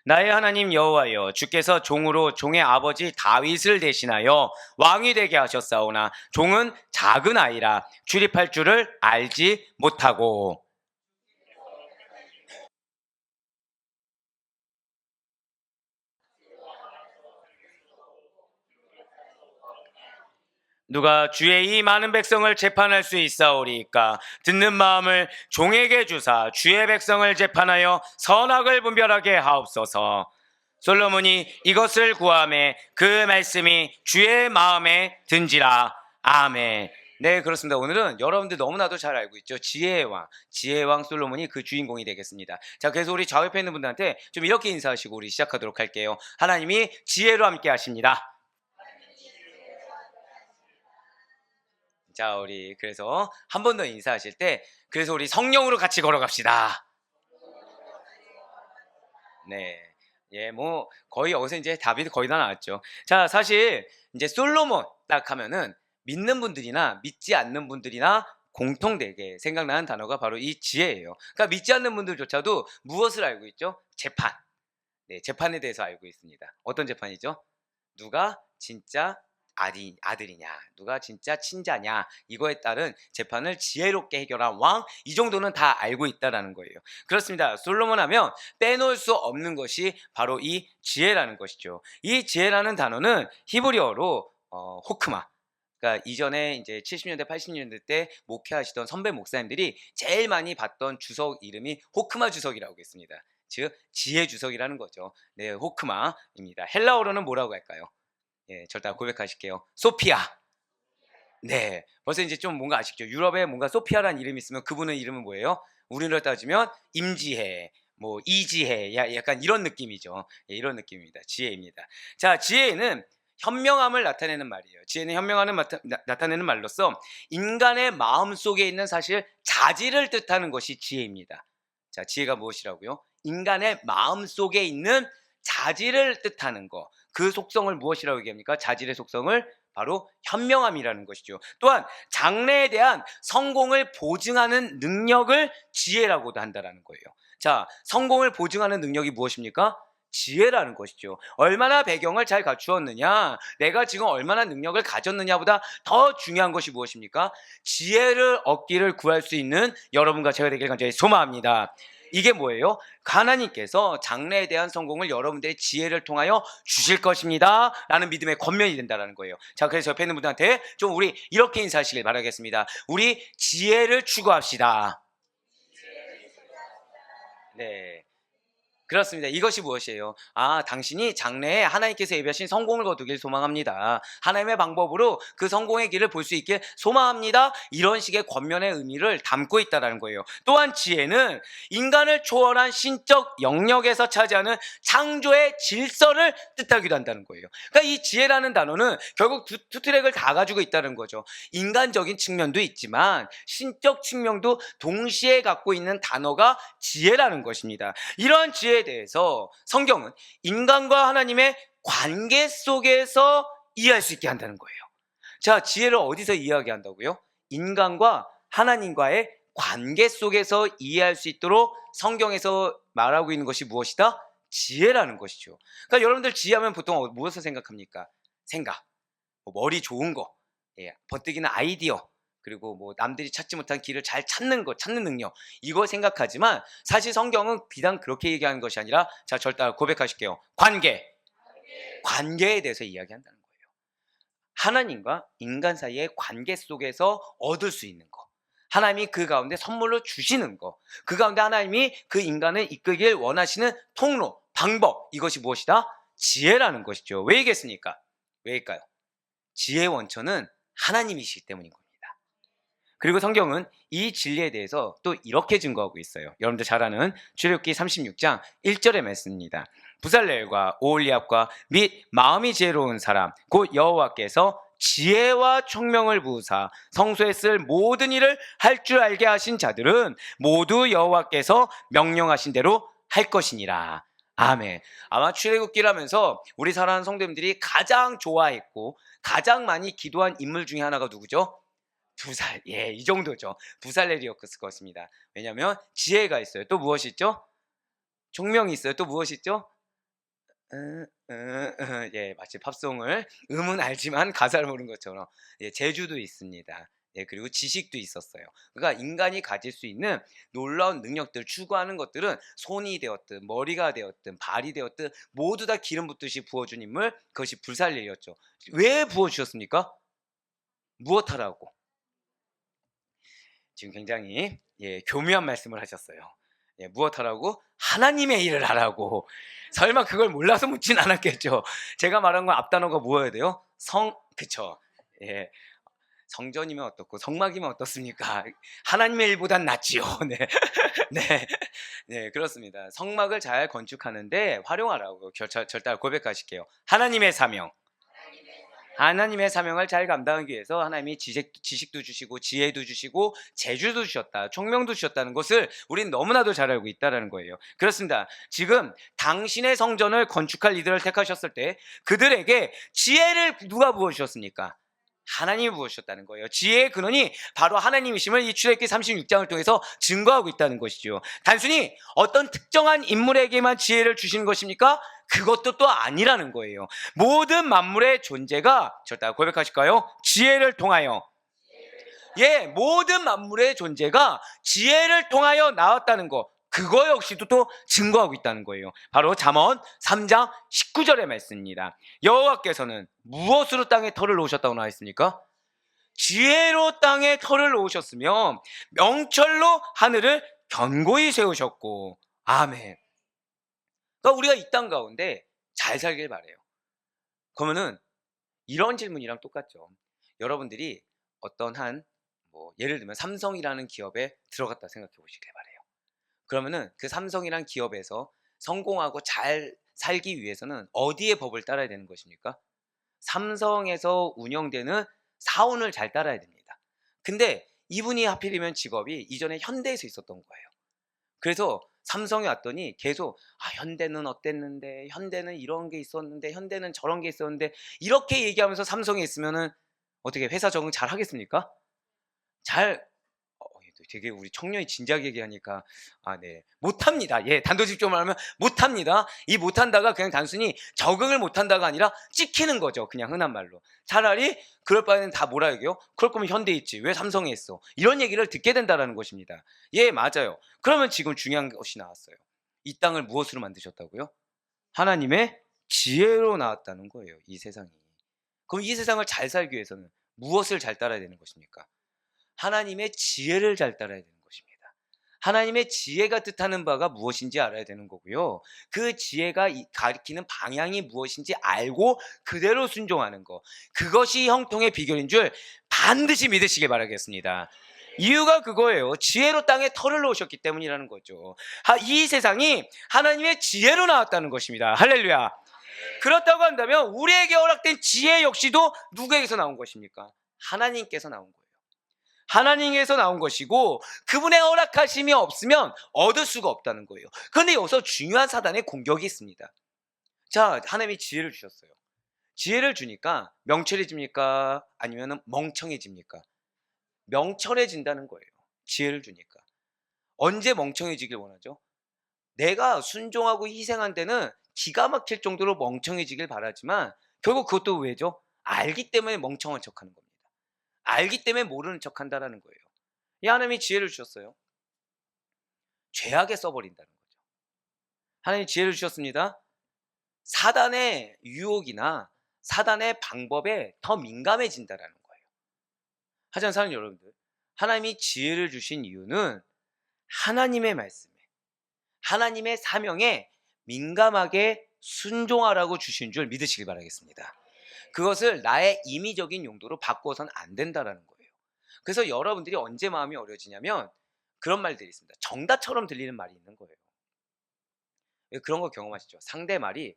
나의 하나님 여호와여, 주께서 종으로 종의 아버지 다윗을 대신하여 왕이 되게 하셨사오나 종은 작은 아이라 출입할 줄을 알지 못하고. 누가 주의 이 많은 백성을 재판할 수 있사오리이까? 듣는 마음을 종에게 주사 주의 백성을 재판하여 선악을 분별하게 하옵소서. 솔로몬이 이것을 구하매 그 말씀이 주의 마음에 든지라. 아멘. 네, 그렇습니다. 오늘은 여러분들 너무나도 잘 알고 있죠. 지혜의 왕 솔로몬이 그 주인공이 되겠습니다. 자, 그래서 우리 좌우옆에 있는 분들한테 좀 이렇게 인사하시고 우리 시작하도록 할게요. 하나님이 지혜로 함께 하십니다. 자, 우리 그래서 한 번 더 인사하실 때, 그래서 우리 성령으로 같이 걸어갑시다. 네. 예, 뭐 거의 여기서 이제 답이 거의 다 나왔죠. 자, 사실 이제 솔로몬 딱 하면은 믿는 분들이나 믿지 않는 분들이나 공통되게 생각나는 단어가 바로 이 지혜예요. 그러니까 믿지 않는 분들조차도 무엇을 알고 있죠? 재판. 네, 재판에 대해서 알고 있습니다. 어떤 재판이죠? 누가 진짜 아들이냐, 누가 진짜 친자냐, 이거에 따른 재판을 지혜롭게 해결한 왕, 이 정도는 다 알고 있다라는 거예요. 그렇습니다. 솔로몬 하면 빼놓을 수 없는 것이 바로 이 지혜라는 것이죠. 이 지혜라는 단어는 히브리어로 호크마. 그러니까 이전에 이제 70년대, 80년대 때 목회하시던 선배 목사님들이 제일 많이 봤던 주석 이름이 호크마 주석이라고 했습니다. 즉 지혜 주석이라는 거죠. 네, 호크마입니다. 헬라어로는 뭐라고 할까요? 예, 절대 고백하실게요. 소피아. 네, 벌써 이제 좀 뭔가 아시죠? 유럽에 뭔가 소피아라는 이름이 있으면 그분의 이름은 뭐예요? 우리로 따지면 임지혜, 뭐 이지혜, 약간 이런 느낌이죠. 예, 이런 느낌입니다. 지혜입니다. 자, 지혜는 현명함을 나타내는 말이에요. 지혜는 현명함을 나타내는 말로써 인간의 마음 속에 있는 사실 자질을 뜻하는 것이 지혜입니다. 자, 지혜가 무엇이라고요? 인간의 마음 속에 있는 자질을 뜻하는 거. 그 속성을 무엇이라고 얘기합니까? 자질의 속성을 바로 현명함이라는 것이죠. 또한 장래에 대한 성공을 보증하는 능력을 지혜라고도 한다라는 거예요. 자, 성공을 보증하는 능력이 무엇입니까? 지혜라는 것이죠. 얼마나 배경을 잘 갖추었느냐, 내가 지금 얼마나 능력을 가졌느냐보다 더 중요한 것이 무엇입니까? 지혜를 얻기를 구할 수 있는 여러분과 제가 되길 간절히 소망합니다. 이게 뭐예요? 하나님께서 장래에 대한 성공을 여러분들의 지혜를 통하여 주실 것입니다 라는 믿음의 권면이 된다는 거예요. 자, 그래서 옆에 있는 분들한테 좀 우리 이렇게 인사하시길 바라겠습니다. 우리 지혜를 추구합시다. 네, 그렇습니다. 이것이 무엇이에요? 당신이 장래에 하나님께서 예비하신 성공을 거두길 소망합니다. 하나님의 방법으로 그 성공의 길을 볼 수 있게 소망합니다. 이런 식의 권면의 의미를 담고 있다는 거예요. 또한 지혜는 인간을 초월한 신적 영역에서 차지하는 창조의 질서를 뜻하기도 한다는 거예요. 그러니까 이 지혜라는 단어는 결국 두 트랙을 다 가지고 있다는 거죠. 인간적인 측면도 있지만 신적 측면도 동시에 갖고 있는 단어가 지혜라는 것입니다. 이러한 지혜에 대해서 성경은 인간과 하나님의 관계 속에서 이해할 수 있게 한다는 거예요. 자, 지혜를 어디서 이해하게 한다고요? 인간과 하나님과의 관계 속에서 이해할 수 있도록 성경에서 말하고 있는 것이 무엇이다? 지혜라는 것이죠. 그러니까 여러분들 지혜하면 보통 무엇을 생각합니까? 생각, 머리 좋은 거, 번뜩이는 아이디어, 그리고 뭐 남들이 찾지 못한 길을 잘 찾는 것, 찾는 능력, 이거 생각하지만 사실 성경은 비단 그렇게 얘기하는 것이 아니라, 자, 절대 고백하실게요. 관계에 대해서 이야기한다는 거예요. 하나님과 인간 사이의 관계 속에서 얻을 수 있는 거, 하나님이 그 가운데 선물로 주시는 거, 그 가운데 하나님이 그 인간을 이끌길 원하시는 통로, 방법, 이것이 무엇이다? 지혜라는 것이죠. 왜 얘기했습니까? 왜일까요? 지혜의 원천은 하나님이시기 때문인 겁니다. 그리고 성경은 이 진리에 대해서 또 이렇게 증거하고 있어요. 여러분들 잘 아는 출애굽기 36장 1절의 말씀입니다. 부살렐과 오홀리압과 및 마음이 지혜로운 사람 곧 여호와께서 지혜와 총명을 부으사 성소에 쓸 모든 일을 할 줄 알게 하신 자들은 모두 여호와께서 명령하신 대로 할 것이니라. 아멘. 아마 출애굽기를 하면서 우리 사랑하는 성도님들이 가장 좋아했고 가장 많이 기도한 인물 중에 하나가 누구죠? 이 정도죠. 부살렐이었을 것입니다. 왜냐하면 지혜가 있어요. 또 무엇이 있죠? 총명이 있어요. 또 무엇이 있죠? 예, 마치 팝송을 음은 알지만 가사를 모르는 것처럼 예, 재주도 있습니다. 예, 그리고 지식도 있었어요. 그러니까 인간이 가질 수 있는 놀라운 능력들, 추구하는 것들은 손이 되었든 머리가 되었든 발이 되었든 모두 다 기름 붓듯이 부어준 인물, 그것이 불살례였죠. 왜 부어주셨습니까? 무엇하라고? 지금 굉장히 예, 교묘한 말씀을 하셨어요. 예, 무엇하라고? 하나님의 일을 하라고. 설마 그걸 몰라서 묻진 않았겠죠. 제가 말한 건 앞단어가 뭐여야 돼요? 그쵸. 예, 성전이면 어떻고 성막이면 어떻습니까? 하나님의 일보단 낫지요. 네. 네. 네, 그렇습니다. 성막을 잘 건축하는데 활용하라고 절대 고백하실게요. 하나님의 사명. 하나님의 사명을 잘 감당하기 위해서 하나님이 지식도 주시고 지혜도 주시고 재주도 주셨다, 총명도 주셨다는 것을 우린 너무나도 잘 알고 있다는 거예요. 그렇습니다. 지금 당신의 성전을 건축할 이들을 택하셨을 때 그들에게 지혜를 누가 부어주셨습니까? 하나님이 부어주셨다는 거예요. 지혜의 근원이 바로 하나님이심을 이 출애굽기 36장을 통해서 증거하고 있다는 것이죠. 단순히 어떤 특정한 인물에게만 지혜를 주시는 것입니까? 그것도 또 아니라는 거예요. 모든 만물의 존재가 절대 고백하실까요? 지혜를 통하여, 예, 모든 만물의 존재가 지혜를 통하여 나왔다는 거, 그거 역시도 또 증거하고 있다는 거예요. 바로 잠언 3장 19절의 말씀입니다. 여호와께서는 무엇으로 땅에 털을 놓으셨다고 나와 있습니까? 지혜로 땅에 털을 놓으셨으며 명철로 하늘을 견고히 세우셨고. 아멘. 그러니까 우리가 이 땅 가운데 잘 살길 바래요. 그러면은 이런 질문이랑 똑같죠. 여러분들이 어떤 예를 들면 삼성이라는 기업에 들어갔다 생각해 보시길 바래요. 그러면은 그 삼성이란 기업에서 성공하고 잘 살기 위해서는 어디의 법을 따라야 되는 것입니까? 삼성에서 운영되는 사원을 잘 따라야 됩니다. 근데 이분이 하필이면 직업이 이전에 현대에서 있었던 거예요. 그래서 삼성에 왔더니 계속 현대는 어땠는데, 현대는 이런 게 있었는데, 현대는 저런 게 있었는데, 이렇게 얘기하면서 삼성에 있으면은 어떻게 회사 적응 잘 하겠습니까? 잘 되게 우리 청년이 진지하게 얘기하니까 네, 못합니다. 예, 단도직입적으로 말하면 못합니다. 이 못한다가 그냥 단순히 적응을 못한다가 아니라 찍히는 거죠. 그냥 흔한 말로. 차라리 그럴 바에는 다 뭐라 얘기해요? 그럴 거면 현대에 있지, 왜 삼성에 있어? 이런 얘기를 듣게 된다는 것입니다. 예, 맞아요. 그러면 지금 중요한 것이 나왔어요. 이 땅을 무엇으로 만드셨다고요? 하나님의 지혜로 나왔다는 거예요. 이 세상이. 그럼 이 세상을 잘 살기 위해서는 무엇을 잘 따라야 되는 것입니까? 하나님의 지혜를 잘 따라야 되는 것입니다. 하나님의 지혜가 뜻하는 바가 무엇인지 알아야 되는 거고요. 그 지혜가 가리키는 방향이 무엇인지 알고 그대로 순종하는 것. 그것이 형통의 비결인 줄 반드시 믿으시길 바라겠습니다. 이유가 그거예요. 지혜로 땅에 털을 놓으셨기 때문이라는 거죠. 이 세상이 하나님의 지혜로 나왔다는 것입니다. 할렐루야. 그렇다고 한다면 우리에게 허락된 지혜 역시도 누구에게서 나온 것입니까? 하나님께서 나온 거예요. 하나님에서 나온 것이고 그분의 허락하심이 없으면 얻을 수가 없다는 거예요. 그런데 여기서 중요한 사단의 공격이 있습니다. 자, 하나님이 지혜를 주셨어요. 지혜를 주니까 명철해집니까? 아니면 멍청해집니까? 명철해진다는 거예요. 지혜를 주니까. 언제 멍청해지길 원하죠? 내가 순종하고 희생한 데는 기가 막힐 정도로 멍청해지길 바라지만 결국 그것도 왜죠? 알기 때문에 멍청한 척하는 겁니다. 알기 때문에 모르는 척한다라는 거예요. 이 하나님이 지혜를 주셨어요. 죄악에 써버린다는 거죠. 하나님이 지혜를 주셨습니다. 사단의 유혹이나 사단의 방법에 더 민감해진다라는 거예요. 하지만 사랑하는 여러분들, 하나님이 지혜를 주신 이유는 하나님의 말씀에, 하나님의 사명에 민감하게 순종하라고 주신 줄 믿으시길 바라겠습니다. 그것을 나의 임의적인 용도로 바꿔서는 안 된다라는 거예요. 그래서 여러분들이 언제 마음이 어려지냐면 그런 말들이 있습니다. 정답처럼 들리는 말이 있는 거예요. 그런 거 경험하시죠? 상대 말이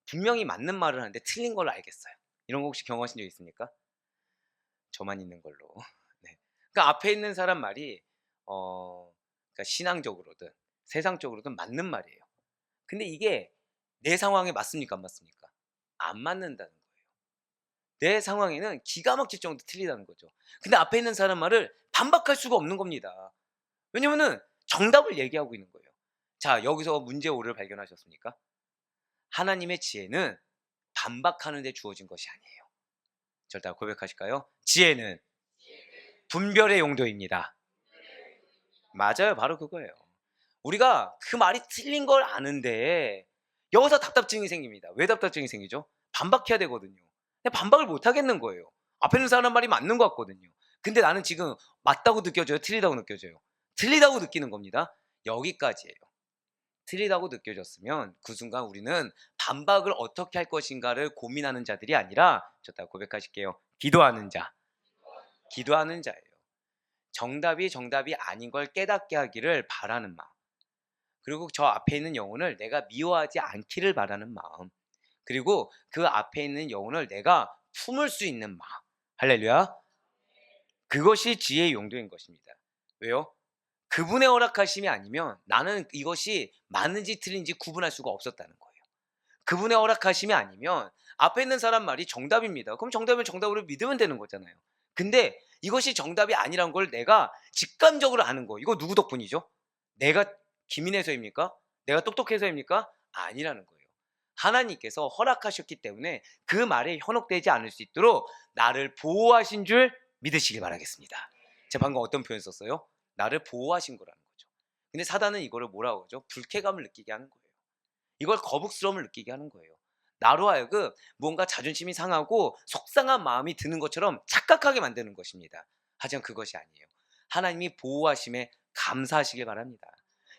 분명히 맞는 말을 하는데 틀린 걸 알겠어요. 이런 거 혹시 경험하신 적 있습니까? 저만 있는 걸로. 네. 그러니까 앞에 있는 사람 말이 그러니까 신앙적으로든 세상적으로든 맞는 말이에요. 근데 이게 내 상황에 맞습니까? 안 맞습니까? 안 맞는다는 거예요. 내 상황에는 기가 막힐 정도 틀리다는 거죠. 근데 앞에 있는 사람 말을 반박할 수가 없는 겁니다. 왜냐면은 정답을 얘기하고 있는 거예요. 자, 여기서 문제 오를 발견하셨습니까? 하나님의 지혜는 반박하는 데 주어진 것이 아니에요. 저를 다 고백하실까요? 지혜는 분별의 용도입니다. 맞아요. 바로 그거예요. 우리가 그 말이 틀린 걸 아는데 여기서 답답증이 생깁니다. 왜 답답증이 생기죠? 반박해야 되거든요. 근데 반박을 못 하겠는 거예요. 앞에 있는 사람 말이 맞는 것 같거든요. 근데 나는 지금 맞다고 느껴져요? 틀리다고 느껴져요? 틀리다고 느끼는 겁니다. 여기까지예요. 틀리다고 느껴졌으면 그 순간 우리는 반박을 어떻게 할 것인가를 고민하는 자들이 아니라, 저다 고백하실게요. 기도하는 자. 기도하는 자예요. 정답이 아닌 걸 깨닫게 하기를 바라는 마음. 그리고 저 앞에 있는 영혼을 내가 미워하지 않기를 바라는 마음. 그리고 그 앞에 있는 영혼을 내가 품을 수 있는 마음. 할렐루야. 그것이 지혜의 용도인 것입니다. 왜요? 그분의 허락하심이 아니면 나는 이것이 맞는지 틀린지 구분할 수가 없었다는 거예요. 그분의 허락하심이 아니면 앞에 있는 사람 말이 정답입니다. 그럼 정답이면 정답으로 믿으면 되는 거잖아요. 근데 이것이 정답이 아니란 걸 내가 직감적으로 아는 거. 이거 누구 덕분이죠? 내가 기민해서입니까? 내가 똑똑해서입니까? 아니라는 거예요. 하나님께서 허락하셨기 때문에 그 말에 현혹되지 않을 수 있도록 나를 보호하신 줄 믿으시길 바라겠습니다. 제가 방금 어떤 표현 썼어요? 나를 보호하신 거라는 거죠. 근데 사단은 이거를 뭐라고 하죠? 불쾌감을 느끼게 하는 거예요. 이걸 거북스러움을 느끼게 하는 거예요. 나로 하여금 뭔가 자존심이 상하고 속상한 마음이 드는 것처럼 착각하게 만드는 것입니다. 하지만 그것이 아니에요. 하나님이 보호하심에 감사하시길 바랍니다.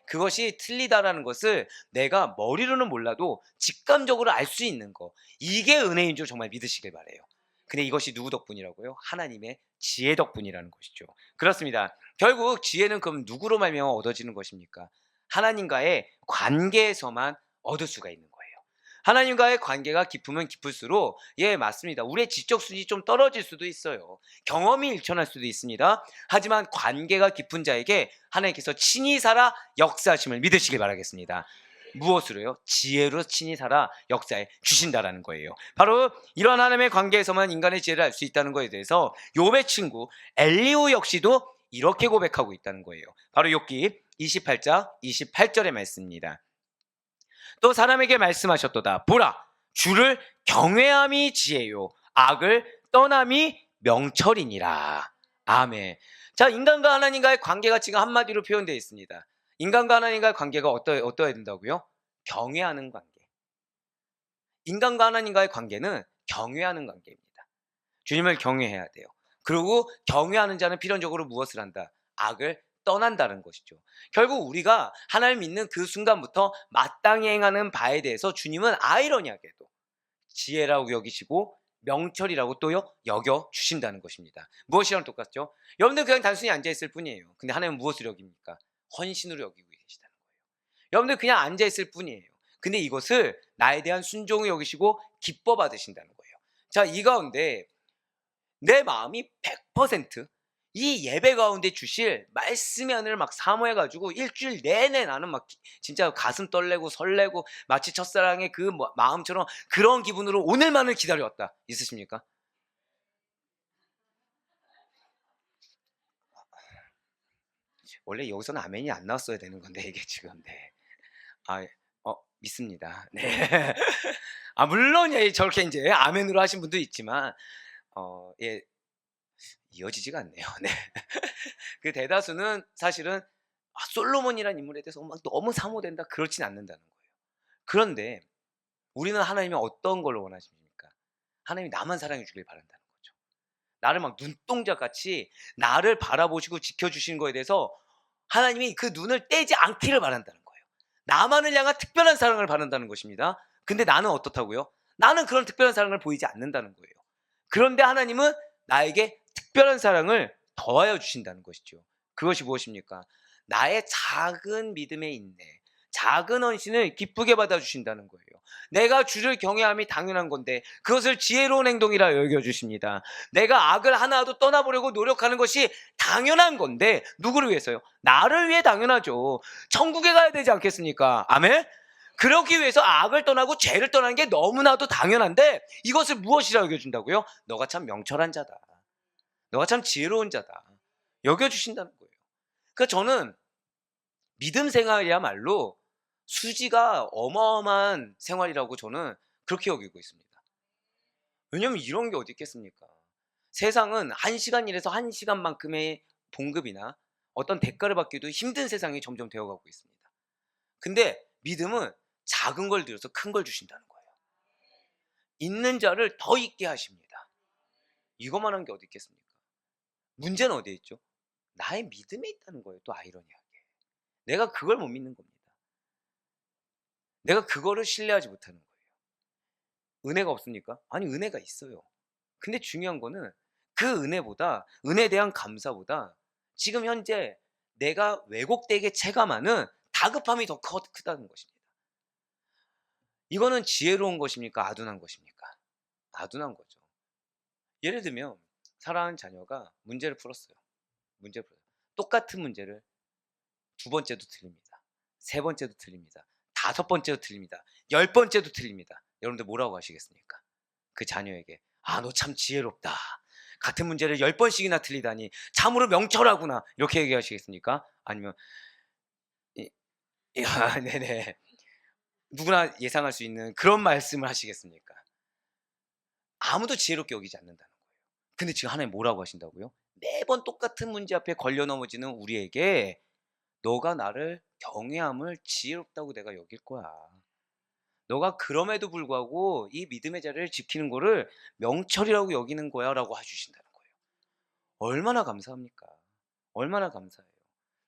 그것이 틀리다라는 것을 내가 머리로는 몰라도 직감적으로 알 수 있는 거, 이게 은혜인 줄 정말 믿으시길 바라요. 근데 이것이 누구 덕분이라고요? 하나님의 지혜 덕분이라는 것이죠. 그렇습니다. 결국 지혜는 그럼 누구로 말미암아 얻어지는 것입니까? 하나님과의 관계에서만 얻을 수가 있는 거예요. 하나님과의 관계가 깊으면 깊을수록, 예, 맞습니다. 우리의 지적 수준이 좀 떨어질 수도 있어요. 경험이 일천할 수도 있습니다. 하지만 관계가 깊은 자에게 하나님께서 친히 살아 역사하심을 믿으시길 바라겠습니다. 무엇으로요? 지혜로 친히 살아 역사해 주신다라는 거예요. 바로 이런 하나님의 관계에서만 인간의 지혜를 알 수 있다는 것에 대해서 욥의 친구 엘리후 역시도 이렇게 고백하고 있다는 거예요. 바로 욥기 28장 28절의 말씀입니다. 또 사람에게 말씀하셨도다. 보라, 주를 경외함이 지혜요, 악을 떠남이 명철이니라. 아멘. 자, 인간과 하나님과의 관계가 지금 한마디로 표현되어 있습니다. 인간과 하나님과의 관계가 어떠해야 된다고요? 경외하는 관계. 인간과 하나님과의 관계는 경외하는 관계입니다. 주님을 경외해야 돼요. 그리고 경외하는 자는 필연적으로 무엇을 한다? 악을 떠난다는 것이죠. 결국 우리가 하나님 믿는 그 순간부터 마땅히 행하는 바에 대해서 주님은 아이러니하게도 지혜라고 여기시고 명철이라고 또요 여겨 주신다는 것입니다. 무엇이랑 똑같죠? 여러분들 그냥 단순히 앉아있을 뿐이에요. 근데 하나님은 무엇을 여깁니까? 헌신으로 여기고 계시다는 거예요. 여러분들 그냥 앉아있을 뿐이에요. 근데 이것을 나에 대한 순종을 여기시고 기뻐 받으신다는 거예요. 자, 이 가운데 내 마음이 100% 이 예배 가운데 주실 말씀의 하늘을 막 사모해가지고 일주일 내내 나는 막 진짜 가슴 떨리고 설레고 마치 첫사랑의 그 마음처럼 그런 기분으로 오늘만을 기다려왔다. 있으십니까? 원래 여기서는 아멘이 안 나왔어야 되는 건데 이게 지금. 네. 아, 믿습니다. 네. 아, 물론 예, 저렇게 이제 아멘으로 하신 분도 있지만 예, 이어지지가 않네요. 네. 그 대다수는 사실은 솔로몬이라는 인물에 대해서 막 너무 사모된다, 그렇진 않는다는 거예요. 그런데 우리는 하나님이 어떤 걸 원하십니까? 하나님이 나만 사랑해 주길 바란다는 거죠. 나를 막 눈동자같이 나를 바라보시고 지켜주시는 거에 대해서 하나님이 그 눈을 떼지 않기를 바란다는 거예요. 나만을 향한 특별한 사랑을 바란다는 것입니다. 근데 나는 어떻다고요? 나는 그런 특별한 사랑을 보이지 않는다는 거예요. 그런데 하나님은 나에게 특별한 사랑을 더하여 주신다는 것이죠. 그것이 무엇입니까? 나의 작은 믿음의 인내, 작은 헌신을 기쁘게 받아주신다는 거예요. 내가 주를 경외함이 당연한 건데 그것을 지혜로운 행동이라 여겨주십니다. 내가 악을 하나도 떠나보려고 노력하는 것이 당연한 건데 누구를 위해서요? 나를 위해 당연하죠. 천국에 가야 되지 않겠습니까? 아멘? 그러기 위해서 악을 떠나고 죄를 떠나는 게 너무나도 당연한데 이것을 무엇이라 여겨준다고요? 너가 참 명철한 자다. 너가 참 지혜로운 자다. 여겨주신다는 거예요. 그러니까 저는 믿음 생활이야말로 수지가 어마어마한 생활이라고 저는 그렇게 여기고 있습니다. 왜냐면 이런 게 어디 있겠습니까? 세상은 1시간 일해서 1시간만큼의 봉급이나 어떤 대가를 받기도 힘든 세상이 점점 되어가고 있습니다. 근데 믿음은 작은 걸 들여서 큰 걸 주신다는 거예요. 있는 자를 더 있게 하십니다. 이것만 한 게 어디 있겠습니까? 문제는 어디에 있죠? 나의 믿음에 있다는 거예요. 또 아이러니하게. 내가 그걸 못 믿는 겁니다. 내가 그거를 신뢰하지 못하는 거예요. 은혜가 없습니까? 아니, 은혜가 있어요. 근데 중요한 거는 그 은혜보다, 은혜에 대한 감사보다 지금 현재 내가 왜곡되게 체감하는 다급함이 더 크다는 것입니다. 이거는 지혜로운 것입니까? 아둔한 것입니까? 아둔한 거죠. 예를 들면 사랑하는 자녀가 문제를 풀었어요. 문제를 풀어요. 똑같은 문제를 두 번째도 틀립니다. 세 번째도 틀립니다. 다섯 번째도 틀립니다. 10번째도 틀립니다. 여러분들 뭐라고 하시겠습니까? 그 자녀에게 너 참 지혜롭다. 같은 문제를 10번씩이나 틀리다니 참으로 명철하구나. 이렇게 얘기하시겠습니까? 아니면 네네. 누구나 예상할 수 있는 그런 말씀을 하시겠습니까? 아무도 지혜롭게 여기지 않는다는 거예요. 근데 지금 하나님 뭐라고 하신다고요? 매번 똑같은 문제 앞에 걸려 넘어지는 우리에게 너가 나를 경외함을 지혜롭다고 내가 여길 거야. 너가 그럼에도 불구하고 이 믿음의 자리를 지키는 거를 명철이라고 여기는 거야 라고 해주신다는 거예요. 얼마나 감사합니까? 얼마나 감사해요.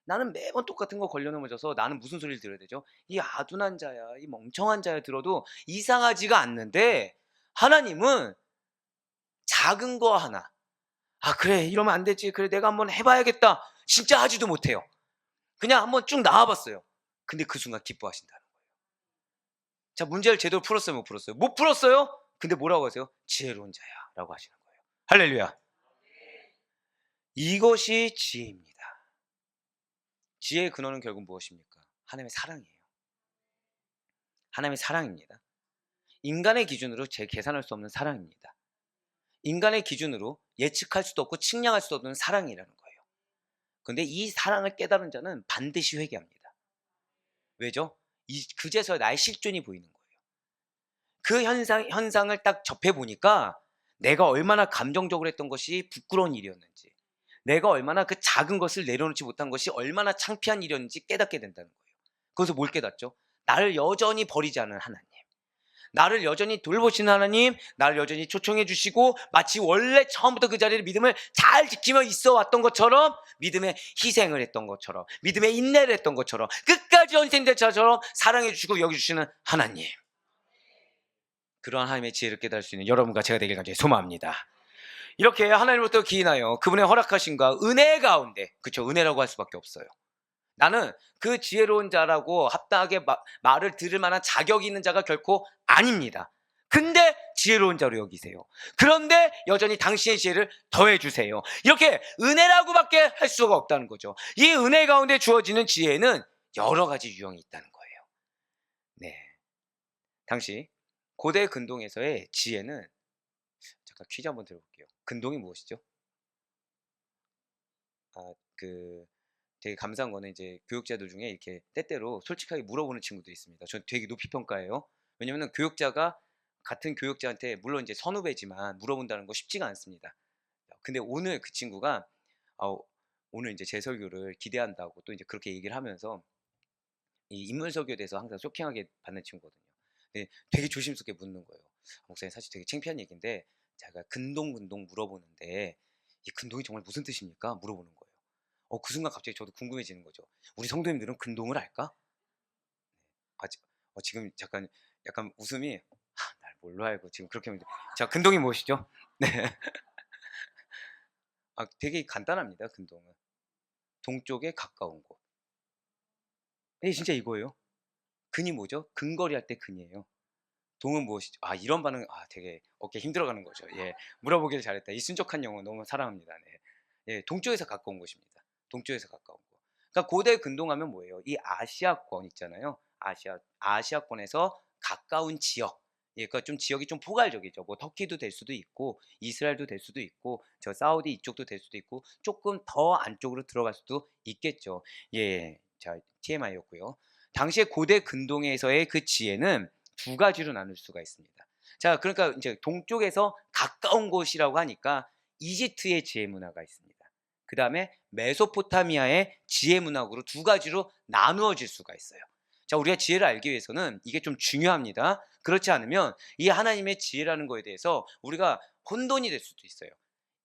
나는 매번 똑같은 거 걸려 넘어져서 나는 무슨 소리를 들어야 되죠? 이 아둔한 자야, 이 멍청한 자야 들어도 이상하지가 않는데 하나님은 작은 거 하나, 그래 이러면 안 되지, 그래 내가 한번 해봐야겠다, 진짜 하지도 못해요. 그냥 한번 쭉 나와봤어요. 근데 그 순간 기뻐하신다는 거예요. 자, 문제를 제대로 풀었어요, 못 풀었어요? 못 풀었어요? 근데 뭐라고 하세요? 지혜로운 자야 라고 하시는 거예요. 할렐루야. 이것이 지혜입니다. 지혜의 근원은 결국 무엇입니까? 하나님의 사랑이에요. 하나님의 사랑입니다. 인간의 기준으로 계산할 수 없는 사랑입니다. 인간의 기준으로 예측할 수도 없고 측량할 수도 없는 사랑이라는 거예요. 그런데 이 사랑을 깨달은 자는 반드시 회개합니다. 왜죠? 그제서야 나의 실존이 보이는 거예요. 그 현상을 딱 접해보니까 내가 얼마나 감정적으로 했던 것이 부끄러운 일이었는지, 내가 얼마나 그 작은 것을 내려놓지 못한 것이 얼마나 창피한 일이었는지 깨닫게 된다는 거예요. 거기서 뭘 깨닫죠? 나를 여전히 버리지 않은 하나님, 나를 여전히 돌보시는 하나님, 나를 여전히 초청해 주시고 마치 원래 처음부터 그 자리를 믿음을 잘 지키며 있어 왔던 것처럼, 믿음의 희생을 했던 것처럼, 믿음의 인내를 했던 것처럼, 끝까지 헌신대처럼 사랑해 주시고 여기주시는 하나님, 그러한 하나님의 지혜를 깨달을 수 있는 여러분과 제가 되길 간절히 소망합니다. 이렇게 하나님으로부터 기인하여 그분의 허락하심과 은혜 가운데, 그쵸, 은혜라고 할 수밖에 없어요. 나는 그 지혜로운 자라고 합당하게 말을 들을 만한 자격이 있는 자가 결코 아닙니다. 근데 지혜로운 자로 여기세요. 그런데 여전히 당신의 지혜를 더해주세요. 이렇게 은혜라고밖에 할 수가 없다는 거죠. 이 은혜 가운데 주어지는 지혜는 여러 가지 유형이 있다는 거예요. 네, 당시 고대 근동에서의 지혜는, 잠깐 퀴즈 한번 들어볼게요. 근동이 무엇이죠? 되게 감사한 거는 이제 교육자들 중에 이렇게 때때로 솔직하게 물어보는 친구도 있습니다. 전 되게 높이 평가해요. 왜냐면 교육자가 같은 교육자한테 물론 이제 선후배지만 물어본다는 거 쉽지가 않습니다. 근데 오늘 그 친구가 오늘 이제 제 설교를 기대한다고 또 이제 그렇게 얘기를 하면서 이 인물 설교에 대해서 항상 쇼킹하게 받는 친구거든요. 근데 되게 조심스럽게 묻는 거예요. 목사님, 사실 되게 창피한 얘기인데 제가 근동 물어보는데 이 근동이 정말 무슨 뜻입니까? 물어보는 거예요. 그 순간 갑자기 저도 궁금해지는 거죠. 우리 성도님들은 근동을 알까? 지금 약간 웃음이, 날 뭘로 알고 지금 그렇게 하면, 자, 근동이 무엇이죠? 네. 되게 간단합니다. 근동은 동쪽에 가까운 곳. 진짜 이거예요. 근이 뭐죠? 근거리 할 때 근이에요. 동은 무엇이죠? 이런 반응, 되게 어깨 힘들어가는 거죠. 예, 물어보길 잘했다. 이 순적한 영어 너무 사랑합니다. 네. 예, 동쪽에서 가까운 곳입니다. 동쪽에서 가까운 곳. 그러니까 고대 근동하면 뭐예요? 이 아시아권 있잖아요. 아시아권에서 가까운 지역. 예, 그러니까 좀 지역이 좀 포괄적이죠. 뭐 터키도 될 수도 있고, 이스라엘도 될 수도 있고, 저 사우디 이쪽도 될 수도 있고, 조금 더 안쪽으로 들어갈 수도 있겠죠. 예, 자, TMI였고요. 당시에 고대 근동에서의 그 지혜는 두 가지로 나눌 수가 있습니다. 자, 그러니까 이제 동쪽에서 가까운 곳이라고 하니까 이집트의 지혜 문화가 있습니다. 그 다음에 메소포타미아의 지혜 문학으로 두 가지로 나누어질 수가 있어요. 자, 우리가 지혜를 알기 위해서는 이게 좀 중요합니다. 그렇지 않으면 이 하나님의 지혜라는 거에 대해서 우리가 혼돈이 될 수도 있어요.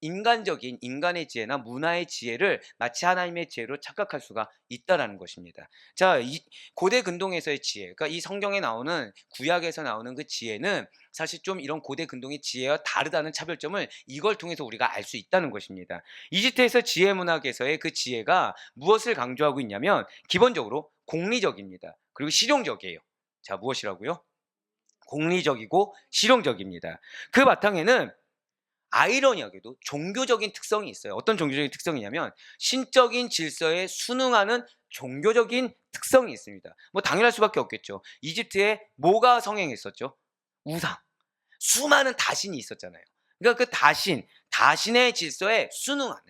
인간적인 인간의 지혜나 문화의 지혜를 마치 하나님의 지혜로 착각할 수가 있다라는 것입니다. 자, 이 고대 근동에서의 지혜, 그러니까 이 성경에 나오는 구약에서 나오는 그 지혜는 사실 좀 이런 고대 근동의 지혜와 다르다는 차별점을 이걸 통해서 우리가 알 수 있다는 것입니다. 이집트에서 지혜 문학에서의 그 지혜가 무엇을 강조하고 있냐면 기본적으로 공리적입니다. 그리고 실용적이에요. 자, 무엇이라고요? 공리적이고 실용적입니다. 그 바탕에는 아이러니하게도 종교적인 특성이 있어요. 어떤 종교적인 특성이냐면 신적인 질서에 순응하는 종교적인 특성이 있습니다. 뭐 당연할 수밖에 없겠죠. 이집트에 뭐가 성행했었죠? 우상. 수많은 다신이 있었잖아요. 그러니까 그 다신의 질서에 순응하는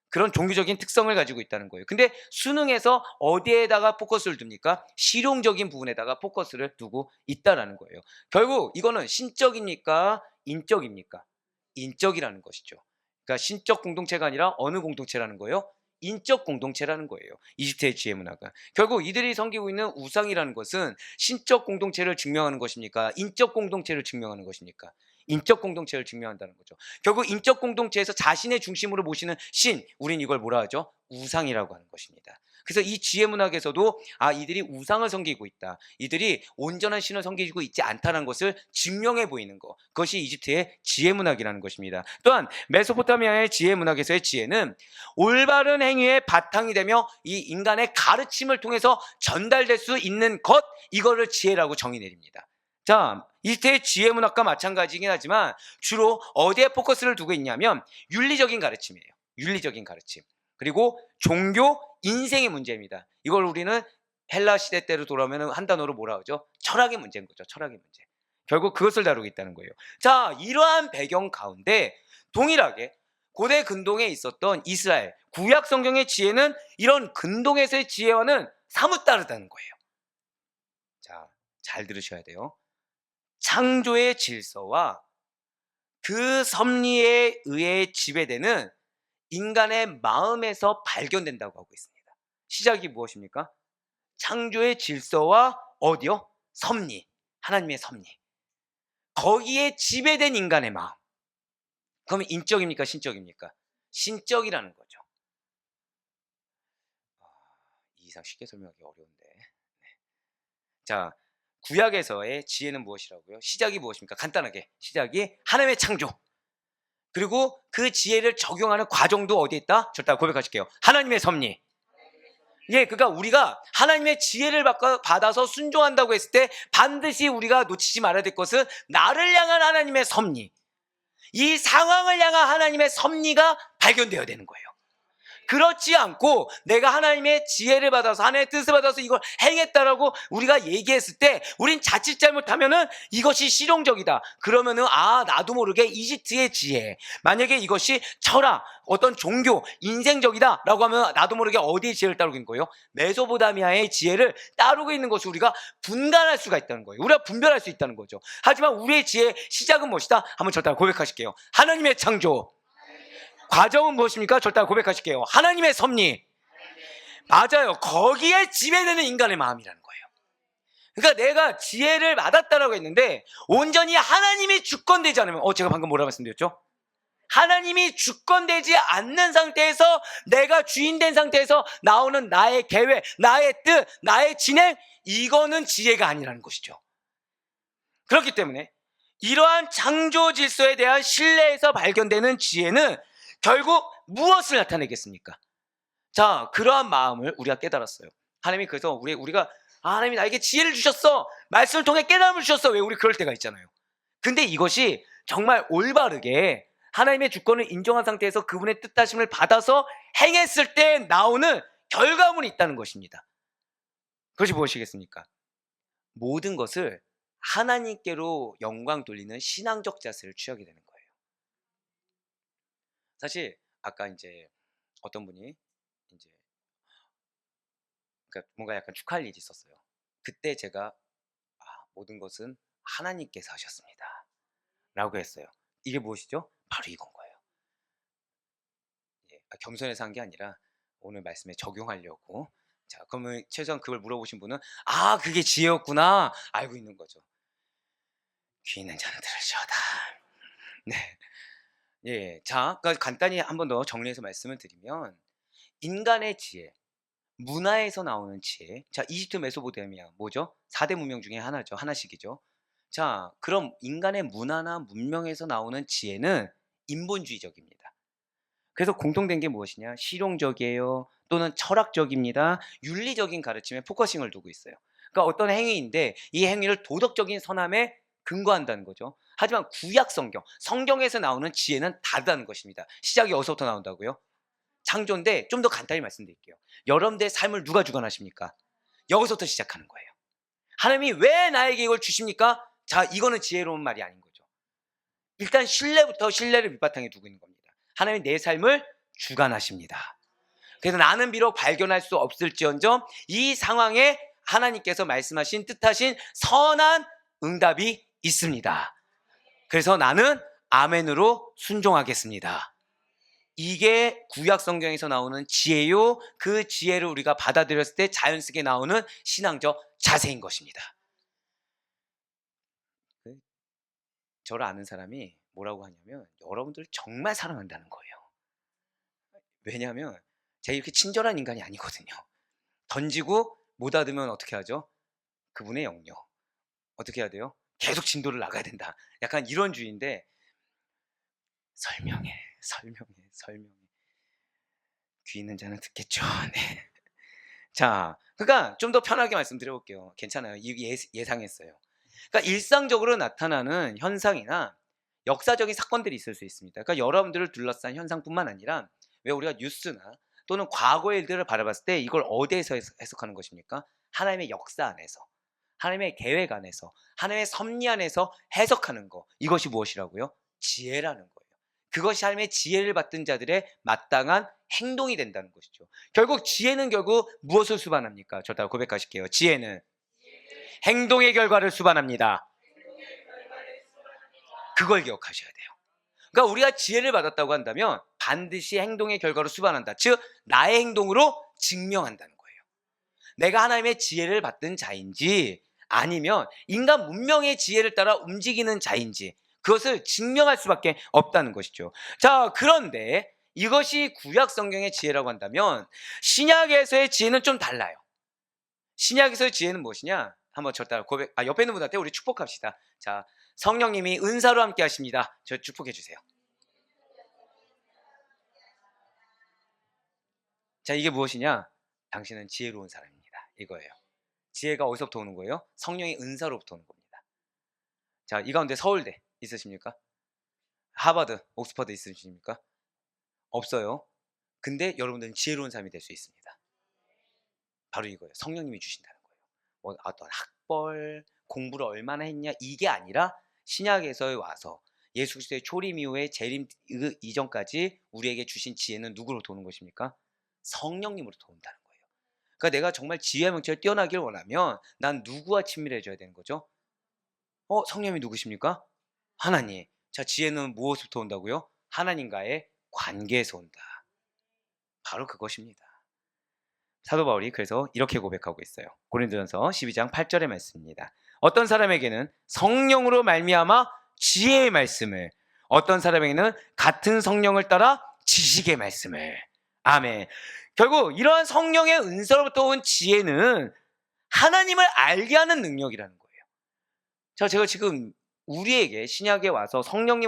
그런 종교적인 특성을 가지고 있다는 거예요. 근데 순응해서 어디에다가 포커스를 둡니까? 실용적인 부분에다가 포커스를 두고 있다라는 거예요. 결국 이거는 신적입니까? 인적입니까? 인적이라는 것이죠. 그러니까 신적 공동체가 아니라 어느 공동체라는 거예요? 인적 공동체라는 거예요. 이집트의 지혜 문화가. 결국 이들이 섬기고 있는 우상이라는 것은 신적 공동체를 증명하는 것입니까? 인적 공동체를 증명하는 것입니까? 인적 공동체를 증명한다는 거죠. 결국 인적 공동체에서 자신의 중심으로 모시는 신, 우린 이걸 뭐라 하죠? 우상이라고 하는 것입니다. 그래서 이 지혜 문학에서도 이들이 우상을 섬기고 있다. 이들이 온전한 신을 섬기고 있지 않다는 것을 증명해 보이는 것. 그것이 이집트의 지혜 문학이라는 것입니다. 또한 메소포타미아의 지혜 문학에서의 지혜는 올바른 행위의 바탕이 되며 이 인간의 가르침을 통해서 전달될 수 있는 것, 이거를 지혜라고 정의 내립니다. 자, 이집트의 지혜 문학과 마찬가지긴 하지만 주로 어디에 포커스를 두고 있냐면 윤리적인 가르침이에요. 윤리적인 가르침. 그리고 종교, 인생의 문제입니다. 이걸 우리는 헬라 시대 때로 돌아오면 한 단어로 뭐라 하죠? 철학의 문제인 거죠. 철학의 문제. 결국 그것을 다루고 있다는 거예요. 자, 이러한 배경 가운데 동일하게 고대 근동에 있었던 이스라엘 구약 성경의 지혜는 이런 근동에서의 지혜와는 사뭇 다르다는 거예요. 자, 잘 들으셔야 돼요. 창조의 질서와 그 섭리에 의해 지배되는 인간의 마음에서 발견된다고 하고 있습니다. 시작이 무엇입니까? 창조의 질서와 어디요? 섭리. 하나님의 섭리. 거기에 지배된 인간의 마음. 그러면 인적입니까? 신적입니까? 신적이라는 거죠. 이 이상 쉽게 설명하기 어려운데. 네. 자, 구약에서의 지혜는 무엇이라고요? 시작이 무엇입니까? 간단하게. 시작이 하나님의 창조. 그리고 그 지혜를 적용하는 과정도 어디에 있다? 저 따라 고백하실게요. 하나님의 섭리. 예, 그러니까 우리가 하나님의 지혜를 받아서 순종한다고 했을 때 반드시 우리가 놓치지 말아야 될 것은 나를 향한 하나님의 섭리. 이 상황을 향한 하나님의 섭리가 발견되어야 되는 거예요. 그렇지 않고 내가 하나님의 지혜를 받아서 하나님의 뜻을 받아서 이걸 행했다라고 우리가 얘기했을 때 우린 자칫 잘못하면은 이것이 실용적이다. 그러면은 나도 모르게 이집트의 지혜, 만약에 이것이 철학, 어떤 종교, 인생적이다 라고 하면 나도 모르게 어디의 지혜를 따르고 있는 거예요? 메소포타미아의 지혜를 따르고 있는 것을 우리가 분간할 수가 있다는 거예요. 우리가 분별할 수 있다는 거죠. 하지만 우리의 지혜의 시작은 무엇이다? 한번 저 따라 고백하실게요. 하나님의 창조. 과정은 무엇입니까? 절대 고백하실게요. 하나님의 섭리. 맞아요. 거기에 지배되는 인간의 마음이라는 거예요. 그러니까 내가 지혜를 받았다라고 했는데 온전히 하나님이 주권되지 않으면 제가 방금 뭐라 말씀드렸죠? 하나님이 주권되지 않는 상태에서 내가 주인된 상태에서 나오는 나의 계획, 나의 뜻, 나의 진행, 이거는 지혜가 아니라는 것이죠. 그렇기 때문에 이러한 창조 질서에 대한 신뢰에서 발견되는 지혜는 결국 무엇을 나타내겠습니까? 자, 그러한 마음을 우리가 깨달았어요. 하나님이 그래서 우리가 하나님이 나에게 지혜를 주셨어. 말씀을 통해 깨달음을 주셨어. 왜 우리 그럴 때가 있잖아요. 근데 이것이 정말 올바르게 하나님의 주권을 인정한 상태에서 그분의 뜻하심을 받아서 행했을 때 나오는 결과물이 있다는 것입니다. 그것이 무엇이겠습니까? 모든 것을 하나님께로 영광 돌리는 신앙적 자세를 취하게 되는 거예요. 사실 아까 이제 어떤 분이 이제 그러니까 뭔가 약간 축하할 일이 있었어요. 그때 제가 모든 것은 하나님께서 하셨습니다 라고 했어요. 이게 무엇이죠? 바로 이건 거예요. 예, 겸손해서 한 게 아니라 오늘 말씀에 적용하려고. 자, 그러면 최소한 그걸 물어보신 분은 그게 지혜였구나 알고 있는 거죠. 귀 있는 자는 들으시오다. 네. 예. 자, 그러니까 간단히 한 번 더 정리해서 말씀을 드리면 인간의 지혜, 문화에서 나오는 지혜. 자, 이집트 메소포타미아 뭐죠? 4대 문명 중에 하나죠. 하나씩이죠. 자, 그럼 인간의 문화나 문명에서 나오는 지혜는 인본주의적입니다. 그래서 공통된 게 무엇이냐? 실용적이에요. 또는 철학적입니다. 윤리적인 가르침에 포커싱을 두고 있어요. 그러니까 어떤 행위인데 이 행위를 도덕적인 선함에 근거한다는 거죠. 하지만 구약 성경에서 나오는 지혜는 다르다는 것입니다. 시작이 어디서부터 나온다고요? 창조인데 좀 더 간단히 말씀드릴게요. 여러분들의 삶을 누가 주관하십니까? 여기서부터 시작하는 거예요. 하나님이 왜 나에게 이걸 주십니까? 자, 이거는 지혜로운 말이 아닌 거죠. 일단 신뢰를 밑바탕에 두고 있는 겁니다. 하나님이 내 삶을 주관하십니다. 그래서 나는 비록 발견할 수 없을지언정 이 상황에 하나님께서 말씀하신 뜻하신 선한 응답이 있습니다. 그래서 나는 아멘으로 순종하겠습니다. 이게 구약 성경에서 나오는 지혜요. 그 지혜를 우리가 받아들였을 때 자연스럽게 나오는 신앙적 자세인 것입니다. 저를 아는 사람이 뭐라고 하냐면 여러분들을 정말 사랑한다는 거예요. 왜냐하면 제가 이렇게 친절한 인간이 아니거든요. 던지고 못 얻으면 어떻게 하죠? 그분의 영역 어떻게 해야 돼요? 계속 진도를 나가야 된다. 약간 이런 주의인데 설명해. 귀 있는 자는 듣겠죠. 네. 자, 그러니까 좀 더 편하게 말씀드려볼게요. 괜찮아요. 예상했어요. 그러니까 일상적으로 나타나는 현상이나 역사적인 사건들이 있을 수 있습니다. 그러니까 여러분들을 둘러싼 현상뿐만 아니라 왜 우리가 뉴스나 또는 과거의 일들을 바라봤을 때 이걸 어디에서 해석하는 것입니까? 하나님의 역사 안에서, 하나님의 계획 안에서, 하나님의 섭리 안에서 해석하는 거. 이것이 무엇이라고요? 지혜라는 거예요. 그것이 하나님의 지혜를 받던 자들의 마땅한 행동이 된다는 것이죠. 결국 지혜는 결국 무엇을 수반합니까? 저 다 고백하실게요. 지혜는 행동의 결과를 수반합니다. 그걸 기억하셔야 돼요. 그러니까 우리가 지혜를 받았다고 한다면 반드시 행동의 결과로 수반한다. 즉 나의 행동으로 증명한다는 거예요. 내가 하나님의 지혜를 받던 자인지 아니면 인간 문명의 지혜를 따라 움직이는 자인지 그것을 증명할 수밖에 없다는 것이죠. 자, 그런데 이것이 구약 성경의 지혜라고 한다면 신약에서의 지혜는 좀 달라요. 신약에서의 지혜는 무엇이냐? 한번 저 따라 옆에 있는 분한테 우리 축복합시다. 자, 성령님이 은사로 함께 하십니다. 저 축복해 주세요. 자, 이게 무엇이냐? 당신은 지혜로운 사람입니다. 이거예요. 지혜가 어디서부터 오는 거예요? 성령의 은사로부터 오는 겁니다. 자, 이 가운데 서울대 있으십니까? 하버드, 옥스퍼드 있으십니까? 없어요. 근데 여러분들은 지혜로운 사람이 될 수 있습니다. 바로 이거예요. 성령님이 주신다는 거예요. 어떤 학벌, 공부를 얼마나 했냐 이게 아니라 신약에서 와서 예수 그리스도의 초림 이후에 재림 이전까지 우리에게 주신 지혜는 누구로부터 오는 것입니까? 성령님으로부터 온다는 거예요. 그러니까 내가 정말 지혜 명철 뛰어나길 원하면 난 누구와 친밀해져야 되는 거죠? 성령님이 누구십니까? 하나님. 자, 지혜는 무엇부터 온다고요? 하나님과의 관계에서 온다. 바로 그것입니다. 사도 바울이 그래서 이렇게 고백하고 있어요. 고린도전서 12장 8절의 말씀입니다. 어떤 사람에게는 성령으로 말미암아 지혜의 말씀을, 어떤 사람에게는 같은 성령을 따라 지식의 말씀을. 아멘. 결국 이러한 성령의 은사로부터 온 지혜는 하나님을 알게 하는 능력이라는 거예요. 자, 제가 지금 우리에게 신약에 와서 성령의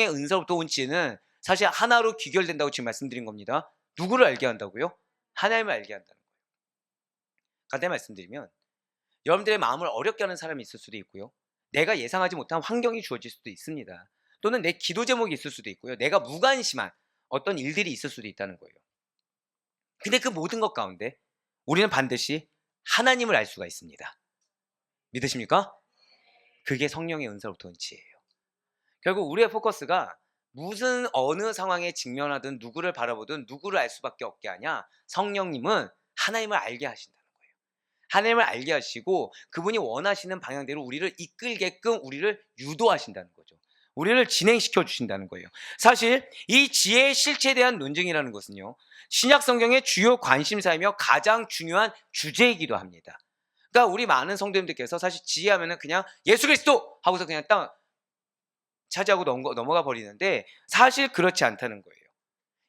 은사로부터 온 지혜는 사실 하나로 귀결된다고 지금 말씀드린 겁니다. 누구를 알게 한다고요? 하나님을 알게 한다는 거예요. 간단히 말씀드리면 여러분들의 마음을 어렵게 하는 사람이 있을 수도 있고요. 내가 예상하지 못한 환경이 주어질 수도 있습니다. 또는 내 기도 제목이 있을 수도 있고요. 내가 무관심한 어떤 일들이 있을 수도 있다는 거예요. 근데 그 모든 것 가운데 우리는 반드시 하나님을 알 수가 있습니다. 믿으십니까? 그게 성령의 은사로부터 온 지혜예요. 결국 우리의 포커스가 무슨 어느 상황에 직면하든 누구를 바라보든 누구를 알 수밖에 없게 하냐? 성령님은 하나님을 알게 하신다는 거예요. 하나님을 알게 하시고 그분이 원하시는 방향대로 우리를 이끌게끔 우리를 유도하신다는 거죠. 우리를 진행시켜 주신다는 거예요. 사실 이 지혜의 실체에 대한 논증이라는 것은요, 신약 성경의 주요 관심사이며 가장 중요한 주제이기도 합니다. 그러니까 우리 많은 성도님들께서 사실 지혜하면은 그냥 예수 그리스도 하고서 그냥 딱 차지하고 넘어가 버리는데, 사실 그렇지 않다는 거예요.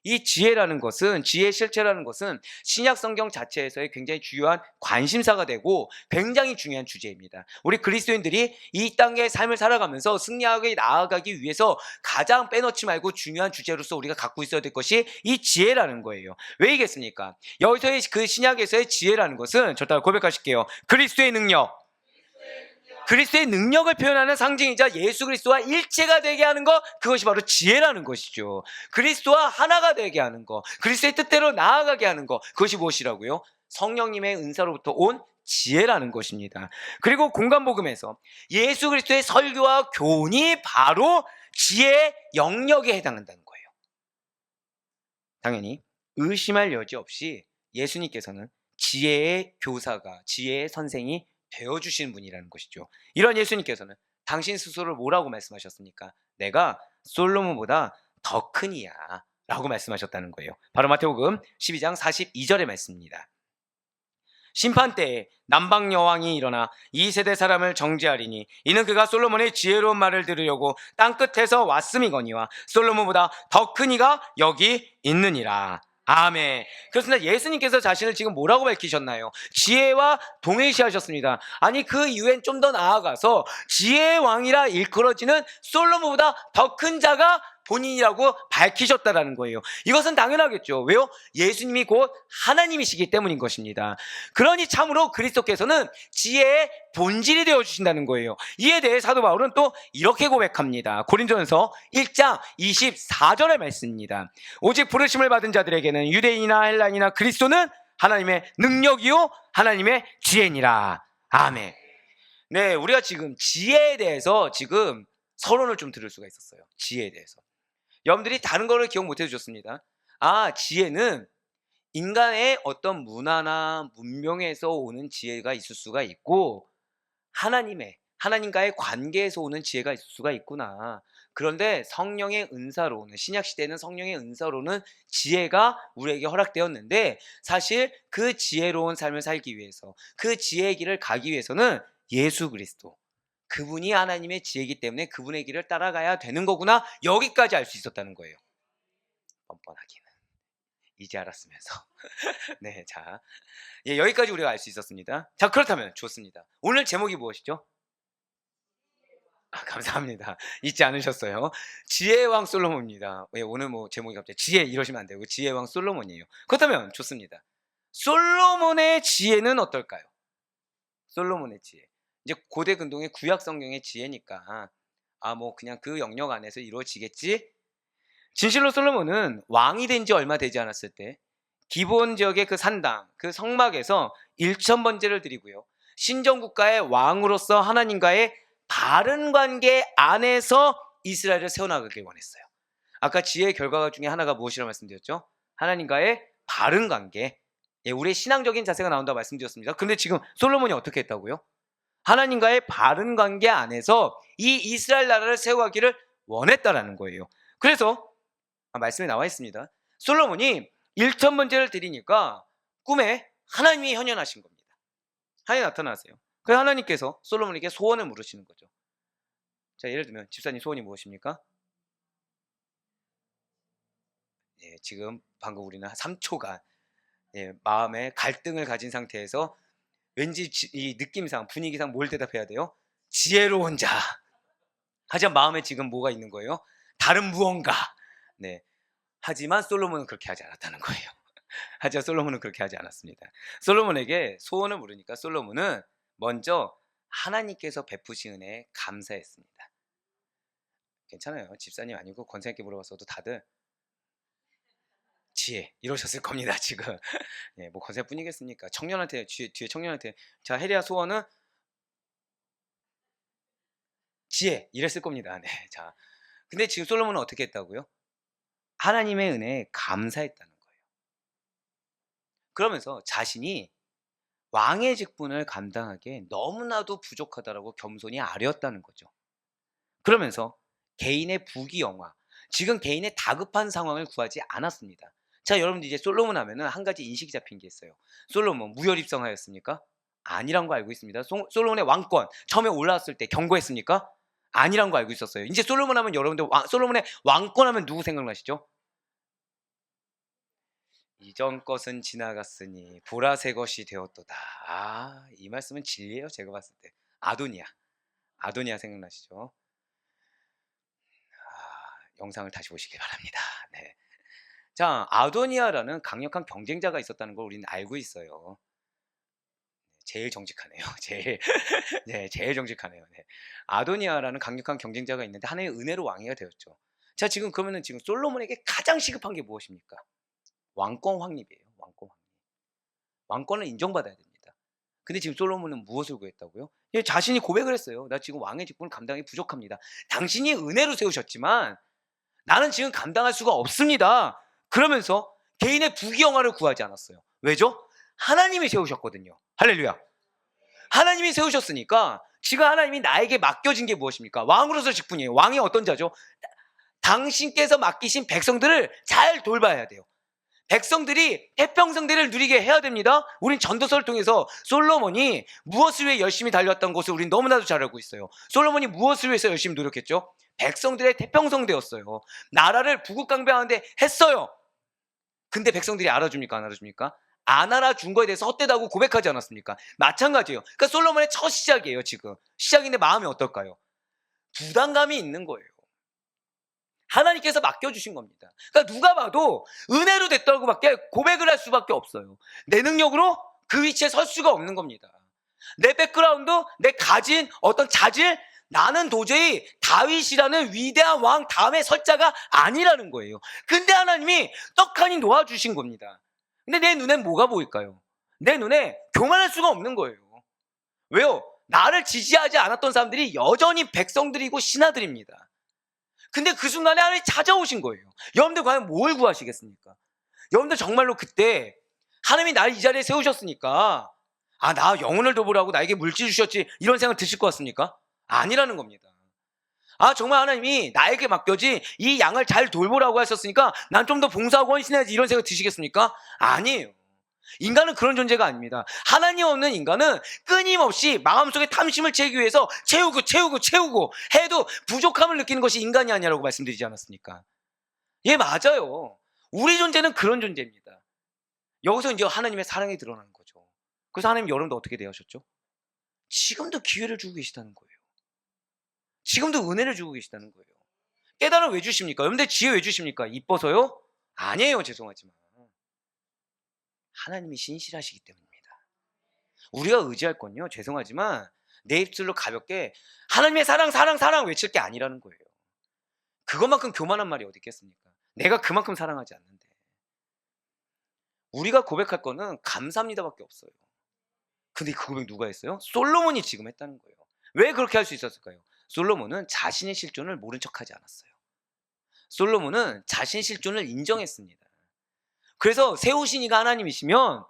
이 지혜라는 것은, 지혜의 실체라는 것은 신약 성경 자체에서의 굉장히 중요한 관심사가 되고 굉장히 중요한 주제입니다. 우리 그리스도인들이 이 땅의 삶을 살아가면서 승리하게 나아가기 위해서 가장 빼놓지 말고 중요한 주제로서 우리가 갖고 있어야 될 것이 이 지혜라는 거예요. 왜이겠습니까? 여기서의 그 신약에서의 지혜라는 것은, 저 따라 고백하실게요. 그리스도의 능력, 그리스도의 능력을 표현하는 상징이자 예수 그리스도와 일체가 되게 하는 것, 그것이 바로 지혜라는 것이죠. 그리스도와 하나가 되게 하는 것, 그리스도의 뜻대로 나아가게 하는 것, 그것이 무엇이라고요? 성령님의 은사로부터 온 지혜라는 것입니다. 그리고 공간복음에서 예수 그리스도의 설교와 교훈이 바로 지혜의 영역에 해당한다는 거예요. 당연히 의심할 여지 없이 예수님께서는 지혜의 교사가, 지혜의 선생이 되어주시는 분이라는 것이죠. 이런 예수님께서는 당신 스스로를 뭐라고 말씀하셨습니까? 내가 솔로몬보다 더 크니야 라고 말씀하셨다는 거예요. 바로 마태복음 12장 42절의 말씀입니다. 심판 때에 남방 여왕이 일어나 이 세대 사람을 정죄하리니 이는 그가 솔로몬의 지혜로운 말을 들으려고 땅 끝에서 왔음이거니와 솔로몬보다 더 큰 이가 여기 있느니라. 아멘. 그렇습니다. 예수님께서 자신을 지금 뭐라고 밝히셨나요? 지혜와 동일시하셨습니다. 아니, 그 이후엔 좀 더 나아가서 지혜의 왕이라 일컬어지는 솔로몬보다 더 큰 자가 본인이라고 밝히셨다라는 거예요. 이것은 당연하겠죠. 왜요? 예수님이 곧 하나님이시기 때문인 것입니다. 그러니 참으로 그리스도께서는 지혜의 본질이 되어주신다는 거예요. 이에 대해 사도 바울은 또 이렇게 고백합니다. 고린도전서 1장 24절의 말씀입니다. 오직 부르심을 받은 자들에게는 유대인이나 헬라인이나 그리스도는 하나님의 능력이요 하나님의 지혜니라. 아멘. 네, 우리가 지금 지혜에 대해서 지금 서론을 좀 들을 수가 있었어요. 지혜에 대해서. 여러분들이 다른 거를 기억 못 해주셨습니다. 아, 지혜는 인간의 어떤 문화나 문명에서 오는 지혜가 있을 수가 있고, 하나님과의 관계에서 오는 지혜가 있을 수가 있구나. 그런데 성령의 은사로는, 신약시대에는 성령의 은사로는 지혜가 우리에게 허락되었는데, 사실 그 지혜로운 삶을 살기 위해서, 그 지혜의 길을 가기 위해서는 예수 그리스도, 그분이 하나님의 지혜이기 때문에 그분의 길을 따라가야 되는 거구나, 여기까지 알 수 있었다는 거예요. 뻔뻔하기는 이제 알았으면서. 네, 자, 예, 여기까지 우리가 알 수 있었습니다. 자, 그렇다면 좋습니다. 오늘 제목이 무엇이죠? 감사합니다. 잊지 않으셨어요. 지혜의 왕 솔로몬입니다. 예, 오늘 뭐 제목이 갑자기 지혜 이러시면 안 되고 지혜의 왕 솔로몬이에요. 그렇다면 좋습니다. 솔로몬의 지혜는 어떨까요? 솔로몬의 지혜. 이제 고대 근동의 구약 성경의 지혜니까 뭐 그냥 그 영역 안에서 이루어지겠지? 진실로 솔로몬은 왕이 된 지 얼마 되지 않았을 때 기본 지역의 그 산당, 그 성막에서 1,000번제를 드리고요. 신정국가의 왕으로서 하나님과의 바른 관계 안에서 이스라엘을 세워나가길 원했어요. 아까 지혜의 결과가 중에 하나가 무엇이라고 말씀드렸죠? 하나님과의 바른 관계. 예, 우리의 신앙적인 자세가 나온다고 말씀드렸습니다. 근데 지금 솔로몬이 어떻게 했다고요? 하나님과의 바른 관계 안에서 이 이스라엘 나라를 세워가기를 원했다라는 거예요. 그래서 말씀에 나와 있습니다. 솔로몬이 1,000번제를 드리니까 꿈에 하나님이 현현하신 겁니다. 하나님이 나타나세요. 그래서 하나님께서 솔로몬에게 소원을 물으시는 거죠. 자, 예를 들면 집사님 소원이 무엇입니까? 예, 지금 방금 우리는 3초간 마음에 갈등을 가진 상태에서 왠지 이 느낌상, 분위기상 뭘 대답해야 돼요? 지혜로운 자. 하지만 마음에 지금 뭐가 있는 거예요? 다른 무언가. 네. 하지만 솔로몬은 그렇게 하지 않았다는 거예요. 하지만 솔로몬은 그렇게 하지 않았습니다. 솔로몬에게 소원을 물으니까 솔로몬은 먼저 하나님께서 베푸신 은혜에 감사했습니다. 괜찮아요. 집사님 아니고 권사님께 물어봤어도 다들 지혜 이러셨을 겁니다. 지금 뭐 권사뿐이겠습니까? 청년한테 뒤에 청년한테 자, 혜리야 소원은 지혜 이랬을 겁니다. 네, 자, 근데 지금 솔로몬은 어떻게 했다고요? 하나님의 은혜에 감사했다는 거예요. 그러면서 자신이 왕의 직분을 감당하기에 너무나도 부족하다라고 겸손히 아뢰었다는 거죠. 그러면서 개인의 부귀영화, 지금 개인의 다급한 상황을 구하지 않았습니다. 자, 여러분들 이제 솔로몬 하면은 한 가지 인식이 잡힌 게 있어요. 솔로몬 무혈입성하였습니까? 아니란 거 알고 있습니다. 솔로몬의 왕권 처음에 올라왔을 때 경고했습니까? 아니란 거 알고 있었어요. 이제 솔로몬 하면 여러분들 솔로몬의 왕권 하면 누구 생각나시죠? 이전 것은 지나갔으니 보라새 것이 되었도다. 아, 이 말씀은 진리예요. 제가 봤을 때. 아도니아. 아도니아 생각나시죠? 영상을 다시 보시길 바랍니다. 네. 자, 아도니아라는 강력한 경쟁자가 있었다는 걸 우리는 알고 있어요. 제일 정직하네요. 제일 네, 제일 정직하네요. 네. 아도니아라는 강력한 경쟁자가 있는데 하나의 은혜로 왕위가 되었죠. 자, 지금 그러면은 지금 솔로몬에게 가장 시급한 게 무엇입니까? 왕권 확립이에요. 왕권 확립. 왕권을 인정받아야 됩니다. 근데 지금 솔로몬은 무엇을 구했다고요? 예, 자신이 고백을 했어요. 나 지금 왕의 직분을 감당하기 부족합니다. 당신이 은혜로 세우셨지만 나는 지금 감당할 수가 없습니다. 그러면서 개인의 부귀영화를 구하지 않았어요. 왜죠? 하나님이 세우셨거든요. 할렐루야. 하나님이 세우셨으니까 지금 하나님이 나에게 맡겨진 게 무엇입니까? 왕으로서 직분이에요. 왕이 어떤 자죠? 당신께서 맡기신 백성들을 잘 돌봐야 돼요. 백성들이 태평성대를 누리게 해야 됩니다. 우린 전도서를 통해서 솔로몬이 무엇을 위해 열심히 달려왔던 것을 우린 너무나도 잘 알고 있어요. 솔로몬이 무엇을 위해서 열심히 노력했죠? 백성들의 태평성대였어요. 나라를 부국강변하는데 했어요. 근데 백성들이 알아줍니까? 안 알아줍니까? 안 알아준 거에 대해서 헛되다고 고백하지 않았습니까? 마찬가지예요. 그러니까 솔로몬의 첫 시작이에요. 지금 시작인데 마음이 어떨까요? 부담감이 있는 거예요. 하나님께서 맡겨주신 겁니다. 그러니까 누가 봐도 은혜로 됐다고 밖에 고백을 할 수밖에 없어요. 내 능력으로 그 위치에 설 수가 없는 겁니다. 내 백그라운드, 내 가진 어떤 자질, 나는 도저히 다윗이라는 위대한 왕 다음에 설 자가 아니라는 거예요. 근데 하나님이 떡하니 놓아주신 겁니다. 근데 내 눈엔 뭐가 보일까요? 내 눈에 교만할 수가 없는 거예요. 왜요? 나를 지지하지 않았던 사람들이 여전히 백성들이고 신하들입니다. 근데 그 순간에 하나님이 찾아오신 거예요. 여러분들 과연 뭘 구하시겠습니까? 여러분들 정말로 그때 하나님이 나를 이 자리에 세우셨으니까 나 영혼을 돌보라고 나에게 물질 주셨지 이런 생각 드실 것 같습니까? 아니라는 겁니다. 정말 하나님이 나에게 맡겨진 이 양을 잘 돌보라고 하셨으니까 난 좀 더 봉사하고 헌신해야지 이런 생각 드시겠습니까? 아니에요. 인간은 그런 존재가 아닙니다. 하나님 없는 인간은 끊임없이 마음속에 탐심을 채우기 위해서 채우고 해도 부족함을 느끼는 것이 인간이 아니라고 말씀드리지 않았습니까? 예, 맞아요. 우리 존재는 그런 존재입니다. 여기서 이제 하나님의 사랑이 드러나는 거죠. 그래서 하나님 여러분도 어떻게 대하셨죠? 지금도 기회를 주고 계시다는 거예요. 지금도 은혜를 주고 계시다는 거예요. 깨달음 왜 주십니까? 여러분들 지혜 왜 주십니까? 이뻐서요? 아니에요. 죄송하지만. 하나님이 신실하시기 때문입니다. 우리가 의지할 건요, 죄송하지만 내 입술로 가볍게 하나님의 사랑 외칠 게 아니라는 거예요. 그것만큼 교만한 말이 어디 있겠습니까? 내가 그만큼 사랑하지 않는데. 우리가 고백할 거는 감사합니다밖에 없어요. 근데 그 고백 누가 했어요? 솔로몬이 지금 했다는 거예요. 왜 그렇게 할 수 있었을까요? 솔로몬은 자신의 실존을 모른 척하지 않았어요. 솔로몬은 자신의 실존을 인정했습니다. 그래서 세우신 이가 하나님이시면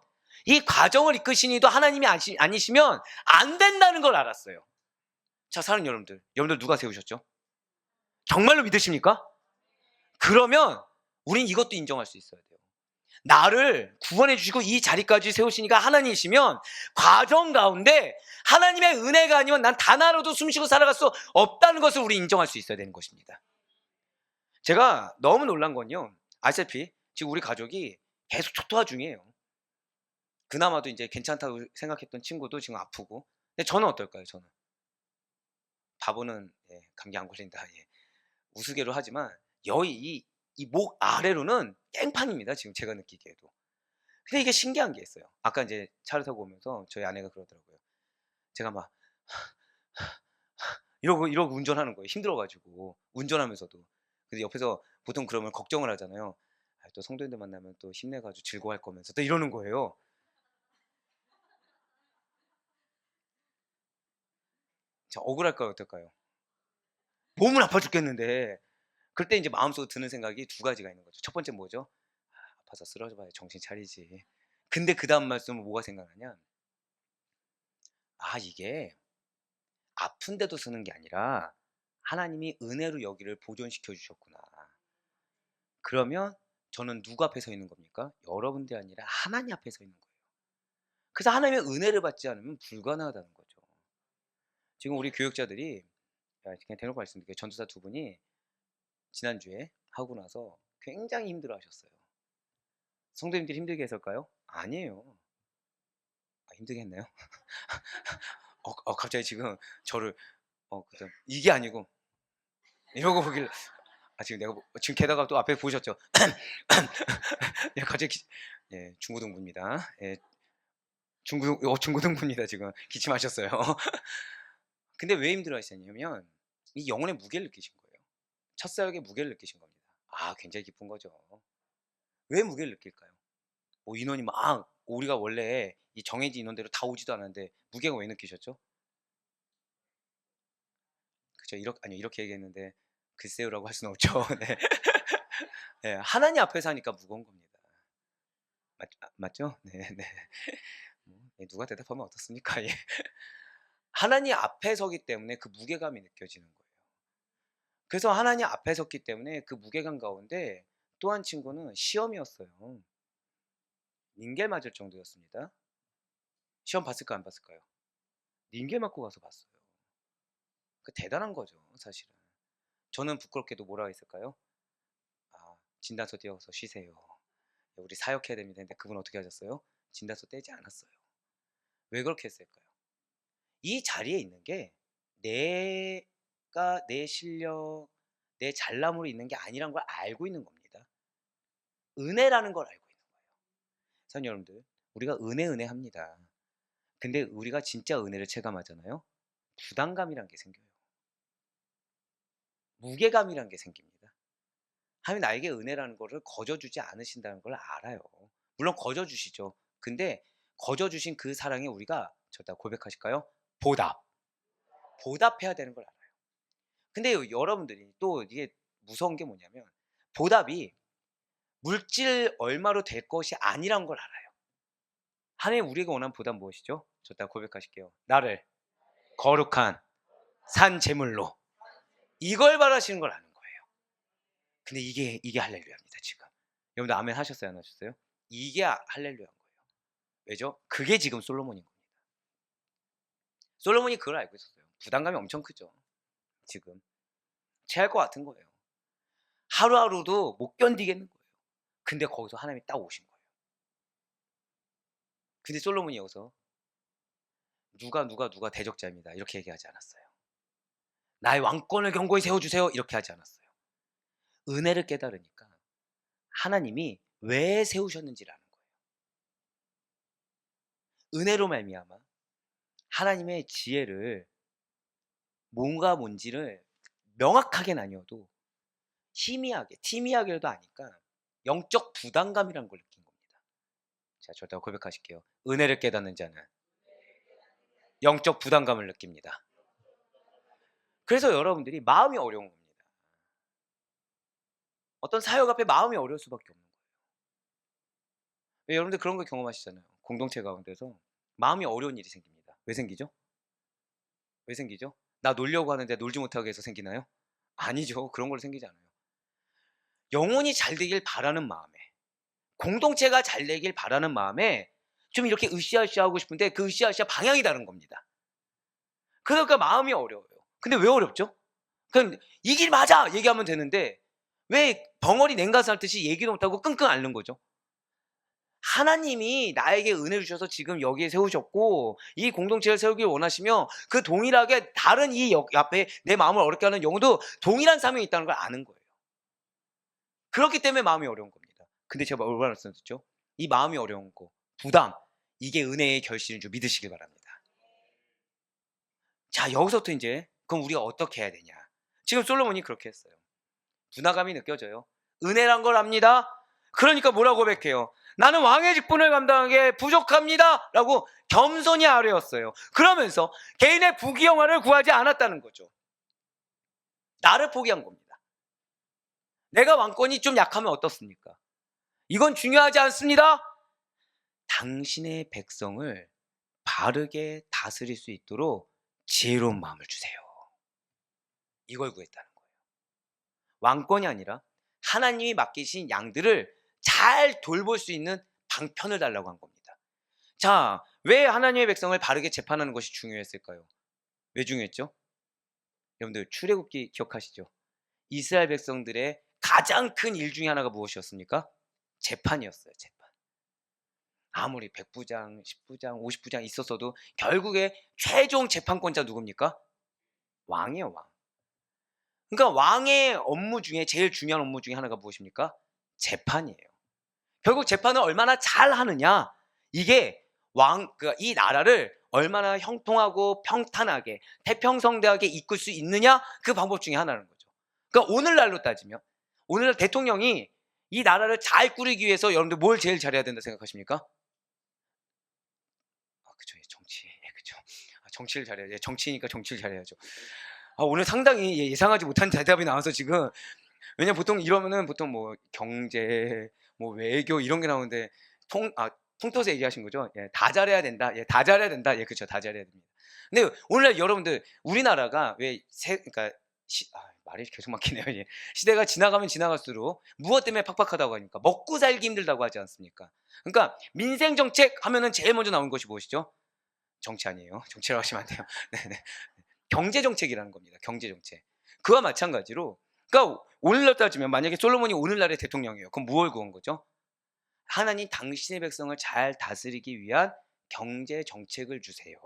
이 과정을 이끄신 이도 하나님이 아니시면 안 된다는 걸 알았어요. 자, 사랑하는 여러분들 누가 세우셨죠? 정말로 믿으십니까? 그러면 우린 이것도 인정할 수 있어야 돼요. 나를 구원해 주시고 이 자리까지 세우시니까 하나님이시면 과정 가운데 하나님의 은혜가 아니면 난 단 하루도 숨쉬고 살아갈 수 없다는 것을 우리 인정할 수 있어야 되는 것입니다. 제가 너무 놀란 건요, 아시다시피 지금 우리 가족이 계속 초토화 중이에요. 그나마도 이제 괜찮다고 생각했던 친구도 지금 아프고. 근데 저는 어떨까요? 저는 바보는 감기 안 걸린다, 우스개로 하지만 이 목 아래로는 깽판입니다. 지금 제가 느끼기에도. 근데 이게 신기한 게 있어요. 아까 이제 차를 타고 오면서 저희 아내가 그러더라고요. 제가 막 이러고 운전하는 거예요. 힘들어가지고 운전하면서도. 근데 옆에서 보통 그러면 걱정을 하잖아요. 또 성도님들 만나면 또 힘내가지고 즐거워할 거면서 또 이러는 거예요. 자, 억울할까요? 어떨까요? 몸은 아파 죽겠는데. 그때 이제 마음속으로 드는 생각이 두 가지가 있는 거죠. 첫 번째 뭐죠? 아파서 쓰러져 봐야 정신 차리지. 근데 그 다음 말씀은 뭐가 생각나냐? 이게 아픈데도 쓰는 게 아니라 하나님이 은혜로 여기를 보존시켜 주셨구나. 그러면 저는 누구 앞에 서 있는 겁니까? 여러분들이 아니라 하나님 앞에 서 있는 거예요. 그래서 하나님의 은혜를 받지 않으면 불가능하다는 거죠. 지금 우리 교육자들이 그냥 대놓고 말씀드릴게요. 전도사 두 분이 지난주에 하고 나서 굉장히 힘들어 하셨어요. 성도님들이 힘들게 했을까요? 아니에요. 힘들게 했나요? 갑자기 지금 저를 이게 아니고 이러고 보길래 지금 내가 지금 게다가 또 앞에 보셨죠? 예, 갑자기 중고등부입니다. 예, 중고등부입니다. 지금 기침하셨어요. 근데 왜 힘들어하셨냐면 이 영혼의 무게를 느끼신 거예요. 첫 사역의 무게를 느끼신 겁니다. 굉장히 기쁜 거죠. 왜 무게를 느낄까요? 인원이 막 우리가 원래 이 정해진 인원대로 다 오지도 않았는데 무게가 왜 느끼셨죠? 그죠? 이렇게 얘기했는데 글쎄요라고 할 수는 없죠. 네. 네, 하나님 앞에서 하니까 무거운 겁니다. 맞죠? 네, 네. 누가 대답하면 어떻습니까? 예. 하나님 앞에 서기 때문에 그 무게감이 느껴지는 거예요. 그래서 하나님 앞에 섰기 때문에 그 무게감 가운데 또 한 친구는 시험이었어요. 닌겔 맞을 정도였습니다. 시험 봤을까 안 봤을까요? 닌겔 맞고 가서 봤어요. 그 대단한 거죠, 사실은. 저는 부끄럽게도 뭐라고 했을까요? 진단서 떼어서 쉬세요. 우리 사역해야 됩니다. 근데 그분 어떻게 하셨어요? 진단서 떼지 않았어요. 왜 그렇게 했을까요? 이 자리에 있는 게 내가 내 실력, 내 잘남으로 있는 게 아니란 걸 알고 있는 겁니다. 은혜라는 걸 알고 있는 거예요. 선 여러분들, 우리가 은혜 합니다. 근데 우리가 진짜 은혜를 체감하잖아요. 부담감이란 게 생겨요. 무게감이란 게 생깁니다. 하나님 나에게 은혜라는 거를 거저주지 않으신다는 걸 알아요. 물론 거저주시죠. 근데 거저주신 그 사랑에 우리가 저다 고백하실까요? 보답해야 되는 걸 알아요. 근데 여러분들이 또 이게 무서운 게 뭐냐면 보답이 물질 얼마로 될 것이 아니란 걸 알아요. 하나님 우리가 원하는 보답 무엇이죠? 저다 고백하실게요. 나를 거룩한 산 제물로 이걸 바라시는 걸 아는 거예요. 근데 이게 할렐루야입니다. 지금 여러분들 아멘 하셨어요? 안 하셨어요? 이게 할렐루야인 거예요. 왜죠? 그게 지금 솔로몬인 겁니다. 솔로몬이 그걸 알고 있었어요. 부담감이 엄청 크죠. 지금 체할 것 같은 거예요. 하루하루도 못 견디겠는 거예요. 근데 거기서 하나님이 딱 오신 거예요. 근데 솔로몬이 여기서 누가 대적자입니다 이렇게 얘기하지 않았어요. 나의 왕권을 견고히 세워주세요 이렇게 하지 않았어요. 은혜를 깨달으니까 하나님이 왜 세우셨는지를 아는 거예요. 은혜로 말미암아 하나님의 지혜를 뭔지를 명확하게는 아니어도 희미하게 티미하게라도 아니까 영적 부담감이란 걸 느낀 겁니다. 자, 저도 고백하실게요. 은혜를 깨닫는 자는 영적 부담감을 느낍니다. 그래서 여러분들이 마음이 어려운 겁니다. 어떤 사역 앞에 마음이 어려울 수밖에 없는 거예요. 여러분들 그런 거 경험하시잖아요. 공동체 가운데서 마음이 어려운 일이 생깁니다. 왜 생기죠? 왜 생기죠? 나 놀려고 하는데 놀지 못하게 해서 생기나요? 아니죠. 그런 걸로 생기지 않아요. 영혼이 잘 되길 바라는 마음에, 공동체가 잘 되길 바라는 마음에 좀 이렇게 으쌰으쌰 하고 싶은데 그 으쌰으쌰 방향이 다른 겁니다. 그러니까 마음이 어려워요. 근데 왜 어렵죠? 그냥 이 길 맞아! 얘기하면 되는데 왜 벙어리 냉가스 할 듯이 얘기도 못하고 끙끙 앓는 거죠? 하나님이 나에게 은혜를 주셔서 지금 여기에 세우셨고 이 공동체를 세우길 원하시며 그 동일하게 다른 이 앞에 내 마음을 어렵게 하는 영혼도 동일한 사명이 있다는 걸 아는 거예요. 그렇기 때문에 마음이 어려운 겁니다. 근데 제가 얼마나 말씀드렸죠? 이 마음이 어려운 거, 부담, 이게 은혜의 결실인 줄 믿으시길 바랍니다. 자, 여기서부터 이제 그럼 우리가 어떻게 해야 되냐? 지금 솔로몬이 그렇게 했어요. 분화감이 느껴져요. 은혜란 걸 압니다. 그러니까 뭐라고 고백해요? 나는 왕의 직분을 감당하기에 부족합니다 라고 겸손히 아뢰었어요. 그러면서 개인의 부귀영화를 구하지 않았다는 거죠. 나를 포기한 겁니다. 내가 왕권이 좀 약하면 어떻습니까? 이건 중요하지 않습니다. 당신의 백성을 바르게 다스릴 수 있도록 지혜로운 마음을 주세요. 이걸 구했다는 거예요. 왕권이 아니라 하나님이 맡기신 양들을 잘 돌볼 수 있는 방편을 달라고 한 겁니다. 자, 왜 하나님의 백성을 바르게 재판하는 것이 중요했을까요? 왜 중요했죠? 여러분들 출애굽기 기억하시죠? 이스라엘 백성들의 가장 큰 일 중에 하나가 무엇이었습니까? 재판이었어요. 재판. 아무리 100부장, 10부장, 50부장 있었어도 결국에 최종 재판권자 누굽니까? 왕이에요, 왕. 그러니까 왕의 업무 중에 제일 중요한 업무 중에 하나가 무엇입니까? 재판이에요. 결국 재판을 얼마나 잘 하느냐, 이게 이 나라를 얼마나 형통하고 평탄하게 태평성대하게 이끌 수 있느냐, 그 방법 중에 하나라는 거죠. 그러니까 오늘날로 따지면 오늘날 대통령이 이 나라를 잘 꾸리기 위해서 여러분들 뭘 제일 잘해야 된다 생각하십니까? 그쵸, 정치. 그쵸. 정치를 잘해야죠. 정치니까 정치를 잘해야죠. 오늘 상당히 예상하지 못한 대답이 나와서 지금, 왜냐면 보통 이러면은 보통 뭐 경제, 뭐 외교 이런 게 나오는데 통틀어서 얘기하신 거죠? 예, 다 잘해야 된다. 예, 다 잘해야 된다. 예, 그렇죠. 다 잘해야 됩니다. 근데 오늘날 여러분들 우리나라가 그러니까 말이 계속 막히네요. 예. 시대가 지나가면 지나갈수록 무엇 때문에 팍팍하다고 하니까 먹고 살기 힘들다고 하지 않습니까? 그러니까 민생 정책 하면은 제일 먼저 나오는 것이 무엇이죠? 정치 아니에요. 정치라고 하시면 안 돼요. 네네. 경제 정책이라는 겁니다. 경제 정책. 그와 마찬가지로, 그러니까 오늘날 따지면 만약에 솔로몬이 오늘날의 대통령이에요. 그럼 무엇을 구한 거죠? 하나님 당신의 백성을 잘 다스리기 위한 경제 정책을 주세요.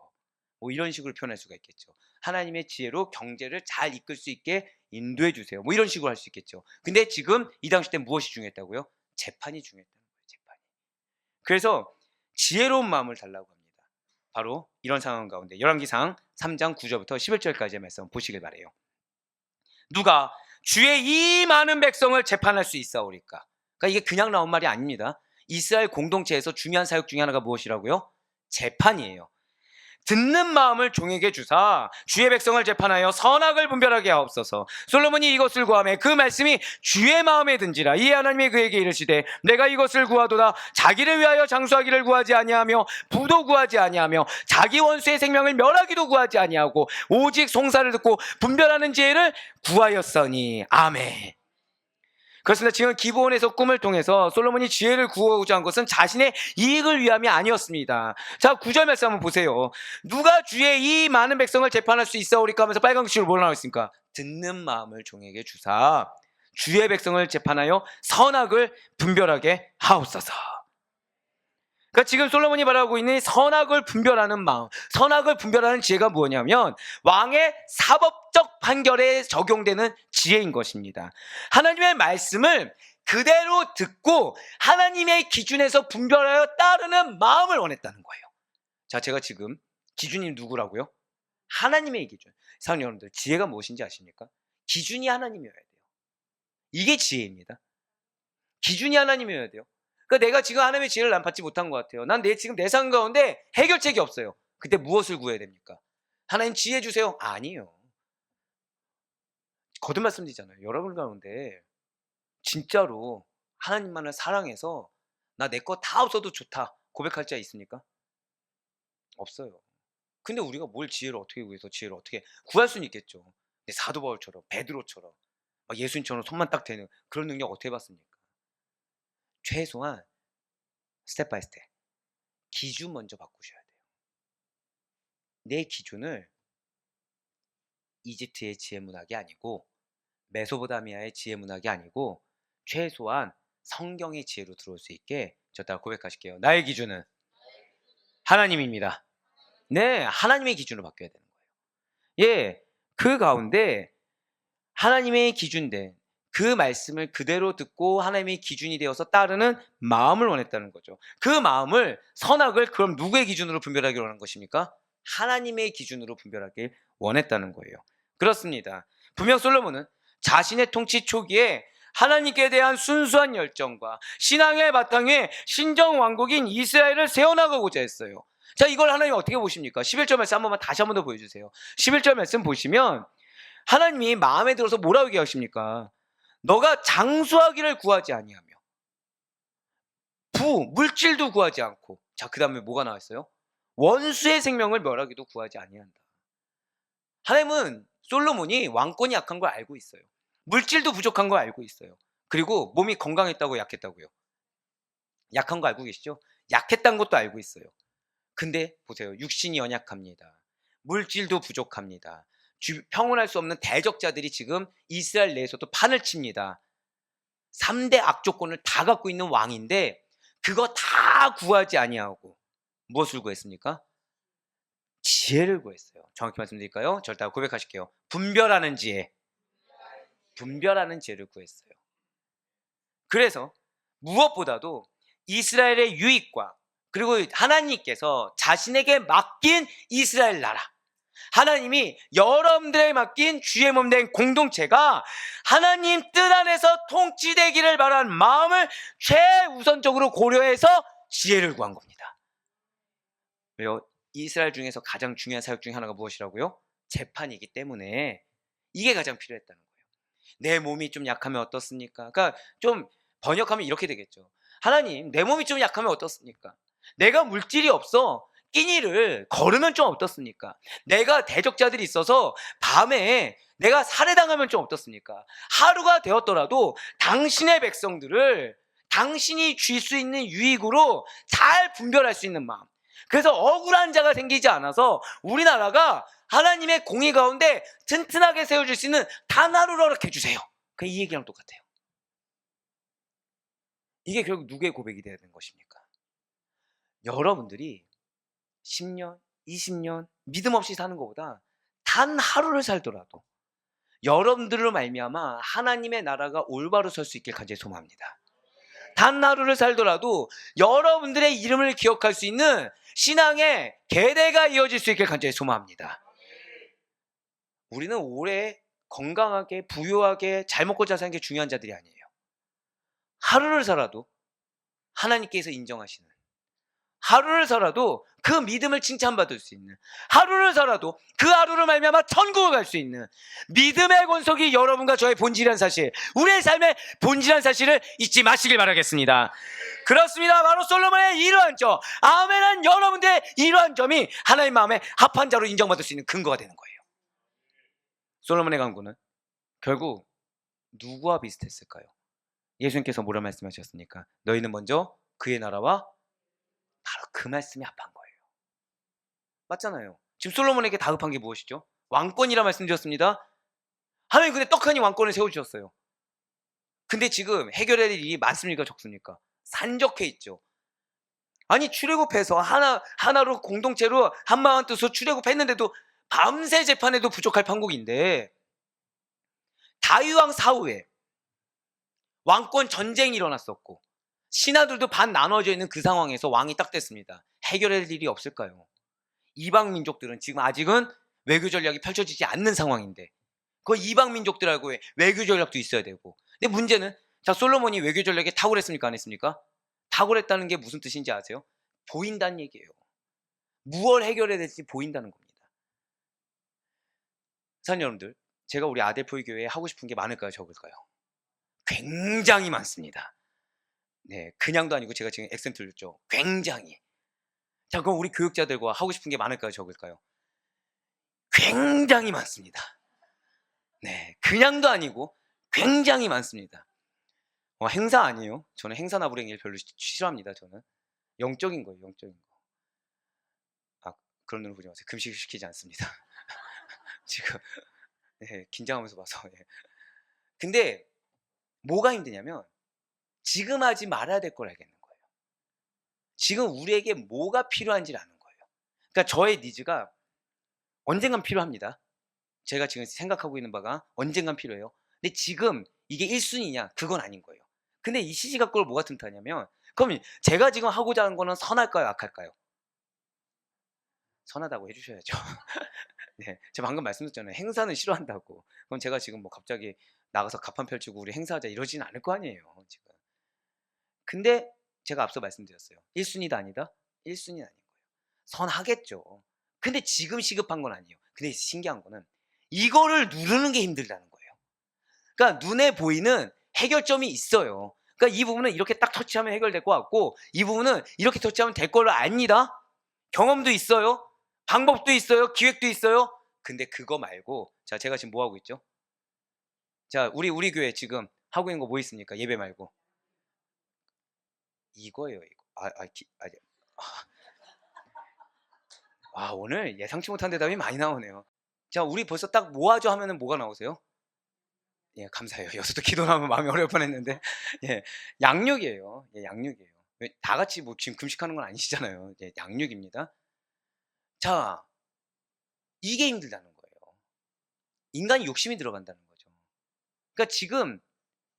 뭐 이런 식으로 표현할 수가 있겠죠. 하나님의 지혜로 경제를 잘 이끌 수 있게 인도해 주세요. 뭐 이런 식으로 할 수 있겠죠. 근데 지금 이 당시 때 무엇이 중요했다고요? 재판이 중요했다는 거예요. 재판이. 그래서 지혜로운 마음을 달라고 합니다. 바로 이런 상황 가운데 열왕기상 3장 9절부터 11절까지의 말씀 보시길 바래요. 누가 주의 이 많은 백성을 재판할 수 있사오리까? 그러니까 이게 그냥 나온 말이 아닙니다. 이스라엘 공동체에서 중요한 사역 중에 하나가 무엇이라고요? 재판이에요. 듣는 마음을 종에게 주사 주의 백성을 재판하여 선악을 분별하게 하옵소서. 솔로몬이 이것을 구하매 그 말씀이 주의 마음에 든지라. 이에 하나님이 그에게 이르시되 내가 이것을 구하도다. 자기를 위하여 장수하기를 구하지 아니하며 부도 구하지 아니하며 자기 원수의 생명을 멸하기도 구하지 아니하고 오직 송사를 듣고 분별하는 지혜를 구하였으니. 아멘. 그렇습니다. 지금 기브온에서 꿈을 통해서 솔로몬이 지혜를 구하고자 한 것은 자신의 이익을 위함이 아니었습니다. 자, 9절 말씀 한번 보세요. 누가 주의 이 많은 백성을 재판할 수 있사오리까 하면서 빨간 글씨로 뭐라 나와 있습니까? 듣는 마음을 종에게 주사 주의 백성을 재판하여 선악을 분별하게 하옵소서. 그러니까 지금 솔로몬이 말하고 있는 선악을 분별하는 마음, 선악을 분별하는 지혜가 뭐냐면 왕의 사법적 판결에 적용되는 지혜인 것입니다. 하나님의 말씀을 그대로 듣고 하나님의 기준에서 분별하여 따르는 마음을 원했다는 거예요. 자, 제가 지금 기준이 누구라고요? 하나님의 기준. 사랑하는 여러분들, 지혜가 무엇인지 아십니까? 기준이 하나님이어야 돼요. 이게 지혜입니다. 기준이 하나님이어야 돼요. 그러니까 내가 지금 하나님의 지혜를 난 받지 못한 것 같아요. 난 지금 내 삶 가운데 해결책이 없어요. 그때 무엇을 구해야 됩니까? 하나님 지혜 주세요. 아니에요. 거듭 말씀드리잖아요. 여러분 가운데 진짜로 하나님만을 사랑해서 나 내 거 다 없어도 좋다 고백할 자 있습니까? 없어요. 근데 우리가 뭘 지혜를 어떻게 구해서 지혜를 어떻게 구할 수는 있겠죠. 근데 사도 바울처럼 베드로처럼 예수님처럼 손만 딱 대는 그런 능력 어떻게 받습니까? 최소한 스텝 바이 스텝 기준 먼저 바꾸셔야 돼요. 내 기준을 이집트의 지혜 문학이 아니고 메소포타미아의 지혜 문학이 아니고 최소한 성경의 지혜로 들어올 수 있게 저 따라 고백하실게요. 나의 기준은 하나님입니다. 네, 하나님의 기준으로 바뀌어야 되는 거예요. 예, 그 가운데 하나님의 기준된 그 말씀을 그대로 듣고 하나님의 기준이 되어서 따르는 마음을 원했다는 거죠. 그 마음을 선악을 그럼 누구의 기준으로 분별하기로 원한 것입니까? 하나님의 기준으로 분별하길 원했다는 거예요. 그렇습니다. 분명 솔로몬은 자신의 통치 초기에 하나님께 대한 순수한 열정과 신앙의 바탕에 신정왕국인 이스라엘을 세워나가고자 했어요. 자, 이걸 하나님 어떻게 보십니까? 11절 말씀 한 번만 다시 한 번 더 보여주세요. 11절 말씀 보시면 하나님이 마음에 들어서 뭐라고 얘기하십니까? 너가 장수하기를 구하지 아니하며 물질도 구하지 않고, 자, 그 다음에 뭐가 나왔어요? 원수의 생명을 멸하기도 구하지 아니한다. 하나님은 솔로몬이 왕권이 약한 걸 알고 있어요. 물질도 부족한 걸 알고 있어요. 그리고 몸이 건강했다고 약했다고요. 약한 거 알고 계시죠? 약했다는 것도 알고 있어요. 근데 보세요. 육신이 연약합니다. 물질도 부족합니다. 평온할 수 없는 대적자들이 지금 이스라엘 내에서도 판을 칩니다. 3대 악조건을 다 갖고 있는 왕인데 그거 다 구하지 아니하고 무엇을 구했습니까? 지혜를 구했어요. 정확히 말씀드릴까요? 저를 다 고백하실게요. 분별하는 지혜. 분별하는 지혜를 구했어요. 그래서 무엇보다도 이스라엘의 유익과 그리고 하나님께서 자신에게 맡긴 이스라엘 나라, 하나님이 여러분들에게 맡긴 주의 몸 된 공동체가 하나님 뜻 안에서 통치되기를 바라는 마음을 최우선적으로 고려해서 지혜를 구한 겁니다. 왜요? 이스라엘 중에서 가장 중요한 사역 중에 하나가 무엇이라고요? 재판이기 때문에 이게 가장 필요했다는 거예요. 내 몸이 좀 약하면 어떻습니까? 그러니까 좀 번역하면 이렇게 되겠죠. 하나님, 내 몸이 좀 약하면 어떻습니까? 내가 물질이 없어 끼니를 걸으면 좀 어떻습니까? 내가 대적자들이 있어서 밤에 내가 살해당하면 좀 어떻습니까? 하루가 되었더라도 당신의 백성들을 당신이 줄 수 있는 유익으로 잘 분별할 수 있는 마음. 그래서 억울한 자가 생기지 않아서 우리나라가 하나님의 공의 가운데 튼튼하게 세워줄 수 있는 단 하루를 허락해 주세요. 그 이 얘기랑 똑같아요. 이게 결국 누구의 고백이 되는 것입니까? 여러분들이 10년, 20년 믿음 없이 사는 것보다 단 하루를 살더라도 여러분들로 말미암아 하나님의 나라가 올바로 설 수 있길 간절히 소망합니다. 단 하루를 살더라도 여러분들의 이름을 기억할 수 있는 신앙의 계대가 이어질 수 있길 간절히 소망합니다. 우리는 오래 건강하게 부유하게 잘 먹고 잘 사는 게 중요한 자들이 아니에요. 하루를 살아도 하나님께서 인정하시는, 하루를 살아도 그 믿음을 칭찬받을 수 있는, 하루를 살아도 그 하루를 말미암아 천국을 갈 수 있는 믿음의 권속이 여러분과 저의 본질이란 사실, 우리의 삶의 본질이란 사실을 잊지 마시길 바라겠습니다. 그렇습니다. 바로 솔로몬의 이러한 점, 아멘한 여러분들의 이러한 점이 하나님 마음에 합한 자로 인정받을 수 있는 근거가 되는 거예요. 솔로몬의 강구는 결국 누구와 비슷했을까요? 예수님께서 뭐라 말씀하셨습니까? 너희는 먼저 그의 나라와 바로 그 말씀이 합한 거예요. 맞잖아요. 지금 솔로몬에게 다급한 게 무엇이죠? 왕권이라 말씀드렸습니다. 하나님 근데 떡하니 왕권을 세워주셨어요. 근데 지금 해결해야 될 일이 많습니까? 적습니까? 산적해 있죠. 아니 출애굽해서 하나로 공동체로 한마음 뜻으로 출애굽했는데도 밤새 재판해도 부족할 판국인데 다윗왕 사후에 왕권 전쟁이 일어났었고 신하들도 반 나눠져 있는 그 상황에서 왕이 딱 됐습니다. 해결할 일이 없을까요? 이방 민족들은 지금 아직은 외교 전략이 펼쳐지지 않는 상황인데 그 이방 민족들하고의 외교 전략도 있어야 되고, 근데 문제는 자 솔로몬이 외교 전략에 탁월했습니까? 안 했습니까? 탁월했다는 게 무슨 뜻인지 아세요? 보인다는 얘기예요. 무엇을 해결해야 될지 보인다는 겁니다. 사는 여러분들, 제가 우리 아델포이 교회에 하고 싶은 게 많을까요? 적을까요? 굉장히 많습니다. 네, 그냥도 아니고 제가 지금 액센트를 줬죠. 굉장히. 자, 그럼 우리 교육자들과 하고 싶은 게 많을까요? 적을까요? 굉장히 많습니다. 네, 그냥도 아니고 굉장히 많습니다. 행사 아니에요. 저는 행사나 불행일 별로 싫어합니다. 저는 영적인 거예요. 영적인 거. 아, 그런 눈을 보지 마세요. 금식시키지 않습니다. 지금 네, 긴장하면서 봐서. 네. 근데 뭐가 힘드냐면 지금 하지 말아야 될 걸 알겠는 거예요. 지금 우리에게 뭐가 필요한지를 아는 거예요. 그러니까 저의 니즈가 언젠간 필요합니다. 제가 지금 생각하고 있는 바가 언젠간 필요해요. 근데 지금 이게 1순위냐? 그건 아닌 거예요. 근데 이 시시각각을 뭐가 틈타냐면 그럼 제가 지금 하고자 하는 거는 선할까요? 악할까요? 선하다고 해주셔야죠. 네, 제가 방금 말씀드렸잖아요. 행사는 싫어한다고. 그럼 제가 지금 뭐 갑자기 나가서 갑판 펼치고 우리 행사하자 이러지는 않을 거 아니에요. 지금. 근데 제가 앞서 말씀드렸어요. 1순위도 아니다? 1순위는 아닌 거예요. 선하겠죠. 근데 지금 시급한 건 아니에요. 근데 신기한 거는 이거를 누르는 게 힘들다는 거예요. 그러니까 눈에 보이는 해결점이 있어요. 그러니까 이 부분은 이렇게 딱 터치하면 해결될 것 같고 이 부분은 이렇게 터치하면 될 걸로 압니다. 경험도 있어요. 방법도 있어요. 기획도 있어요. 근데 그거 말고 자, 제가 지금 뭐 하고 있죠? 자, 우리 교회 지금 하고 있는 거 뭐 있습니까? 예배 말고. 이거예요, 이거. 예. 오늘 예상치 못한 대답이 많이 나오네요. 자, 우리 벌써 딱 모아줘 하면은 뭐가 나오세요? 예, 감사해요. 여기서도 기도 나오면 마음이 어려울 뻔했는데 예, 양육이에요. 예, 양육이에요. 다 같이 뭐 지금 금식하는 건 아니시잖아요. 예, 양육입니다. 자, 이게 힘들다는 거예요. 인간이 욕심이 들어간다는 거죠. 그러니까 지금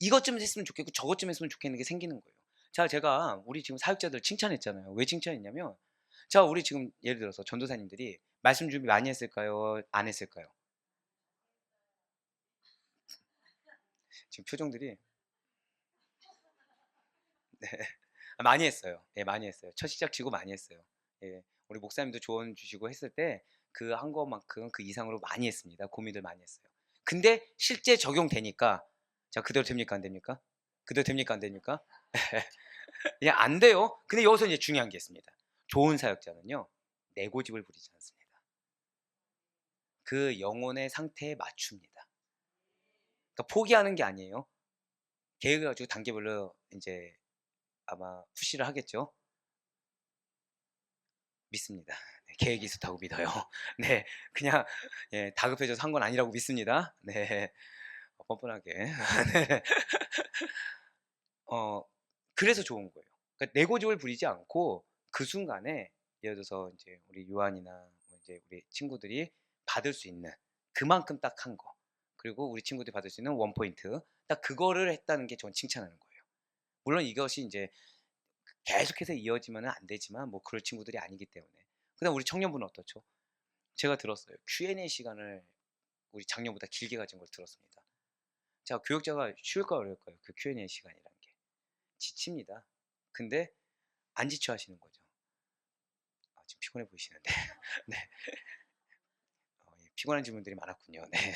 이것 좀 했으면 좋겠고 저것 좀 했으면 좋겠는 게 생기는 거예요. 자, 제가 우리 지금 사역자들 칭찬했잖아요. 왜 칭찬했냐면, 자, 우리 지금 예를 들어서 전도사님들이 말씀 준비 많이 했을까요? 안 했을까요? 지금 표정들이 네. 많이 했어요. 예, 많이 했어요. 첫 시작 치고 많이 했어요. 예, 우리 목사님도 조언 주시고 했을 때 그 한 것만큼 그 이상으로 많이 했습니다. 고민들 많이 했어요. 근데 실제 적용되니까 자, 그대로 됩니까 안 됩니까? 그대로 됩니까 안 됩니까? 예, 안 돼요. 근데 여기서 이제 중요한 게 있습니다. 좋은 사역자는요, 내 고집을 부리지 않습니다. 그 영혼의 상태에 맞춥니다. 그러니까 포기하는 게 아니에요. 계획을 가지고 단계별로 이제 아마 푸시를 하겠죠. 믿습니다. 네, 계획이 있었다고 믿어요. 네, 그냥 예, 다급해져서 한 건 아니라고 믿습니다. 네, 뻔뻔하게. 네. 그래서 좋은 거예요. 그러니까 내 고집을 부리지 않고 그 순간에 예를 들어서 이제 우리 요한이나 뭐 이제 우리 친구들이 받을 수 있는 그만큼 딱 한 거, 그리고 우리 친구들이 받을 수 있는 원 포인트 딱 그거를 했다는 게 전 칭찬하는 거예요. 물론 이것이 이제 계속해서 이어지면 안 되지만 뭐 그럴 친구들이 아니기 때문에. 그다음 우리 청년분은 어떻죠? 제가 들었어요. Q&A 시간을 우리 작년보다 길게 가진 걸 들었습니다. 자, 교육자가 쉬울까 어려울까요? 그 Q&A 시간이라는 게 지칩니다. 근데 안 지쳐 하시는 거죠. 지금 피곤해 보이시는데 네. 예, 피곤한 질문들이 많았군요. 네.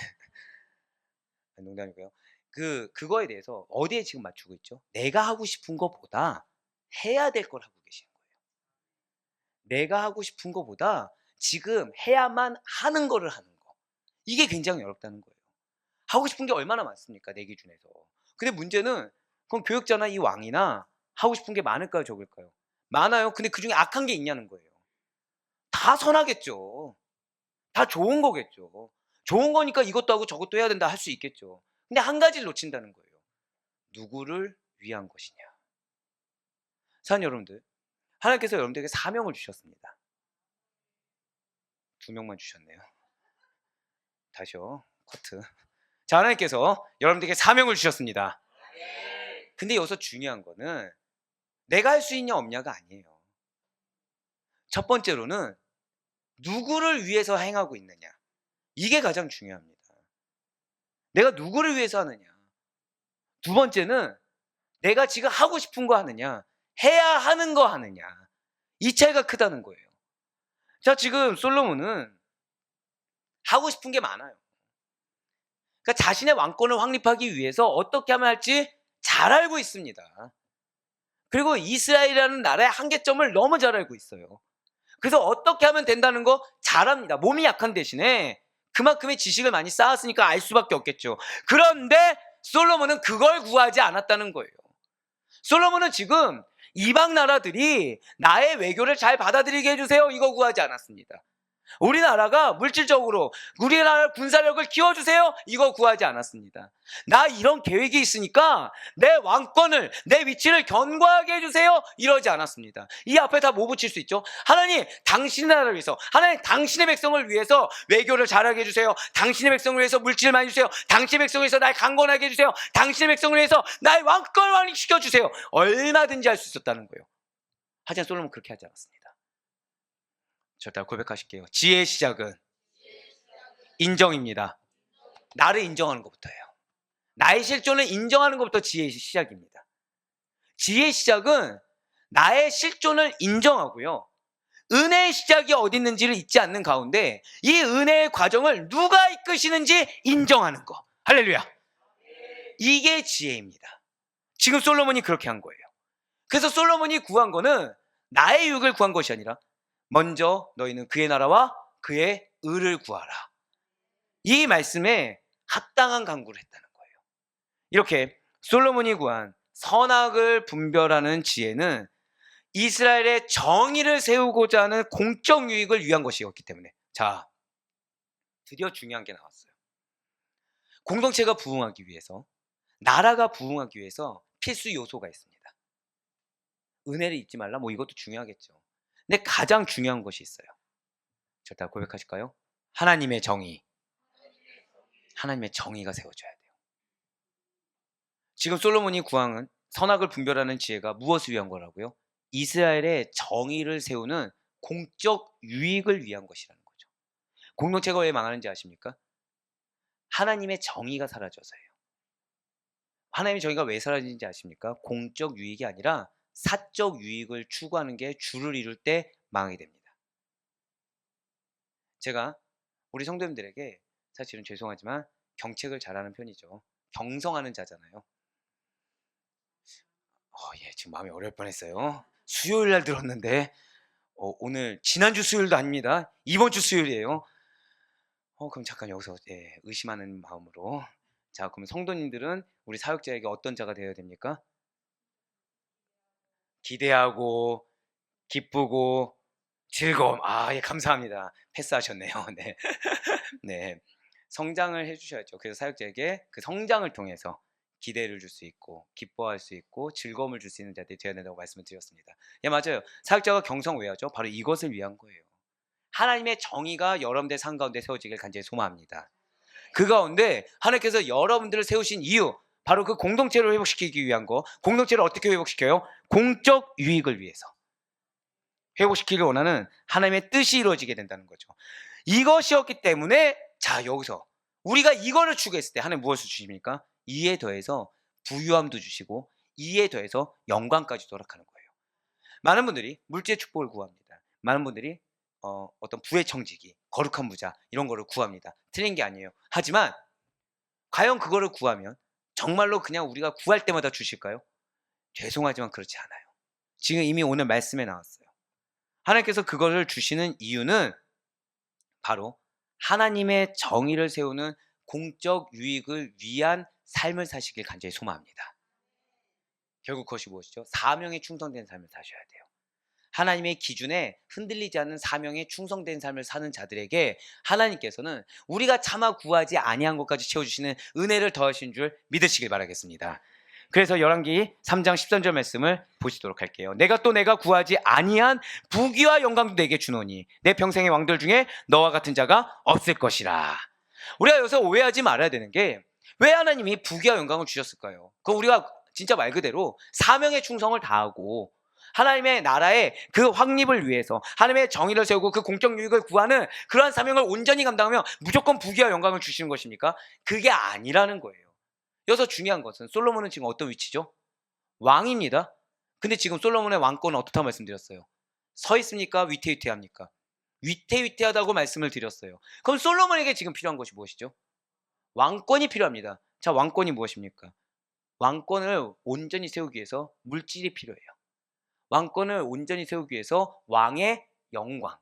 농담이고요. 그거에 대해서 어디에 지금 맞추고 있죠? 내가 하고 싶은 것보다 해야 될 걸 하고 계시는 거예요. 내가 하고 싶은 것보다 지금 해야만 하는 거를 하는 거. 이게 굉장히 어렵다는 거예요. 하고 싶은 게 얼마나 많습니까? 내 기준에서. 근데 문제는 그럼 교육자나 이 왕이나 하고 싶은 게 많을까요? 적을까요? 많아요. 근데 그중에 악한 게 있냐는 거예요. 다 선하겠죠. 다 좋은 거겠죠. 좋은 거니까 이것도 하고 저것도 해야 된다 할 수 있겠죠. 근데 한 가지를 놓친다는 거예요. 누구를 위한 것이냐. 사랑하는 여러분들, 하나님께서 여러분들에게 사명을 주셨습니다. 2명만 주셨네요. 다시요. 커트. 자, 하나님께서 여러분들에게 사명을 주셨습니다. 근데 여기서 중요한 거는 내가 할 수 있냐 없냐가 아니에요. 첫 번째로는 누구를 위해서 행하고 있느냐. 이게 가장 중요합니다. 내가 누구를 위해서 하느냐. 두 번째는 내가 지금 하고 싶은 거 하느냐, 해야 하는 거 하느냐. 이 차이가 크다는 거예요. 자, 지금 솔로몬은 하고 싶은 게 많아요. 그러니까 자신의 왕권을 확립하기 위해서 어떻게 하면 할지 잘 알고 있습니다. 그리고 이스라엘이라는 나라의 한계점을 너무 잘 알고 있어요. 그래서 어떻게 하면 된다는 거 잘합니다. 몸이 약한 대신에 그만큼의 지식을 많이 쌓았으니까 알 수밖에 없겠죠. 그런데 솔로몬은 그걸 구하지 않았다는 거예요. 솔로몬은 지금 이방 나라들이 나의 외교를 잘 받아들이게 해주세요, 이거 구하지 않았습니다. 우리나라가 물질적으로 우리나라 군사력을 키워주세요, 이거 구하지 않았습니다. 나 이런 계획이 있으니까 내 왕권을, 내 위치를 견고하게 해주세요, 이러지 않았습니다. 이 앞에 다 뭐 붙일 수 있죠? 하나님, 당신의 나라를 위해서, 하나님, 당신의 백성을 위해서 외교를 잘하게 해주세요. 당신의 백성을 위해서 물질을 많이 주세요. 당신의 백성을 위해서 날 강건하게 해주세요. 당신의 백성을 위해서 나의 왕권을 확립시켜주세요. 얼마든지 할 수 있었다는 거예요. 하지만 솔로몬은 그렇게 하지 않았습니다. 저다 고백하실게요. 지혜의 시작은 인정입니다. 나를 인정하는 것부터예요. 나의 실존을 인정하는 것부터 지혜의 시작입니다. 지혜의 시작은 나의 실존을 인정하고요, 은혜의 시작이 어디 있는지를 잊지 않는 가운데 이 은혜의 과정을 누가 이끄시는지 인정하는 거. 할렐루야. 이게 지혜입니다. 지금 솔로몬이 그렇게 한 거예요. 그래서 솔로몬이 구한 거는 나의 유익을 구한 것이 아니라 먼저 너희는 그의 나라와 그의 의를 구하라. 이 말씀에 합당한 간구를 했다는 거예요. 이렇게 솔로몬이 구한 선악을 분별하는 지혜는 이스라엘의 정의를 세우고자 하는 공적 유익을 위한 것이었기 때문에, 자, 드디어 중요한 게 나왔어요. 공동체가 부흥하기 위해서, 나라가 부흥하기 위해서 필수 요소가 있습니다. 은혜를 잊지 말라, 뭐 이것도 중요하겠죠. 근데 가장 중요한 것이 있어요. 저 다 고백하실까요? 하나님의 정의. 하나님의 정의가 세워져야 돼요. 지금 솔로몬이 구한 선악을 분별하는 지혜가 무엇을 위한 거라고요? 이스라엘의 정의를 세우는 공적 유익을 위한 것이라는 거죠. 공동체가 왜 망하는지 아십니까? 하나님의 정의가 사라져서예요. 하나님의 정의가 왜 사라지는지 아십니까? 공적 유익이 아니라 사적 유익을 추구하는 게 주를 이룰 때 망하게 됩니다. 제가 우리 성도님들에게 사실은 죄송하지만 경책을 잘하는 편이죠. 경성하는 자잖아요. 예, 지금 마음이 어려울 뻔했어요. 수요일 날 들었는데 오늘 지난주 수요일도 아닙니다. 이번 주 수요일이에요. 그럼 잠깐 여기서 의심하는 마음으로, 자, 그럼 성도님들은 우리 사역자에게 어떤 자가 되어야 됩니까? 기대하고 기쁘고 즐거움. 예, 감사합니다. 패스하셨네요. 네. 네. 성장을 해주셔야죠. 그래서 사역자에게 그 성장을 통해서 기대를 줄 수 있고 기뻐할 수 있고 즐거움을 줄 수 있는 자들이 되어야 된다고 말씀을 드렸습니다. 예, 맞아요. 사역자가 경성 왜 하죠? 바로 이것을 위한 거예요. 하나님의 정의가 여러분들 삶 가운데 세워지길 간절히 소망합니다. 그 가운데 하나님께서 여러분들을 세우신 이유, 바로 그 공동체를 회복시키기 위한 거. 공동체를 어떻게 회복시켜요? 공적 유익을 위해서 회복시키길 원하는 하나님의 뜻이 이루어지게 된다는 거죠. 이것이었기 때문에, 자, 여기서 우리가 이거를 추구했을 때 하나님 무엇을 주십니까? 이에 더해서 부유함도 주시고 이에 더해서 영광까지 도락하는 거예요. 많은 분들이 물질의 축복을 구합니다. 많은 분들이 어떤 부의 청지기, 거룩한 부자 이런 거를 구합니다. 틀린 게 아니에요. 하지만 과연 그거를 구하면 정말로 그냥 우리가 구할 때마다 주실까요? 죄송하지만 그렇지 않아요. 지금 이미 오늘 말씀에 나왔어요. 하나님께서 그거를 주시는 이유는 바로 하나님의 정의를 세우는 공적 유익을 위한 삶을 사시길 간절히 소망합니다. 결국 그것이 무엇이죠? 사명에 충성된 삶을 사셔야 돼요. 하나님의 기준에 흔들리지 않는 사명에 충성된 삶을 사는 자들에게 하나님께서는 우리가 차마 구하지 아니한 것까지 채워주시는 은혜를 더하신 줄 믿으시길 바라겠습니다. 그래서 열왕기 3장 13절 말씀을 보시도록 할게요. 내가 구하지 아니한 부귀와 영광도 내게 주노니 내 평생의 왕들 중에 너와 같은 자가 없을 것이라. 우리가 여기서 오해하지 말아야 되는 게, 왜 하나님이 부귀와 영광을 주셨을까요? 그건 우리가 진짜 말 그대로 사명의 충성을 다하고 하나님의 나라의 그 확립을 위해서 하나님의 정의를 세우고 그 공적 유익을 구하는 그러한 사명을 온전히 감당하면 무조건 부귀와 영광을 주시는 것입니까? 그게 아니라는 거예요. 여기서 중요한 것은 솔로몬은 지금 어떤 위치죠? 왕입니다. 근데 지금 솔로몬의 왕권은 어떻다고 말씀드렸어요? 서 있습니까? 위태위태합니까? 위태위태하다고 말씀을 드렸어요. 그럼 솔로몬에게 지금 필요한 것이 무엇이죠? 왕권이 필요합니다. 자, 왕권이 무엇입니까? 왕권을 온전히 세우기 위해서 물질이 필요해요. 왕권을 온전히 세우기 위해서 왕의 영광,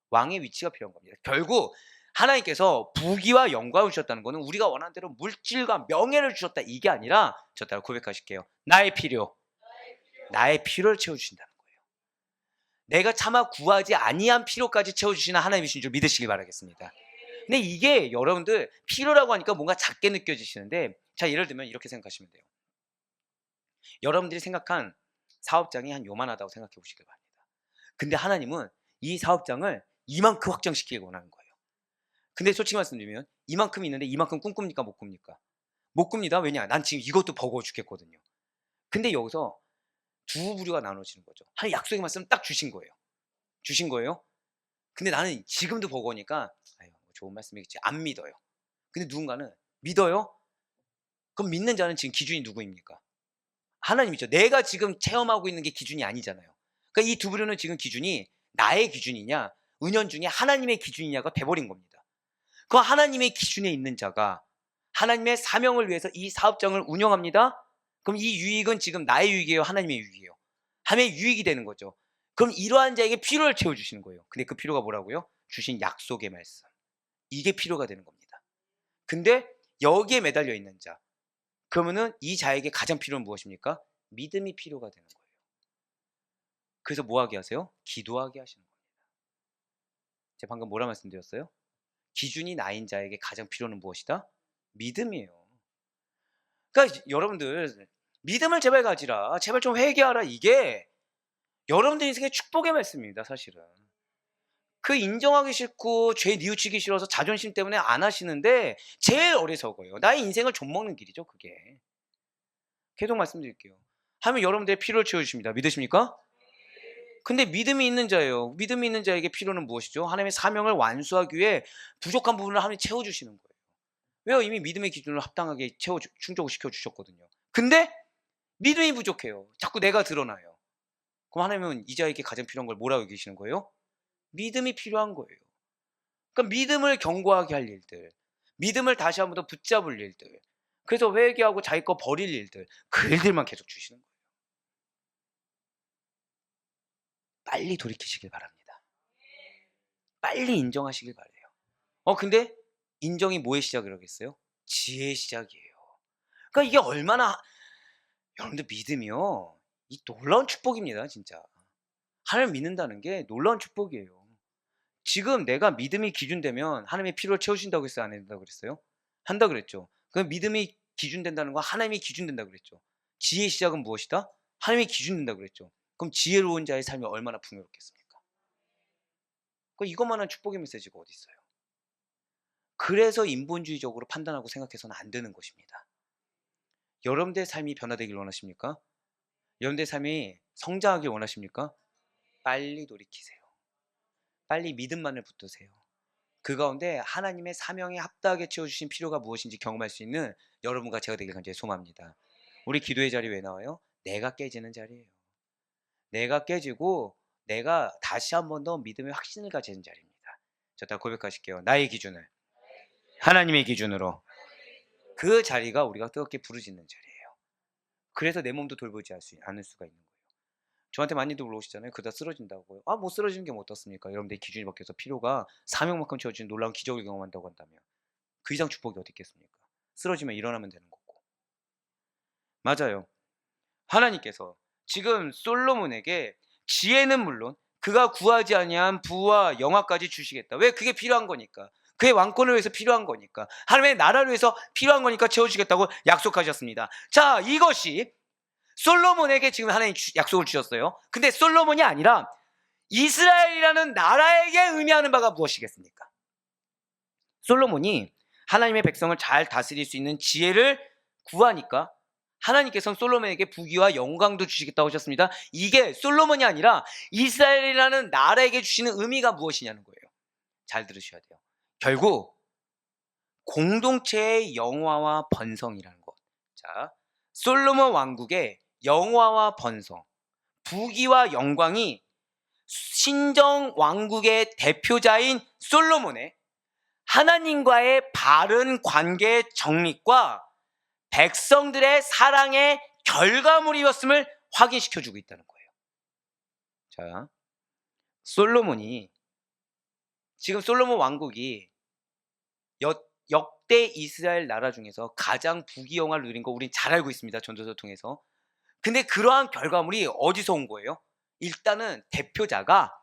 왕의 위치가 필요한 겁니다. 결국 하나님께서 부귀와 영광을 주셨다는 것은 우리가 원하는 대로 물질과 명예를 주셨다, 이게 아니라, 저 따라 고백하실게요. 나의 필요를 채워주신다는 거예요. 내가 차마 구하지 아니한 필요까지 채워주시는 하나님이신 줄 믿으시길 바라겠습니다. 근데 이게 여러분들 필요라고 하니까 뭔가 작게 느껴지시는데, 자, 예를 들면 이렇게 생각하시면 돼요. 여러분들이 생각한 사업장이 한 요만하다고 생각해 보시길 바랍니다. 근데 하나님은 이 사업장을 이만큼 확장시키길 원하는 거예요. 근데 솔직히 말씀드리면 이만큼 있는데 이만큼 꿈꿉니까? 못 꿉니까? 못 꿉니다. 왜냐? 난 지금 이것도 버거워 죽겠거든요. 근데 여기서 두 부류가 나눠지는 거죠. 하나님 약속의 말씀 딱 주신 거예요. 근데 나는 지금도 버거우니까 좋은 말씀이겠지, 안 믿어요. 근데 누군가는 믿어요? 그럼 믿는 자는 지금 기준이 누구입니까? 하나님이죠. 내가 지금 체험하고 있는 게 기준이 아니잖아요. 그러니까 이 두 부류는 지금 기준이 나의 기준이냐, 은연중에 하나님의 기준이냐가 돼버린 겁니다. 그 하나님의 기준에 있는 자가 하나님의 사명을 위해서 이 사업장을 운영합니다. 그럼 이 유익은 지금 나의 유익이에요? 하나님의 유익이에요? 하나님의 유익이 되는 거죠. 그럼 이러한 자에게 필요를 채워주시는 거예요. 근데 그 필요가 뭐라고요? 주신 약속의 말씀. 이게 필요가 되는 겁니다. 근데 여기에 매달려 있는 자. 그러면은 이 자에게 가장 필요한 무엇입니까? 믿음이 필요가 되는 거예요. 그래서 뭐 하게 하세요? 기도하게 하시는 겁니다. 제가 방금 뭐라 말씀드렸어요? 기준이 나인 자에게 가장 필요는 무엇이다? 믿음이에요. 그러니까 여러분들 믿음을 제발 가지라. 제발 좀 회개하라. 이게 여러분들 인생의 축복의 말씀입니다. 사실은. 그 인정하기 싫고 죄 뉘우치기 싫어서 자존심 때문에 안 하시는데 제일 어리석어요. 나의 인생을 좀먹는 길이죠. 그게. 계속 말씀드릴게요. 하면 여러분들의 필요를 채워주십니다. 믿으십니까? 근데 믿음이 있는 자예요. 믿음이 있는 자에게 필요는 무엇이죠? 하나님의 사명을 완수하기 위해 부족한 부분을 하나님이 채워주시는 거예요. 왜요? 이미 믿음의 기준을 합당하게 충족을 시켜주셨거든요. 근데 믿음이 부족해요. 자꾸 내가 드러나요. 그럼 하나님은 이 자에게 가장 필요한 걸 뭐라고 얘기하시는 거예요? 믿음이 필요한 거예요. 그러니까 믿음을 견고하게 할 일들, 믿음을 다시 한 번 더 붙잡을 일들, 그래서 회개하고 자기 거 버릴 일들, 그 일들만 계속 주시는 거예요. 빨리 돌이키시길 바랍니다. 빨리 인정하시길 바래요. 근데 인정이 뭐의 시작이라겠어요? 지혜의 시작이에요. 그러니까 이게 얼마나 여러분들 믿음이요. 이 놀라운 축복입니다, 진짜. 하나님 믿는다는 게 놀라운 축복이에요. 지금 내가 믿음이 기준되면 하나님의 필요를 채우신다고 했어요? 안 한다고 그랬어요? 한다 그랬죠. 그럼 믿음이 기준된다는 건 하나님이 기준된다고 그랬죠. 지혜의 시작은 무엇이다? 하나님이 기준된다고 그랬죠. 그럼 지혜로운 자의 삶이 얼마나 풍요롭겠습니까? 이것만한 축복의 메시지가 어디 있어요? 그래서 인본주의적으로 판단하고 생각해서는 안 되는 것입니다. 여러분들의 삶이 변화되길 원하십니까? 여러분들의 삶이 성장하길 원하십니까? 빨리 돌이키세요. 빨리 믿음만을 붙드세요. 그 가운데 하나님의 사명에 합당하게 채워주신 필요가 무엇인지 경험할 수 있는 여러분과 제가 되길 간절히 소망합니다. 우리 기도의 자리 왜 나와요? 내가 깨지는 자리예요. 내가 깨지고 내가 다시 한 번 더 믿음의 확신을 가지는 자리입니다. 저 다 고백하실게요. 나의 기준을 하나님의 기준으로. 그 자리가 우리가 뜨겁게 부르짖는 자리예요. 그래서 내 몸도 돌보지 않을 수가 있는 거예요. 저한테 많이들 올라오시잖아요. 그러다 쓰러진다고요. 못 쓰러지는 게 뭐 어떻습니까? 여러분들의 기준이 바뀌어서 필요가 사명만큼 채워지는 놀라운 기적을 경험한다고 한다면 그 이상 축복이 어디 있겠습니까? 쓰러지면 일어나면 되는 거고. 맞아요. 하나님께서 지금 솔로몬에게 지혜는 물론 그가 구하지 아니한 부와 영화까지 주시겠다. 왜? 그게 필요한 거니까. 그의 왕권을 위해서 필요한 거니까. 하나님의 나라를 위해서 필요한 거니까 채워주시겠다고 약속하셨습니다. 자, 이것이 솔로몬에게 지금 하나님 약속을 주셨어요. 근데 솔로몬이 아니라 이스라엘이라는 나라에게 의미하는 바가 무엇이겠습니까? 솔로몬이 하나님의 백성을 잘 다스릴 수 있는 지혜를 구하니까 하나님께서는 솔로몬에게 부귀와 영광도 주시겠다고 하셨습니다. 이게 솔로몬이 아니라 이스라엘이라는 나라에게 주시는 의미가 무엇이냐는 거예요. 잘 들으셔야 돼요. 결국 공동체의 영화와 번성이라는 것. 자, 솔로몬 왕국의 영화와 번성, 부귀와 영광이 신정 왕국의 대표자인 솔로몬의 하나님과의 바른 관계의 정립과 백성들의 사랑의 결과물이었음을 확인시켜주고 있다는 거예요. 자, 솔로몬이 지금 솔로몬 왕국이 역대 이스라엘 나라 중에서 가장 부귀영화를 누린 거 우린 잘 알고 있습니다. 전도서 통해서. 근데 그러한 결과물이 어디서 온 거예요? 일단은 대표자가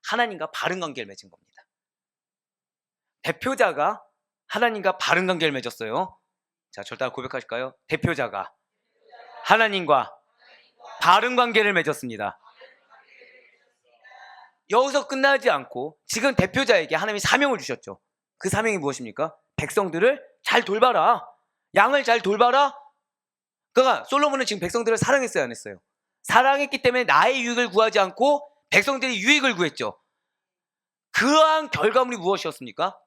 하나님과 바른 관계를 맺은 겁니다. 대표자가 하나님과 바른 관계를 맺었어요. 자, 저를 따라 고백하실까요? 대표자가 하나님과 바른 관계를 맺었습니다. 여기서 끝나지 않고 지금 대표자에게 하나님이 사명을 주셨죠. 그 사명이 무엇입니까? 백성들을 잘 돌봐라. 양을 잘 돌봐라. 그러니까 솔로몬은 지금 백성들을 사랑했어요, 안 했어요? 사랑했기 때문에 나의 유익을 구하지 않고 백성들의 유익을 구했죠. 그러한 결과물이 무엇이었습니까?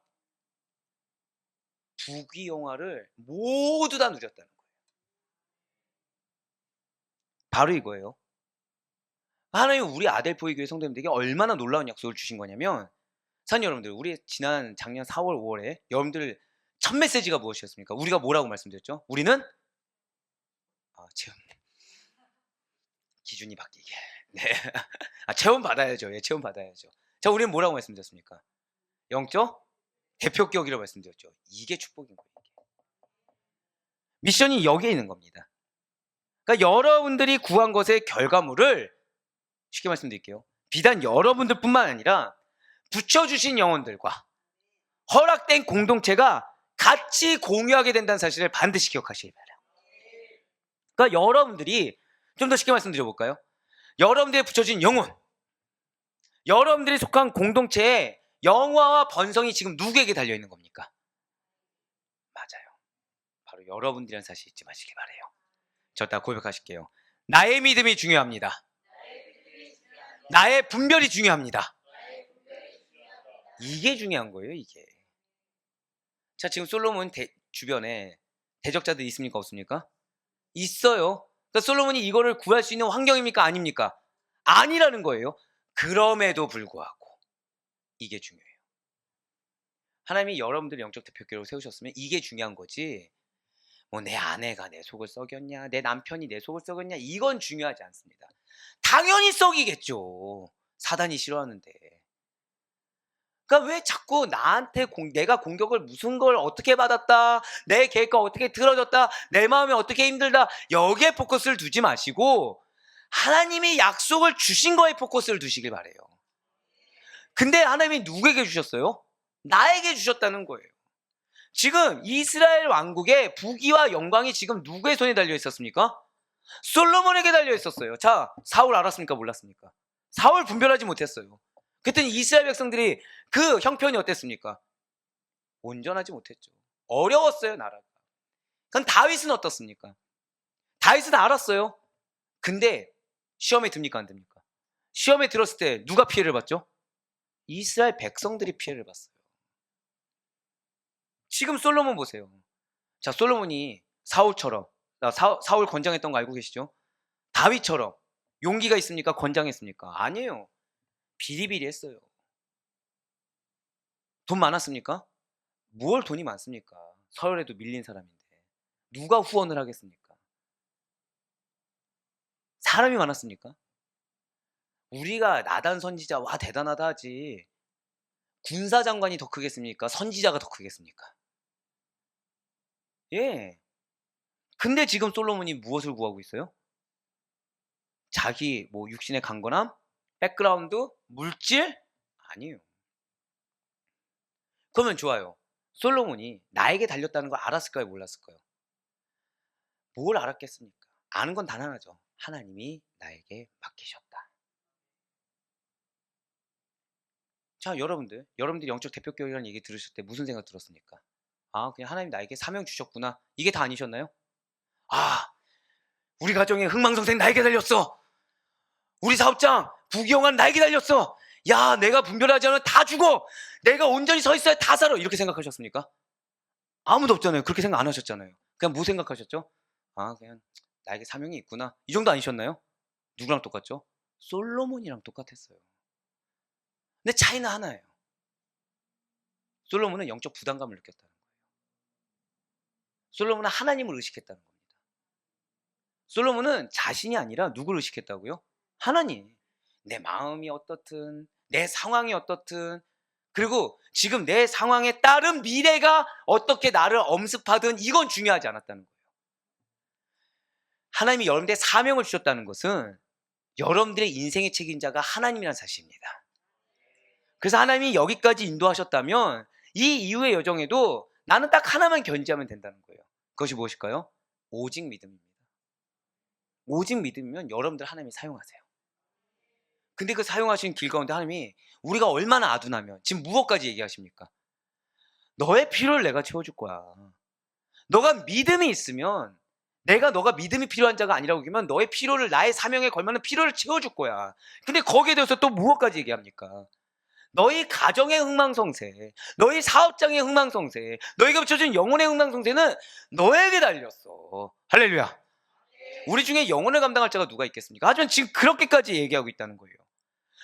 부귀영화를 모두 다 누렸다는 거예요. 바로 이거예요. 하나님은 우리 아델포이 교회 성도님들에게 얼마나 놀라운 약속을 주신 거냐면, 사랑하는 여러분들, 우리 지난 작년 4월 5월에 여러분들 첫 메시지가 무엇이었습니까? 우리가 뭐라고 말씀드렸죠? 우리는 지금 기준이 바뀌게 네. 체험 받아야죠. 예, 체험 받아야죠. 자, 우리는 뭐라고 말씀드렸습니까? 영적 대표격이라고 말씀드렸죠. 이게 축복인 거예요. 미션이 여기에 있는 겁니다. 그러니까 여러분들이 구한 것의 결과물을 쉽게 말씀드릴게요. 비단 여러분들뿐만 아니라 붙여주신 영혼들과 허락된 공동체가 같이 공유하게 된다는 사실을 반드시 기억하시기 바라요. 그러니까 여러분들이 좀 더 쉽게 말씀드려 볼까요? 여러분들이 붙여진 영혼, 여러분들이 속한 공동체의 영화와 번성이 지금 누구에게 달려있는 겁니까? 맞아요. 바로 여러분들이라는 사실 잊지 마시기 바라요. 저 다 고백하실게요. 나의 믿음이 중요합니다. 나의 분별이 중요합니다. 이게 중요한 거예요, 이게. 자, 지금 솔로몬 주변에 대적자들이 있습니까, 없습니까? 있어요. 그러니까 솔로몬이 이거를 구할 수 있는 환경입니까, 아닙니까? 아니라는 거예요. 그럼에도 불구하고 이게 중요해요. 하나님이 여러분들 영적 대표교로 세우셨으면 이게 중요한 거지, 뭐 내 아내가 내 속을 썩였냐, 내 남편이 내 속을 썩였냐, 이건 중요하지 않습니다. 당연히 썩이겠죠. 사단이 싫어하는데. 그러니까 왜 자꾸 나한테 내가 공격을 무슨 걸 어떻게 받았다, 내 계획과 어떻게 틀어졌다, 내 마음이 어떻게 힘들다, 여기에 포커스를 두지 마시고 하나님이 약속을 주신 거에 포커스를 두시길 바래요. 근데 하나님이 누구에게 주셨어요? 나에게 주셨다는 거예요. 지금 이스라엘 왕국의 부귀와 영광이 지금 누구의 손에 달려 있었습니까? 솔로몬에게 달려 있었어요. 자, 사울 알았습니까? 몰랐습니까? 사울 분별하지 못했어요. 그랬더니 이스라엘 백성들이 그 형편이 어땠습니까? 온전하지 못했죠. 어려웠어요, 나라가. 그럼 다윗은 어떻습니까? 다윗은 알았어요. 근데 시험에 듭니까, 안 듭니까? 시험에 들었을 때 누가 피해를 봤죠? 이스라엘 백성들이 피해를 봤어요. 지금 솔로몬 보세요. 자, 솔로몬이 사울처럼, 사울 권장했던 거 알고 계시죠? 다윗처럼 용기가 있습니까? 권장했습니까? 아니에요. 비리비리했어요. 돈 많았습니까? 뭘 돈이 많습니까? 서열에도 밀린 사람인데 누가 후원을 하겠습니까? 사람이 많았습니까? 우리가 나단 선지자 와 대단하다 하지, 군사장관이 더 크겠습니까? 선지자가 더 크겠습니까? 예. 근데 지금 솔로몬이 무엇을 구하고 있어요? 자기 뭐 육신의 강건함, 백그라운드, 물질? 아니에요. 그러면 좋아요. 솔로몬이 나에게 달렸다는 걸 알았을까요? 몰랐을까요? 뭘 알았겠습니까? 아는 건 단 하나죠. 하나님이 나에게 맡기셨다. 자, 여러분들이 영적 대표격이라는 얘기 들으실 때 무슨 생각 들었습니까? 아, 그냥 하나님 나에게 사명 주셨구나. 이게 다 아니셨나요? 아, 우리 가정의 흥망성쇠 나에게 달렸어. 우리 사업장 부귀영화는 나에게 달렸어. 야, 내가 분별하지 않으면 다 죽어. 내가 온전히 서 있어야 다 살아. 이렇게 생각하셨습니까? 아무도 없잖아요. 그렇게 생각 안 하셨잖아요. 그냥 뭐 생각하셨죠? 아, 그냥 나에게 사명이 있구나. 이 정도 아니셨나요? 누구랑 똑같죠? 솔로몬이랑 똑같았어요. 근데 차이는 하나예요. 솔로몬은 영적 부담감을 느꼈다는 거예요. 솔로몬은 하나님을 의식했다는 겁니다. 솔로몬은 자신이 아니라 누구를 의식했다고요? 하나님. 내 마음이 어떻든, 내 상황이 어떻든, 그리고 지금 내 상황에 따른 미래가 어떻게 나를 엄습하든 이건 중요하지 않았다는 거예요. 하나님이 여러분들의 사명을 주셨다는 것은 여러분들의 인생의 책임자가 하나님이라는 사실입니다. 그래서 하나님이 여기까지 인도하셨다면 이 이후의 여정에도 나는 딱 하나만 견지하면 된다는 거예요. 그것이 무엇일까요? 오직 믿음입니다. 오직 믿음이면 여러분들 하나님이 사용하세요. 근데 그 사용하신 길 가운데 하나님이 우리가 얼마나 아둔하면 지금 무엇까지 얘기하십니까? 너의 필요를 내가 채워줄 거야. 너가 믿음이 있으면 내가 너가 믿음이 필요한 자가 아니라고 그러면 너의 필요를, 나의 사명에 걸맞는 필요를 채워줄 거야. 근데 거기에 대해서 또 무엇까지 얘기합니까? 너희 가정의 흥망성쇠, 너희 사업장의 흥망성쇠, 너희가 붙여준 영혼의 흥망성쇠는 너에게 달렸어. 할렐루야. 우리 중에 영혼을 감당할 자가 누가 있겠습니까? 하지만 지금 그렇게까지 얘기하고 있다는 거예요.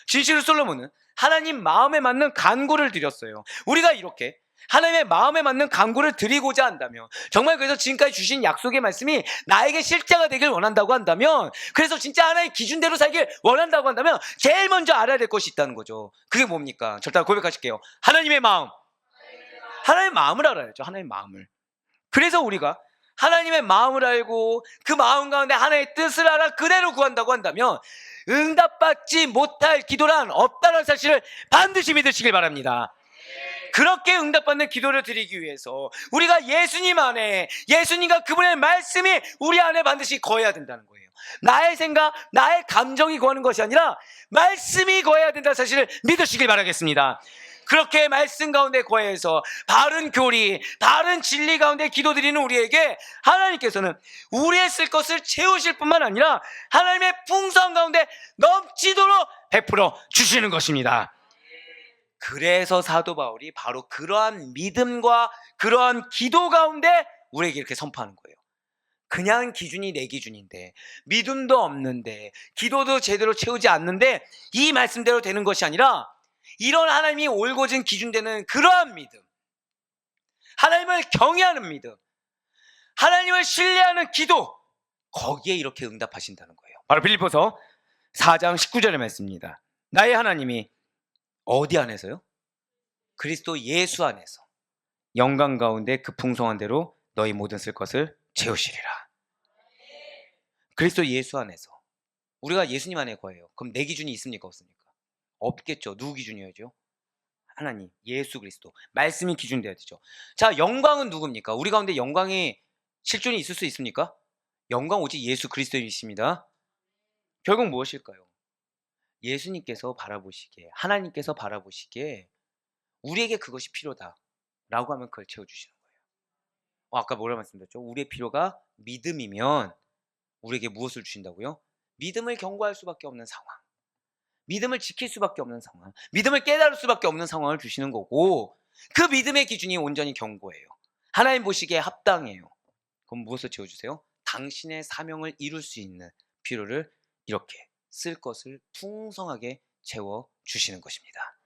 진실로 솔로몬은 하나님 마음에 맞는 간구를 드렸어요. 우리가 이렇게 하나님의 마음에 맞는 간구를 드리고자 한다면, 정말 그래서 지금까지 주신 약속의 말씀이 나에게 실제가 되길 원한다고 한다면, 그래서 진짜 하나의 기준대로 살길 원한다고 한다면 제일 먼저 알아야 될 것이 있다는 거죠. 그게 뭡니까? 절대 고백하실게요. 하나님의 마음. 하나님의 마음을 알아야죠. 하나님의 마음을. 그래서 우리가 하나님의 마음을 알고 그 마음 가운데 하나님의 뜻을 알아 그대로 구한다고 한다면 응답받지 못할 기도란 없다는 사실을 반드시 믿으시길 바랍니다. 그렇게 응답받는 기도를 드리기 위해서 우리가 예수님 안에, 예수님과 그분의 말씀이 우리 안에 반드시 거해야 된다는 거예요. 나의 생각, 나의 감정이 거하는 것이 아니라 말씀이 거해야 된다는 사실을 믿으시길 바라겠습니다. 그렇게 말씀 가운데 거해서 바른 교리, 바른 진리 가운데 기도드리는 우리에게 하나님께서는 우리의 쓸 것을 채우실 뿐만 아니라 하나님의 풍성한 가운데 넘치도록 베풀어 주시는 것입니다. 그래서 사도 바울이 바로 그러한 믿음과 그러한 기도 가운데 우리에게 이렇게 선포하는 거예요. 그냥 기준이 내 기준인데, 믿음도 없는데, 기도도 제대로 채우지 않는데 이 말씀대로 되는 것이 아니라 이런 하나님이 올곧은 기준되는 그러한 믿음, 하나님을 경외하는 믿음, 하나님을 신뢰하는 기도, 거기에 이렇게 응답하신다는 거예요. 바로 빌립보서 4장 19절의 말씀입니다. 나의 하나님이 어디 안에서요? 그리스도 예수 안에서 영광 가운데 그 풍성한 대로 너희 모든 쓸 것을 채우시리라. 그리스도 예수 안에서 우리가 예수님 안에 거예요. 그럼 내 기준이 있습니까? 없습니까? 없겠죠. 누구 기준이어야죠? 하나님, 예수 그리스도. 말씀이 기준돼야 되죠. 자, 영광은 누굽니까? 우리 가운데 영광이 실존이 있을 수 있습니까? 영광 오직 예수 그리스도이십니다. 결국 무엇일까요? 예수님께서 바라보시기에, 하나님께서 바라보시기에 우리에게 그것이 필요다 라고 하면 그걸 채워주시는 거예요. 아까 뭐라 말씀드렸죠? 우리의 필요가 믿음이면 우리에게 무엇을 주신다고요? 믿음을 경고할 수밖에 없는 상황, 믿음을 지킬 수밖에 없는 상황, 믿음을 깨달을 수밖에 없는 상황을 주시는 거고, 그 믿음의 기준이 온전히 경고예요. 하나님 보시기에 합당해요. 그럼 무엇을 채워주세요? 당신의 사명을 이룰 수 있는 필요를 이렇게 쓸 것을 풍성하게 채워주시는 것입니다.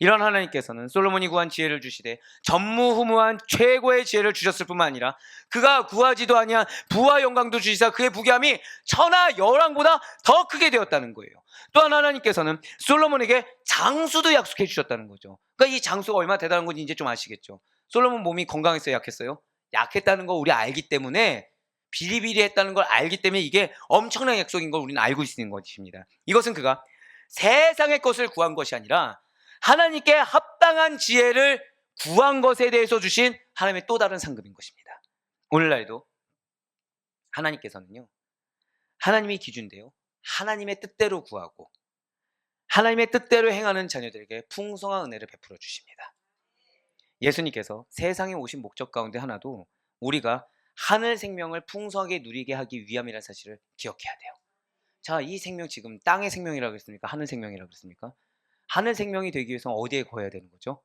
이런 하나님께서는 솔로몬이 구한 지혜를 주시되 전무후무한 최고의 지혜를 주셨을 뿐만 아니라 그가 구하지도 아니한 부와 영광도 주시사 그의 부귀함이 천하 여왕보다 더 크게 되었다는 거예요. 또한 하나님께서는 솔로몬에게 장수도 약속해 주셨다는 거죠. 그러니까 이 장수가 얼마나 대단한 건지 이제 좀 아시겠죠. 솔로몬 몸이 건강했어요? 약했어요? 약했다는 거 우리 알기 때문에, 비리비리했다는 걸 알기 때문에 이게 엄청난 약속인 걸 우리는 알고 있는 것입니다. 이것은 그가 세상의 것을 구한 것이 아니라 하나님께 합당한 지혜를 구한 것에 대해서 주신 하나님의 또 다른 상급인 것입니다. 오늘날도 하나님께서는요, 하나님이 기준대요, 하나님의 뜻대로 구하고 하나님의 뜻대로 행하는 자녀들에게 풍성한 은혜를 베풀어 주십니다. 예수님께서 세상에 오신 목적 가운데 하나도 우리가 하늘 생명을 풍성하게 누리게 하기 위함이라는 사실을 기억해야 돼요. 자, 이 생명 지금 땅의 생명이라고 했습니까? 하늘 생명이라고 했습니까? 하늘 생명이 되기 위해서 어디에 거해야 되는 거죠?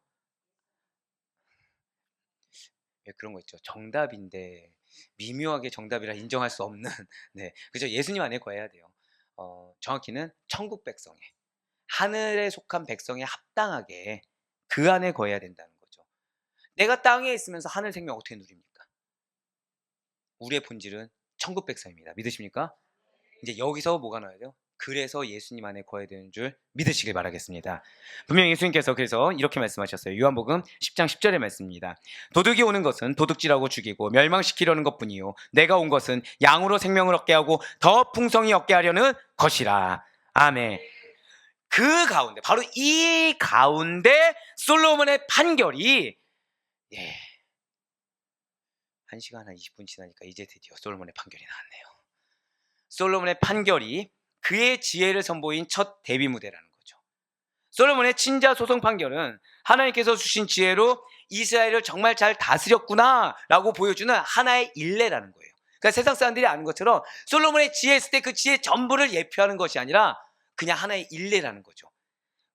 그런 거 있죠. 정답인데 미묘하게 정답이라 인정할 수 없는 네, 그죠? 예수님 안에 거해야 돼요. 정확히는 천국 백성에, 하늘에 속한 백성에 합당하게 그 안에 거해야 된다는 거죠. 내가 땅에 있으면서 하늘 생명 어떻게 누립니까? 우리의 본질은 천국 백성입니다. 믿으십니까? 이제 여기서 뭐가 나와야 돼요? 그래서 예수님 안에 거해야 되는 줄 믿으시길 바라겠습니다. 분명히 예수님께서 그래서 이렇게 말씀하셨어요. 요한복음 10장 10절의 말씀입니다. 도둑이 오는 것은 도둑질하고 죽이고 멸망시키려는 것뿐이요 내가 온 것은 양으로 생명을 얻게 하고 더 풍성히 얻게 하려는 것이라. 아멘. 그 가운데, 바로 이 가운데 솔로몬의 판결이 1시간 한 20분 지나니까 이제 드디어 솔로몬의 판결이 나왔네요. 솔로몬의 판결이 그의 지혜를 선보인 첫 데뷔 무대라는 거죠. 솔로몬의 친자 소송 판결은 하나님께서 주신 지혜로 이스라엘을 정말 잘 다스렸구나 라고 보여주는 하나의 일례라는 거예요. 그러니까 세상 사람들이 아는 것처럼 솔로몬의 지혜했을 때 그 지혜 전부를 예표하는 것이 아니라 그냥 하나의 일례라는 거죠.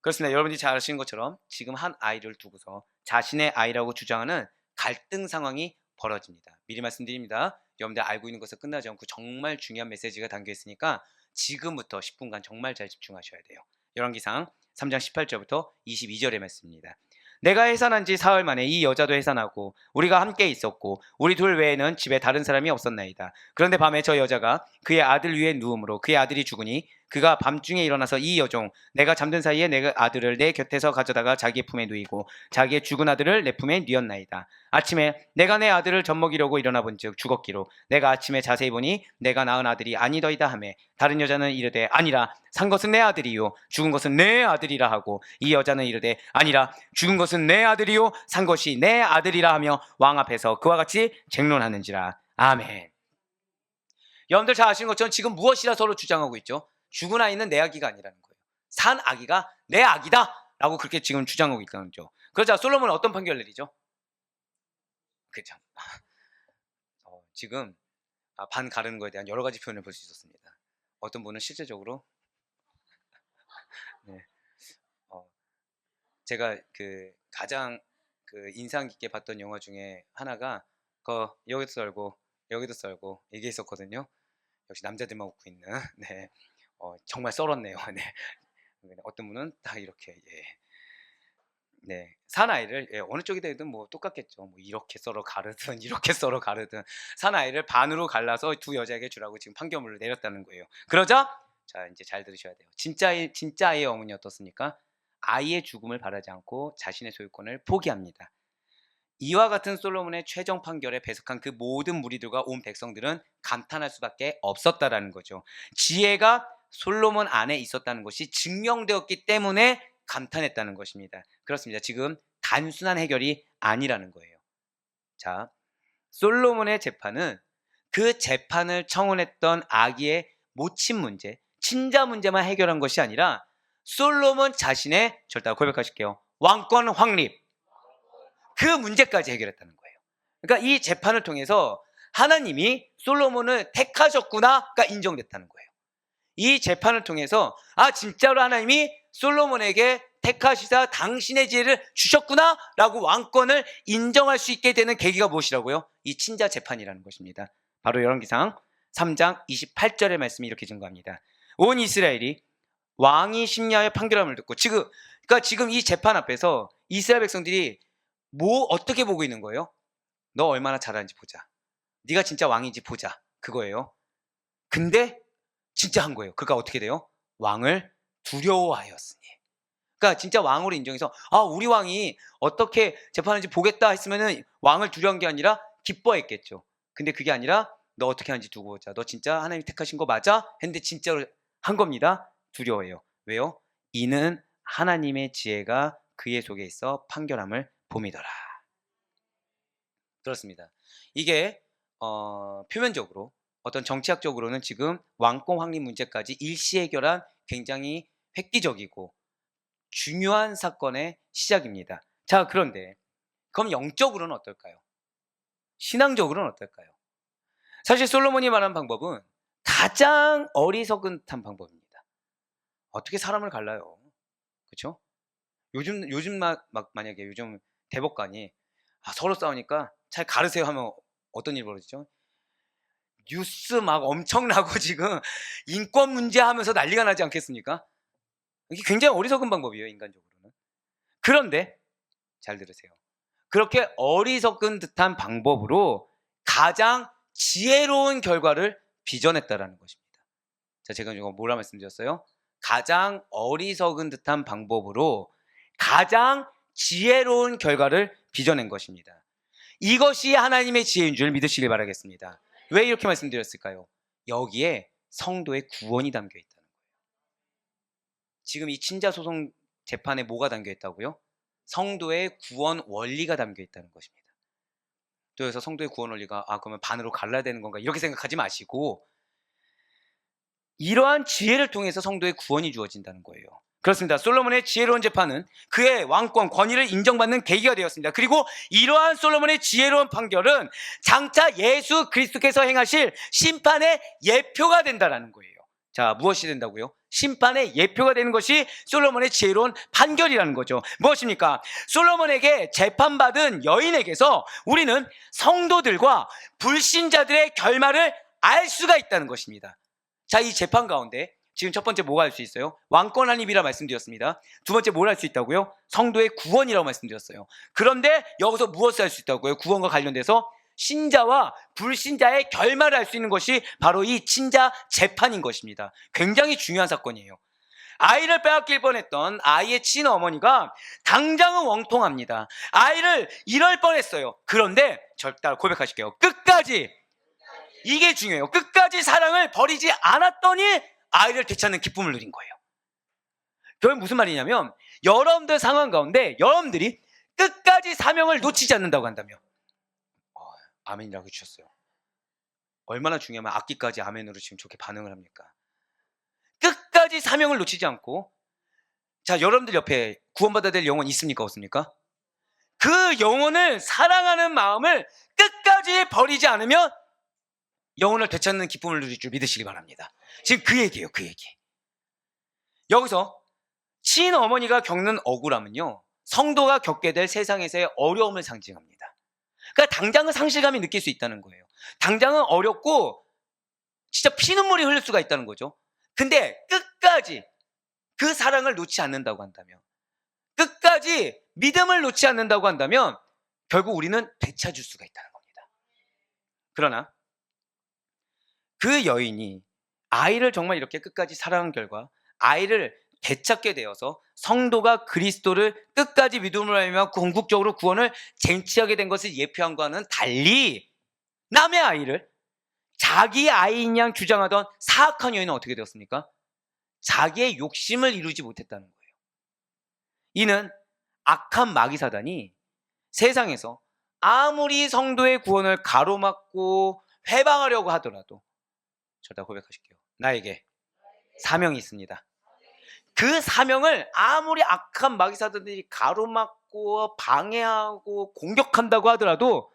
그렇습니다. 여러분들이 잘 아시는 것처럼 지금 한 아이를 두고서 자신의 아이라고 주장하는 갈등 상황이 벌어집니다. 미리 말씀드립니다. 여러분들 알고 있는 것은 끝나지 않고 정말 중요한 메시지가 담겨 있으니까 지금부터 10분간 정말 잘 집중하셔야 돼요. 열왕기상 3장 18절부터 22절의 말씀입니다. 내가 해산한 지 사흘 만에 이 여자도 해산하고 우리가 함께 있었고 우리 둘 외에는 집에 다른 사람이 없었나이다. 그런데 밤에 저 여자가 그의 아들 위에 누움으로 그의 아들이 죽으니 그가 밤중에 일어나서 이 여종 내가 잠든 사이에 내 아들을 내 곁에서 가져다가 자기의 품에 누이고 자기의 죽은 아들을 내 품에 뉘었나이다. 아침에 내가 내 아들을 젖먹이려고 일어나 본즉 죽었기로 내가 아침에 자세히 보니 내가 낳은 아들이 아니더이다 하매 다른 여자는 이르되 아니라 산 것은 내 아들이요 죽은 것은 내 아들이라 하고 이 여자는 이르되 아니라 죽은 것은 내 아들이요 산 것이 내 아들이라 하며 왕 앞에서 그와 같이 쟁론하는지라. 아멘. 여러분들 잘 아시는 것처럼 지금 무엇이라 서로 주장하고 있죠? 죽은 아이는 내 아기가 아니라는 거예요. 산 아기가 내 아기다 라고 그렇게 지금 주장하고 있다는 거죠. 그러자 솔로몬은 어떤 판결을 내리죠? 그죠? 지금 반 가르는 거에 대한 여러 가지 표현을 볼 수 있었습니다. 어떤 분은 실제적으로 네. 제가 가장 인상 깊게 봤던 영화 중에 하나가 여기도 썰고 여기도 썰고 이게 있었거든요. 역시 남자들만 웃고 있는 네. 정말 썰었네요. 네. 어떤 분은 다 이렇게 네. 사나이를 어느 쪽이든 뭐 똑같겠죠. 뭐 이렇게 썰어 가르든 이렇게 썰어 가르든 사나이를 반으로 갈라서 두 여자에게 주라고 지금 판결문을 내렸다는 거예요. 그러자 자 이제 잘 들으셔야 돼요. 진짜 아이의 어머니 어떻습니까? 아이의 죽음을 바라지 않고 자신의 소유권을 포기합니다. 이와 같은 솔로몬의 최종 판결에 배석한 그 모든 무리들과 온 백성들은 감탄할 수밖에 없었다라는 거죠. 지혜가 솔로몬 안에 있었다는 것이 증명되었기 때문에 감탄했다는 것입니다. 그렇습니다. 지금 단순한 해결이 아니라는 거예요. 자, 솔로몬의 재판은 그 재판을 청원했던 아기의 모친 문제, 친자 문제만 해결한 것이 아니라 솔로몬 자신의 절대 고백하실게요. 왕권 확립. 그 문제까지 해결했다는 거예요. 그러니까 이 재판을 통해서 하나님이 솔로몬을 택하셨구나가 인정됐다는 거예요. 이 재판을 통해서 진짜로 하나님이 솔로몬에게 택하시사 당신의 지혜를 주셨구나라고 왕권을 인정할 수 있게 되는 계기가 무엇이라고요? 이 친자 재판이라는 것입니다. 바로 열왕기상 3장 28절의 말씀이 이렇게 증거합니다. 온 이스라엘이 왕이 심리하여 판결함을 듣고 그러니까 지금 이 재판 앞에서 이스라엘 백성들이 어떻게 보고 있는 거예요? 너 얼마나 잘하는지 보자. 네가 진짜 왕인지 보자. 그거예요. 근데 진짜 한 거예요. 그러니까 어떻게 돼요? 왕을 두려워하였으니. 그러니까 진짜 왕으로 인정해서 우리 왕이 어떻게 재판하는지 보겠다 했으면은 왕을 두려운 게 아니라 기뻐했겠죠. 근데 그게 아니라 너 어떻게 하는지 두고 보자. 너 진짜 하나님 택하신 거 맞아? 했는데 진짜로 한 겁니다. 두려워해요. 왜요? 이는 하나님의 지혜가 그의 속에 있어 판결함을 봄이더라. 그렇습니다. 이게 표면적으로 어떤 정치학적으로는 지금 왕권 확립 문제까지 일시 해결한 굉장히 획기적이고 중요한 사건의 시작입니다. 자, 그런데 그럼 영적으로는 어떨까요? 신앙적으로는 어떨까요? 사실 솔로몬이 말한 방법은 가장 어리석은 듯한 방법입니다. 어떻게 사람을 갈라요? 그렇죠? 요즘 만약에 요즘 대법관이 서로 싸우니까 잘 가르세요 하면 어떤 일이 벌어지죠? 뉴스 막 엄청나고 지금 인권 문제 하면서 난리가 나지 않겠습니까? 이게 굉장히 어리석은 방법이에요, 인간적으로는. 그런데 잘 들으세요. 그렇게 어리석은 듯한 방법으로 가장 지혜로운 결과를 빚어냈다라는 것입니다. 자, 제가 이거 뭐라 말씀드렸어요? 가장 어리석은 듯한 방법으로 가장 지혜로운 결과를 빚어낸 것입니다. 이것이 하나님의 지혜인 줄 믿으시길 바라겠습니다. 왜 이렇게 말씀드렸을까요? 여기에 성도의 구원이 담겨 있다는 거예요. 지금 이 친자 소송 재판에 뭐가 담겨 있다고요? 성도의 구원 원리가 담겨 있다는 것입니다. 또 여기서 성도의 구원 원리가 그러면 반으로 갈라야 되는 건가 이렇게 생각하지 마시고 이러한 지혜를 통해서 성도의 구원이 주어진다는 거예요. 그렇습니다. 솔로몬의 지혜로운 재판은 그의 왕권 권위를 인정받는 계기가 되었습니다. 그리고 이러한 솔로몬의 지혜로운 판결은 장차 예수 그리스도께서 행하실 심판의 예표가 된다는 거예요. 자, 무엇이 된다고요? 심판의 예표가 되는 것이 솔로몬의 지혜로운 판결이라는 거죠. 무엇입니까? 솔로몬에게 재판받은 여인에게서 우리는 성도들과 불신자들의 결말을 알 수가 있다는 것입니다. 자, 이 재판 가운데 지금 첫 번째 뭐가 할 수 있어요? 왕권 한입이라 말씀드렸습니다. 두 번째 뭘 할 수 있다고요? 성도의 구원이라고 말씀드렸어요. 그런데 여기서 무엇을 할 수 있다고요? 구원과 관련돼서 신자와 불신자의 결말을 할 수 있는 것이 바로 이 친자 재판인 것입니다. 굉장히 중요한 사건이에요. 아이를 빼앗길 뻔했던 아이의 친어머니가 당장은 원통합니다. 아이를 잃을 뻔했어요. 그런데 절대 고백하실게요. 끝까지, 이게 중요해요. 끝까지 사랑을 버리지 않았더니 아이를 되찾는 기쁨을 누린 거예요. 그게 무슨 말이냐면 여러분들 상황 가운데 여러분들이 끝까지 사명을 놓치지 않는다고 한다면, 아멘이라고 해주셨어요. 얼마나 중요하면 악기까지 아멘으로 지금 좋게 반응을 합니까? 끝까지 사명을 놓치지 않고, 자, 여러분들 옆에 구원받아야 될 영혼 있습니까? 없습니까? 그 영혼을 사랑하는 마음을 끝까지 버리지 않으면 영혼을 되찾는 기쁨을 누릴 줄 믿으시기 바랍니다. 지금 그 얘기예요. 그 얘기. 여기서 친어머니가 겪는 억울함은요, 성도가 겪게 될 세상에서의 어려움을 상징합니다. 그러니까 당장은 상실감이 느낄 수 있다는 거예요. 당장은 어렵고 진짜 피눈물이 흘릴 수가 있다는 거죠. 근데 끝까지 그 사랑을 놓지 않는다고 한다면, 끝까지 믿음을 놓지 않는다고 한다면 결국 우리는 되찾을 수가 있다는 겁니다. 그러나 그 여인이 아이를 정말 이렇게 끝까지 사랑한 결과 아이를 되찾게 되어서 성도가 그리스도를 끝까지 믿음으로 알며 궁극적으로 구원을 쟁취하게 된 것을 예표한 것과는 달리, 남의 아이를 자기 아이인 양 주장하던 사악한 여인은 어떻게 되었습니까? 자기의 욕심을 이루지 못했다는 거예요. 이는 악한 마귀사단이 세상에서 아무리 성도의 구원을 가로막고 회방하려고 하더라도, 저다 고백하실게요. 나에게 사명이 있습니다. 그 사명을 아무리 악한 마귀사단들이 가로막고 방해하고 공격한다고 하더라도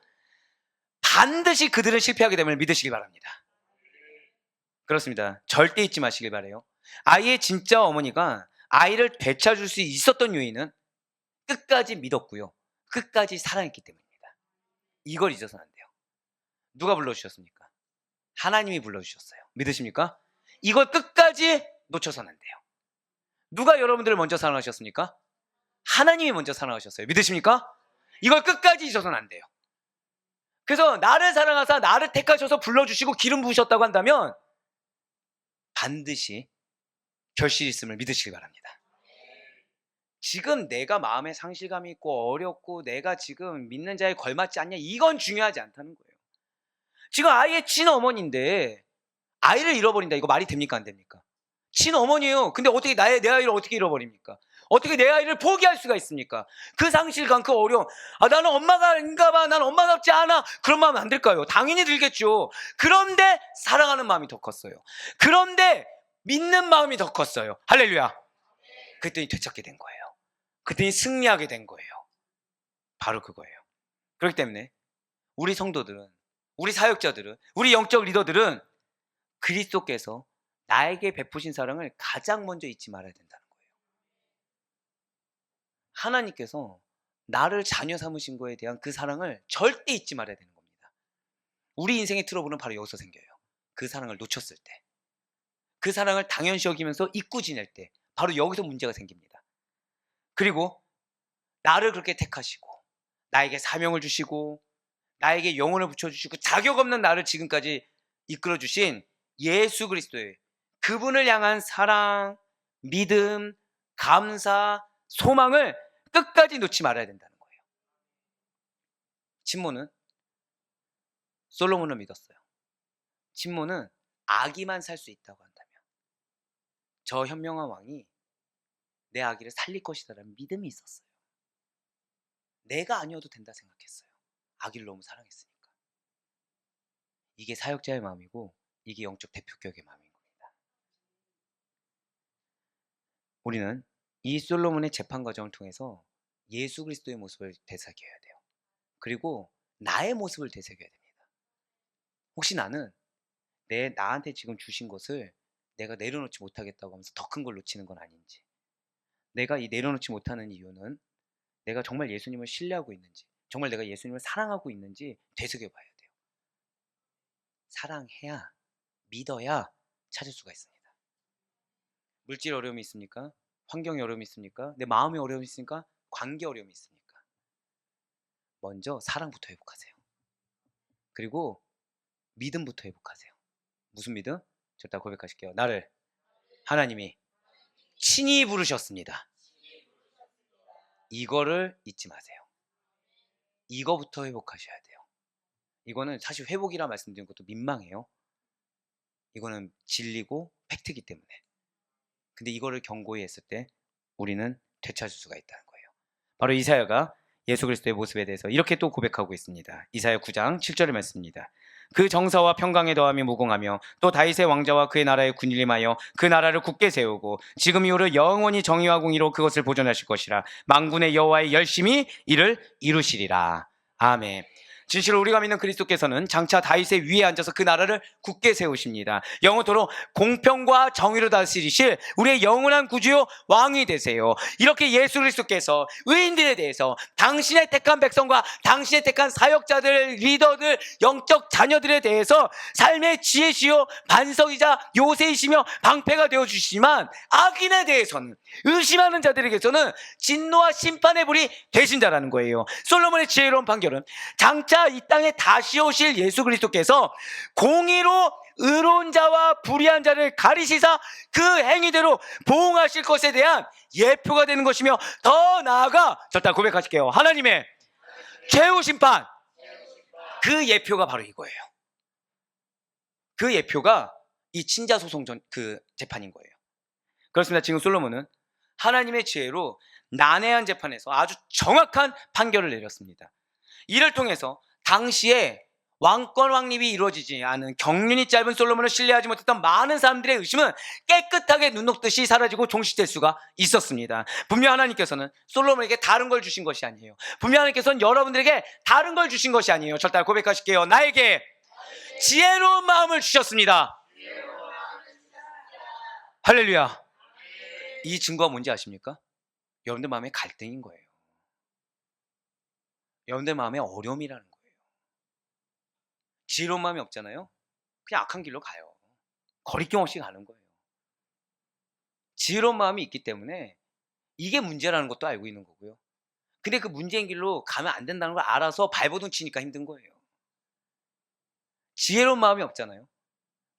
반드시 그들은 실패하게 됨을 믿으시기 바랍니다. 그렇습니다. 절대 잊지 마시길 바라요. 아이의 진짜 어머니가 아이를 되찾을 수 있었던 요인은 끝까지 믿었고요, 끝까지 사랑했기 때문입니다. 이걸 잊어서는 안 돼요. 누가 불러주셨습니까? 하나님이 불러주셨어요. 믿으십니까? 이걸 끝까지 놓쳐서는 안 돼요. 누가 여러분들을 먼저 사랑하셨습니까? 하나님이 먼저 사랑하셨어요. 믿으십니까? 이걸 끝까지 잊어서는 안 돼요. 그래서 나를 사랑하사 나를 택하셔서 불러주시고 기름 부으셨다고 한다면 반드시 결실이 있음을 믿으시기 바랍니다. 지금 내가 마음에 상실감이 있고 어렵고 내가 지금 믿는 자에 걸맞지 않냐, 이건 중요하지 않다는 거예요. 지금 아이의 친어머니인데 아이를 잃어버린다, 이거 말이 됩니까? 안 됩니까? 친어머니예요. 근데 어떻게 내 아이를 어떻게 잃어버립니까? 어떻게 내 아이를 포기할 수가 있습니까? 그 상실감, 그 어려움. 나는 엄마가 아닌가 봐, 난 엄마답지 않아, 그런 마음은 안 들까요? 당연히 들겠죠. 그런데 사랑하는 마음이 더 컸어요. 그런데 믿는 마음이 더 컸어요. 할렐루야. 그랬더니 되찾게 된 거예요. 그랬더니 승리하게 된 거예요. 바로 그거예요. 그렇기 때문에 우리 성도들은, 우리 사역자들은, 우리 영적 리더들은 그리스도께서 나에게 베푸신 사랑을 가장 먼저 잊지 말아야 된다는 거예요. 하나님께서 나를 자녀 삼으신 거에 대한 그 사랑을 절대 잊지 말아야 되는 겁니다. 우리 인생의 트러블은 바로 여기서 생겨요. 그 사랑을 놓쳤을 때, 그 사랑을 당연시 여기면서 잊고 지낼 때, 바로 여기서 문제가 생깁니다. 그리고 나를 그렇게 택하시고 나에게 사명을 주시고 나에게 영혼을 붙여주시고 자격 없는 나를 지금까지 이끌어주신 예수 그리스도의 그분을 향한 사랑, 믿음, 감사, 소망을 끝까지 놓지 말아야 된다는 거예요. 친모는 솔로몬을 믿었어요. 친모는 아기만 살 수 있다고 한다면 저 현명한 왕이 내 아기를 살릴 것이다라는 믿음이 있었어요. 내가 아니어도 된다 생각했어요. 아기를 너무 사랑했으니까. 이게 사역자의 마음이고 이게 영적 대표격의 마음인 겁니다. 우리는 이 솔로몬의 재판 과정을 통해서 예수 그리스도의 모습을 되새겨야 돼요. 그리고 나의 모습을 되새겨야 됩니다. 혹시 나는 나한테 지금 주신 것을 내가 내려놓지 못하겠다고 하면서 더 큰 걸 놓치는 건 아닌지, 내가 이 내려놓지 못하는 이유는 내가 정말 예수님을 신뢰하고 있는지, 정말 내가 예수님을 사랑하고 있는지 되새겨봐야 돼요. 사랑해야, 믿어야 찾을 수가 있습니다. 물질 어려움이 있습니까? 환경에 어려움이 있습니까? 내 마음에 어려움이 있습니까? 관계 어려움이 있습니까? 먼저 사랑부터 회복하세요. 그리고 믿음부터 회복하세요. 무슨 믿음? 저 다 고백하실게요. 나를 하나님이 친히 부르셨습니다. 이거를 잊지 마세요. 이거부터 회복하셔야 돼요. 이거는 사실 회복이라 말씀드린 것도 민망해요. 이거는 진리고 팩트이기 때문에. 근데 이거를 경고히 했을 때 우리는 되찾을 수가 있다는 거예요. 바로 이사야가 예수 그리스도의 모습에 대해서 이렇게 또 고백하고 있습니다. 이사야 9장 7절의 말씀입니다. 그 정사와 평강에 더함이 무궁하며 또 다윗의 왕자와 그의 나라에 군림하여 그 나라를 굳게 세우고 지금 이후로 영원히 정의와 공의로 그것을 보존하실 것이라. 만군의 여호와의 열심히 이를 이루시리라. 아멘. 진실로 우리가 믿는 그리스도께서는 장차 다윗의 위에 앉아서 그 나라를 굳게 세우십니다. 영원토록 공평과 정의로 다스리실 우리의 영원한 구주요 왕이 되세요. 이렇게 예수 그리스도께서 의인들에 대해서 당신의 택한 백성과 당신의 택한 사역자들, 리더들, 영적 자녀들에 대해서 삶의 지혜시요 반석이자 요새이시며 방패가 되어주시지만 악인에 대해서는, 의심하는 자들에게서는 진노와 심판의 불이 되신 자라는 거예요. 솔로몬의 지혜로운 판결은 장차 이 땅에 다시 오실 예수 그리스도께서 공의로 의로운 자와 불의한 자를 가리시사 그 행위대로 보응하실 것에 대한 예표가 되는 것이며, 더 나아가 절대 고백하실게요. 하나님의 최후 심판, 그 예표가 바로 이거예요. 그 예표가 이 친자 소송 그 재판인 거예요. 그렇습니다. 지금 솔로몬은 하나님의 지혜로 난해한 재판에서 아주 정확한 판결을 내렸습니다. 이를 통해서 당시에 왕권 왕립이 이루어지지 않은 경륜이 짧은 솔로몬을 신뢰하지 못했던 많은 사람들의 의심은 깨끗하게 눈 녹듯이 사라지고 종식될 수가 있었습니다. 분명 하나님께서는 솔로몬에게 다른 걸 주신 것이 아니에요. 분명 하나님께서는 여러분들에게 다른 걸 주신 것이 아니에요. 절대 고백하실게요. 나에게 지혜로운 마음을 주셨습니다. 할렐루야. 이 증거가 뭔지 아십니까? 여러분들 마음에 갈등인 거예요. 여러분들 마음에 어려움이라는 거예요. 지혜로운 마음이 없잖아요. 그냥 악한 길로 가요. 거리낌 없이 가는 거예요. 지혜로운 마음이 있기 때문에 이게 문제라는 것도 알고 있는 거고요. 근데 그 문제인 길로 가면 안 된다는 걸 알아서 발버둥 치니까 힘든 거예요. 지혜로운 마음이 없잖아요.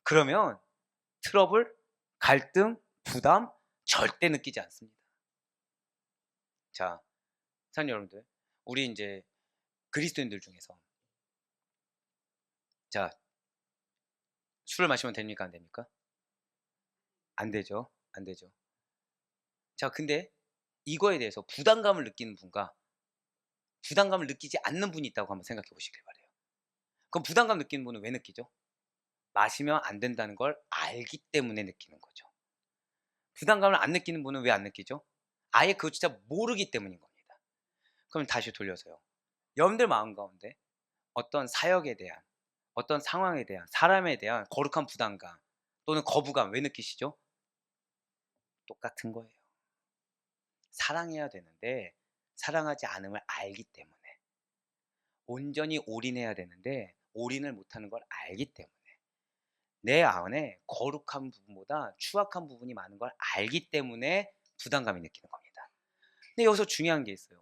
그러면 트러블, 갈등, 부담 절대 느끼지 않습니다. 자, 사랑하는 여러분들, 우리 이제 그리스도인들 중에서 자, 술을 마시면 됩니까? 안 됩니까? 안 되죠. 안 되죠. 자, 근데 이거에 대해서 부담감을 느끼는 분과 부담감을 느끼지 않는 분이 있다고 한번 생각해 보시길 바래요. 그럼 부담감 느끼는 분은 왜 느끼죠? 마시면 안 된다는 걸 알기 때문에 느끼는 거죠. 부담감을 안 느끼는 분은 왜 안 느끼죠? 아예 그거 진짜 모르기 때문인 겁니다. 그럼 다시 돌려서요. 여러분들 마음 가운데 어떤 사역에 대한, 어떤 상황에 대한, 사람에 대한 거룩한 부담감 또는 거부감 왜 느끼시죠? 똑같은 거예요. 사랑해야 되는데 사랑하지 않음을 알기 때문에, 온전히 올인해야 되는데 올인을 못하는 걸 알기 때문에, 내 안에 거룩한 부분보다 추악한 부분이 많은 걸 알기 때문에 부담감이 느끼는 겁니다. 근데 여기서 중요한 게 있어요.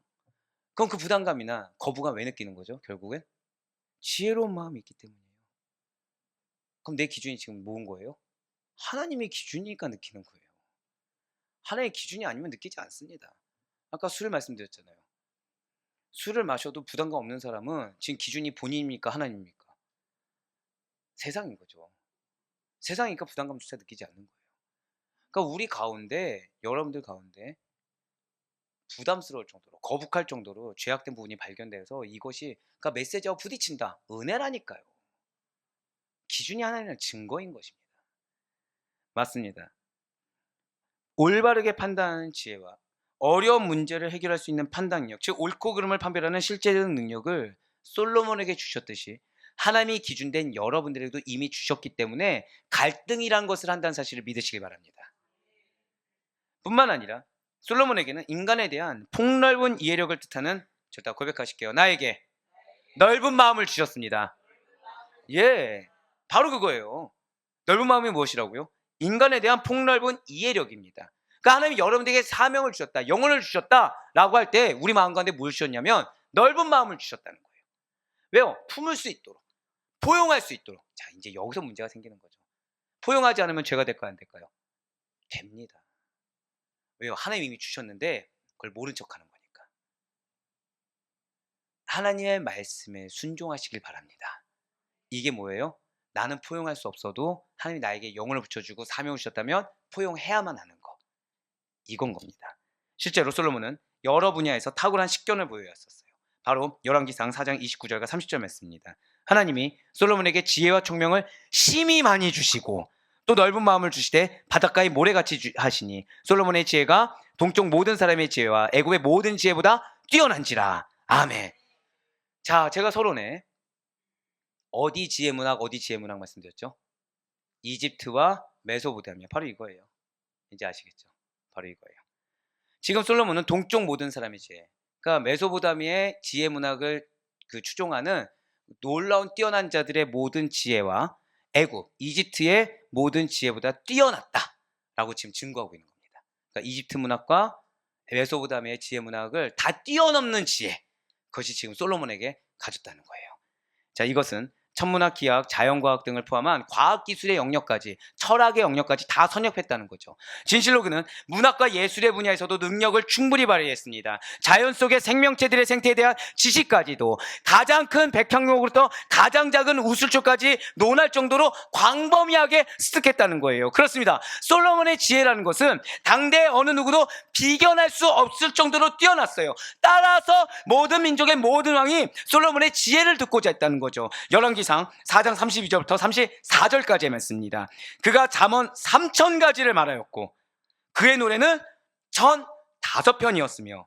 그럼 그 부담감이나 거부감 왜 느끼는 거죠? 결국엔 지혜로운 마음이 있기 때문이에요. 그럼 내 기준이 지금 뭔 거예요? 하나님의 기준이니까 느끼는 거예요. 하나님의 기준이 아니면 느끼지 않습니다. 아까 술 말씀드렸잖아요. 술을 마셔도 부담감 없는 사람은 지금 기준이 본인입니까? 하나님입니까? 세상인 거죠. 세상이니까 부담감조차 느끼지 않는 거예요. 그러니까 우리 가운데, 여러분들 가운데 부담스러울 정도로, 거북할 정도로 죄악된 부분이 발견돼서 이것이, 그러니까 메시지와 부딪힌다. 은혜라니까요. 기준이 하나님의 증거인 것입니다. 맞습니다. 올바르게 판단하는 지혜와 어려운 문제를 해결할 수 있는 판단력, 즉 옳고 그름을 판별하는 실제적 능력을 솔로몬에게 주셨듯이 하나님이 기준된 여러분들에게도 이미 주셨기 때문에 갈등이란 것을 한다는 사실을 믿으시기 바랍니다. 뿐만 아니라 솔로몬에게는 인간에 대한 폭넓은 이해력을 뜻하는, 절대 고백하실게요. 나에게 넓은 마음을 주셨습니다. 예, 바로 그거예요. 넓은 마음이 무엇이라고요? 인간에 대한 폭넓은 이해력입니다. 그러니까 하나님이 여러분들에게 사명을 주셨다, 영혼을 주셨다라고 할 때 우리 마음 가운데 뭘 주셨냐면 넓은 마음을 주셨다는 거예요. 왜요? 품을 수 있도록, 포용할 수 있도록. 자, 이제 여기서 문제가 생기는 거죠. 포용하지 않으면 죄가 될까요, 안 될까요? 됩니다. 왜요? 하나님이 이미 주셨는데 그걸 모른 척하는 거니까. 하나님의 말씀에 순종하시길 바랍니다. 이게 뭐예요? 나는 포용할 수 없어도 하나님이 나에게 영혼을 붙여주고 사명을 주셨다면 포용해야만 하는 거. 이건 겁니다. 실제로 솔로몬은 여러 분야에서 탁월한 식견을 보여왔었어요. 바로 열왕기상 4장 29절과 30절 말씀입니다. 하나님이 솔로몬에게 지혜와 총명을 심히 많이 주시고 또 넓은 마음을 주시되 바닷가의 모래같이 하시니 솔로몬의 지혜가 동쪽 모든 사람의 지혜와 애굽의 모든 지혜보다 뛰어난지라. 아멘. 자, 제가 서론에 어디 지혜문학 말씀드렸죠? 이집트와 메소포타미아. 바로 이거예요. 이제 아시겠죠? 바로 이거예요. 지금 솔로몬은 동쪽 모든 사람의 지혜, 그러니까 메소포타미아의 지혜 문학을 추종하는 놀라운 뛰어난 자들의 모든 지혜와 애굽, 이집트의 모든 지혜보다 뛰어났다라고 지금 증거하고 있는 겁니다. 그러니까 이집트 문학과 메소포타미아의 지혜 문학을 다 뛰어넘는 지혜, 그것이 지금 솔로몬에게 가졌다는 거예요. 자, 이것은 천문학, 기하학, 자연과학 등을 포함한 과학기술의 영역까지, 철학의 영역까지 다 선역했다는 거죠. 진실로 그는 문학과 예술의 분야에서도 능력을 충분히 발휘했습니다. 자연 속의 생명체들의 생태에 대한 지식까지도 가장 큰 백향목으로부터 가장 작은 우슬초까지 논할 정도로 광범위하게 습득했다는 거예요. 그렇습니다. 솔로몬의 지혜라는 것은 당대 어느 누구도 비견할 수 없을 정도로 뛰어났어요. 따라서 모든 민족의 모든 왕이 솔로몬의 지혜를 듣고자 했다는 거죠. 열왕기상 4장 32절부터 34절까지의 말씀입니다. 그가 잠언 3000가지를 말하였고 그의 노래는 1005편이었으며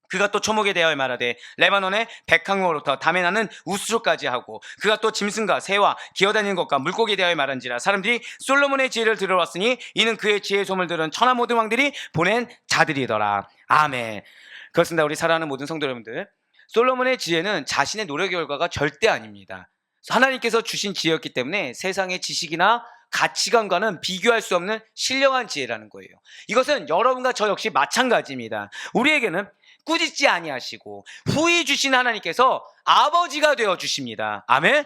그가 또 초목에 대하여 말하되 레바논의 백향목으로부터 담에 나는 우스로까지 하고 그가 또 짐승과 새와 기어다니는 것과 물고기에 대하여 말한지라. 사람들이 솔로몬의 지혜를 들어왔으니 이는 그의 지혜의 소문을 들은 천하 모든 왕들이 보낸 자들이더라. 아멘. 그렇습니다. 우리 사랑하는 모든 성도 여러분들, 솔로몬의 지혜는 자신의 노력의 결과가 절대 아닙니다. 하나님께서 주신 지혜였기 때문에 세상의 지식이나 가치관과는 비교할 수 없는 신령한 지혜라는 거예요. 이것은 여러분과 저 역시 마찬가지입니다. 우리에게는 꾸짖지 아니하시고 후히 주신 하나님께서 아버지가 되어 주십니다. 아멘.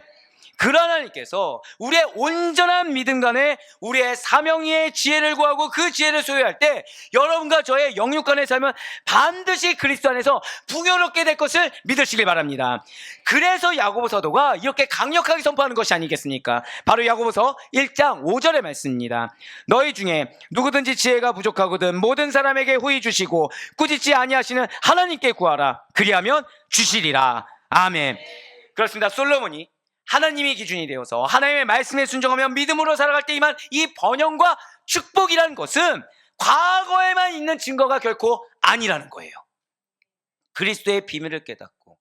그런 하나님께서 우리의 온전한 믿음 간에 우리의 사명의 지혜를 구하고 그 지혜를 소유할 때 여러분과 저의 영육 간의 삶은 반드시 그리스도 안에서 풍요롭게 될 것을 믿으시길 바랍니다. 그래서 야고보 사도가 이렇게 강력하게 선포하는 것이 아니겠습니까? 바로 야고보서 1장 5절의 말씀입니다. 너희 중에 누구든지 지혜가 부족하거든 모든 사람에게 후히 주시고 꾸짖지 아니하시는 하나님께 구하라. 그리하면 주시리라. 아멘. 그렇습니다. 솔로몬이 하나님이 기준이 되어서 하나님의 말씀에 순종하며 믿음으로 살아갈 때 임한 이 번영과 축복이라는 것은 과거에만 있는 증거가 결코 아니라는 거예요. 그리스도의 비밀을 깨닫고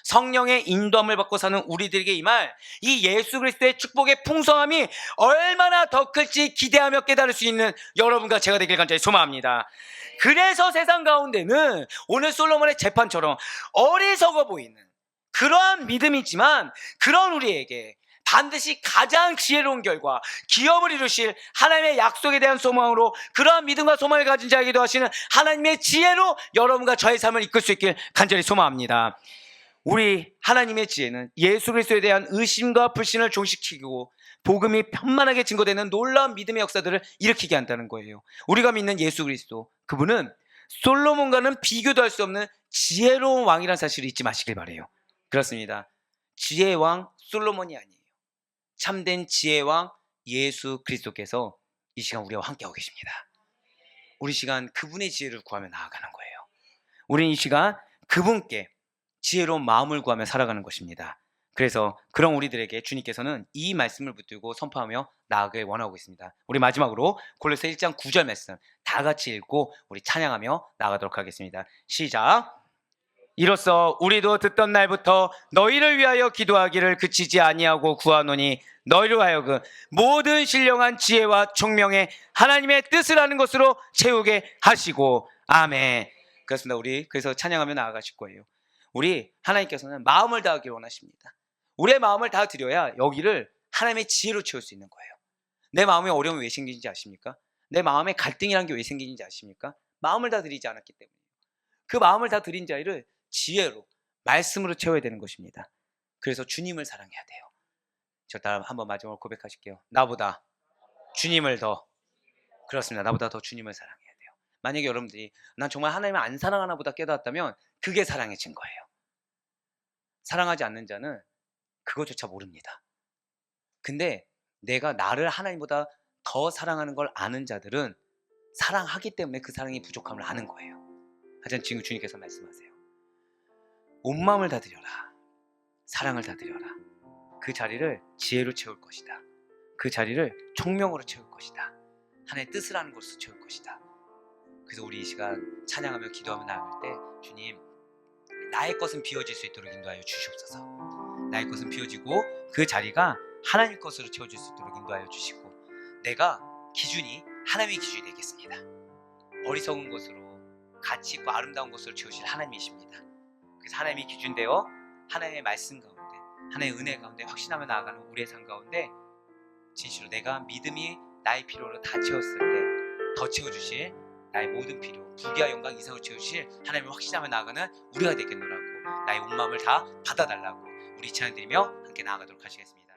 성령의 인도함을 받고 사는 우리들에게 임할 이 예수 그리스도의 축복의 풍성함이 얼마나 더 클지 기대하며 깨달을 수 있는 여러분과 제가 되길 간절히 소망합니다. 그래서 세상 가운데는 오늘 솔로몬의 재판처럼 어리석어 보이는 그러한 믿음이지만 그런 우리에게 반드시 가장 지혜로운 결과, 기업을 이루실 하나님의 약속에 대한 소망으로 그러한 믿음과 소망을 가진 자에게도 하시는 하나님의 지혜로 여러분과 저의 삶을 이끌 수 있길 간절히 소망합니다. 우리 하나님의 지혜는 예수 그리스도에 대한 의심과 불신을 종식시키고 복음이 편만하게 증거되는 놀라운 믿음의 역사들을 일으키게 한다는 거예요. 우리가 믿는 예수 그리스도, 그분은 솔로몬과는 비교도 할 수 없는 지혜로운 왕이라는 사실을 잊지 마시길 바라요. 그렇습니다. 지혜의 왕 솔로몬이 아니에요. 참된 지혜의 왕 예수 그리스도께서 이 시간 우리와 함께하고 계십니다. 우리 시간 그분의 지혜를 구하며 나아가는 거예요. 우리는 이 시간 그분께 지혜로운 마음을 구하며 살아가는 것입니다. 그래서 그런 우리들에게 주님께서는 이 말씀을 붙들고 선포하며 나아가길 원하고 있습니다. 우리 마지막으로 골로새 1장 9절 말씀 다 같이 읽고 우리 찬양하며 나아가도록 하겠습니다. 시작. 이로써 우리도 듣던 날부터 너희를 위하여 기도하기를 그치지 아니하고 구하노니 너희로 하여금 모든 신령한 지혜와 총명에 하나님의 뜻을 아는 것으로 채우게 하시고. 아멘. 그렇습니다. 우리 그래서 찬양하며 나아가실 거예요. 우리 하나님께서는 마음을 다하기를 원하십니다. 우리의 마음을 다 드려야 여기를 하나님의 지혜로 채울 수 있는 거예요. 내 마음에 어려움이 왜 생기는지 아십니까? 내 마음에 갈등이라는 게 왜 생기는지 아십니까? 마음을 다 드리지 않았기 때문에. 그 마음을 다 드린 자리를 지혜로, 말씀으로 채워야 되는 것입니다. 그래서 주님을 사랑해야 돼요. 저 다음 한번 마지막으로 고백하실게요. 나보다 주님을 더, 그렇습니다. 나보다 더 주님을 사랑해야 돼요. 만약에 여러분들이 난 정말 하나님을 안 사랑하나 보다 깨달았다면 그게 사랑해진 거예요. 사랑하지 않는 자는 그것조차 모릅니다. 근데 내가 나를 하나님보다 더 사랑하는 걸 아는 자들은 사랑하기 때문에 그 사랑이 부족함을 아는 거예요. 하여튼 지금 주님께서 말씀하세요. 온 마음을 다 드려라. 사랑을 다 드려라. 그 자리를 지혜로 채울 것이다. 그 자리를 총명으로 채울 것이다. 하나님의 뜻을 아는 것으로 채울 것이다. 그래서 우리 이 시간 찬양하며 기도하며 나아갈 때 주님, 나의 것은 비워질 수 있도록 인도하여 주시옵소서. 나의 것은 비워지고 그 자리가 하나님 것으로 채워질 수 있도록 인도하여 주시고, 내가 기준이 하나님의 기준이 되겠습니다. 어리석은 것으로, 가치 있고 아름다운 것으로 채우실 하나님이십니다. 그래서 하나님이 기준되어 하나님의 말씀 가운데, 하나님의 은혜 가운데 확신하며 나아가는 우리의 삶 가운데 진실로 내가 믿음이 나의 필요로 다 채웠을 때 더 채워주실 나의 모든 필요, 부귀와 영광 이상으로 채우실 하나님을 확신하며 나아가는 우리가 되겠노라고, 나의 온 마음을 다 받아달라고 우리 찬양 드리며 함께 나아가도록 하시겠습니다.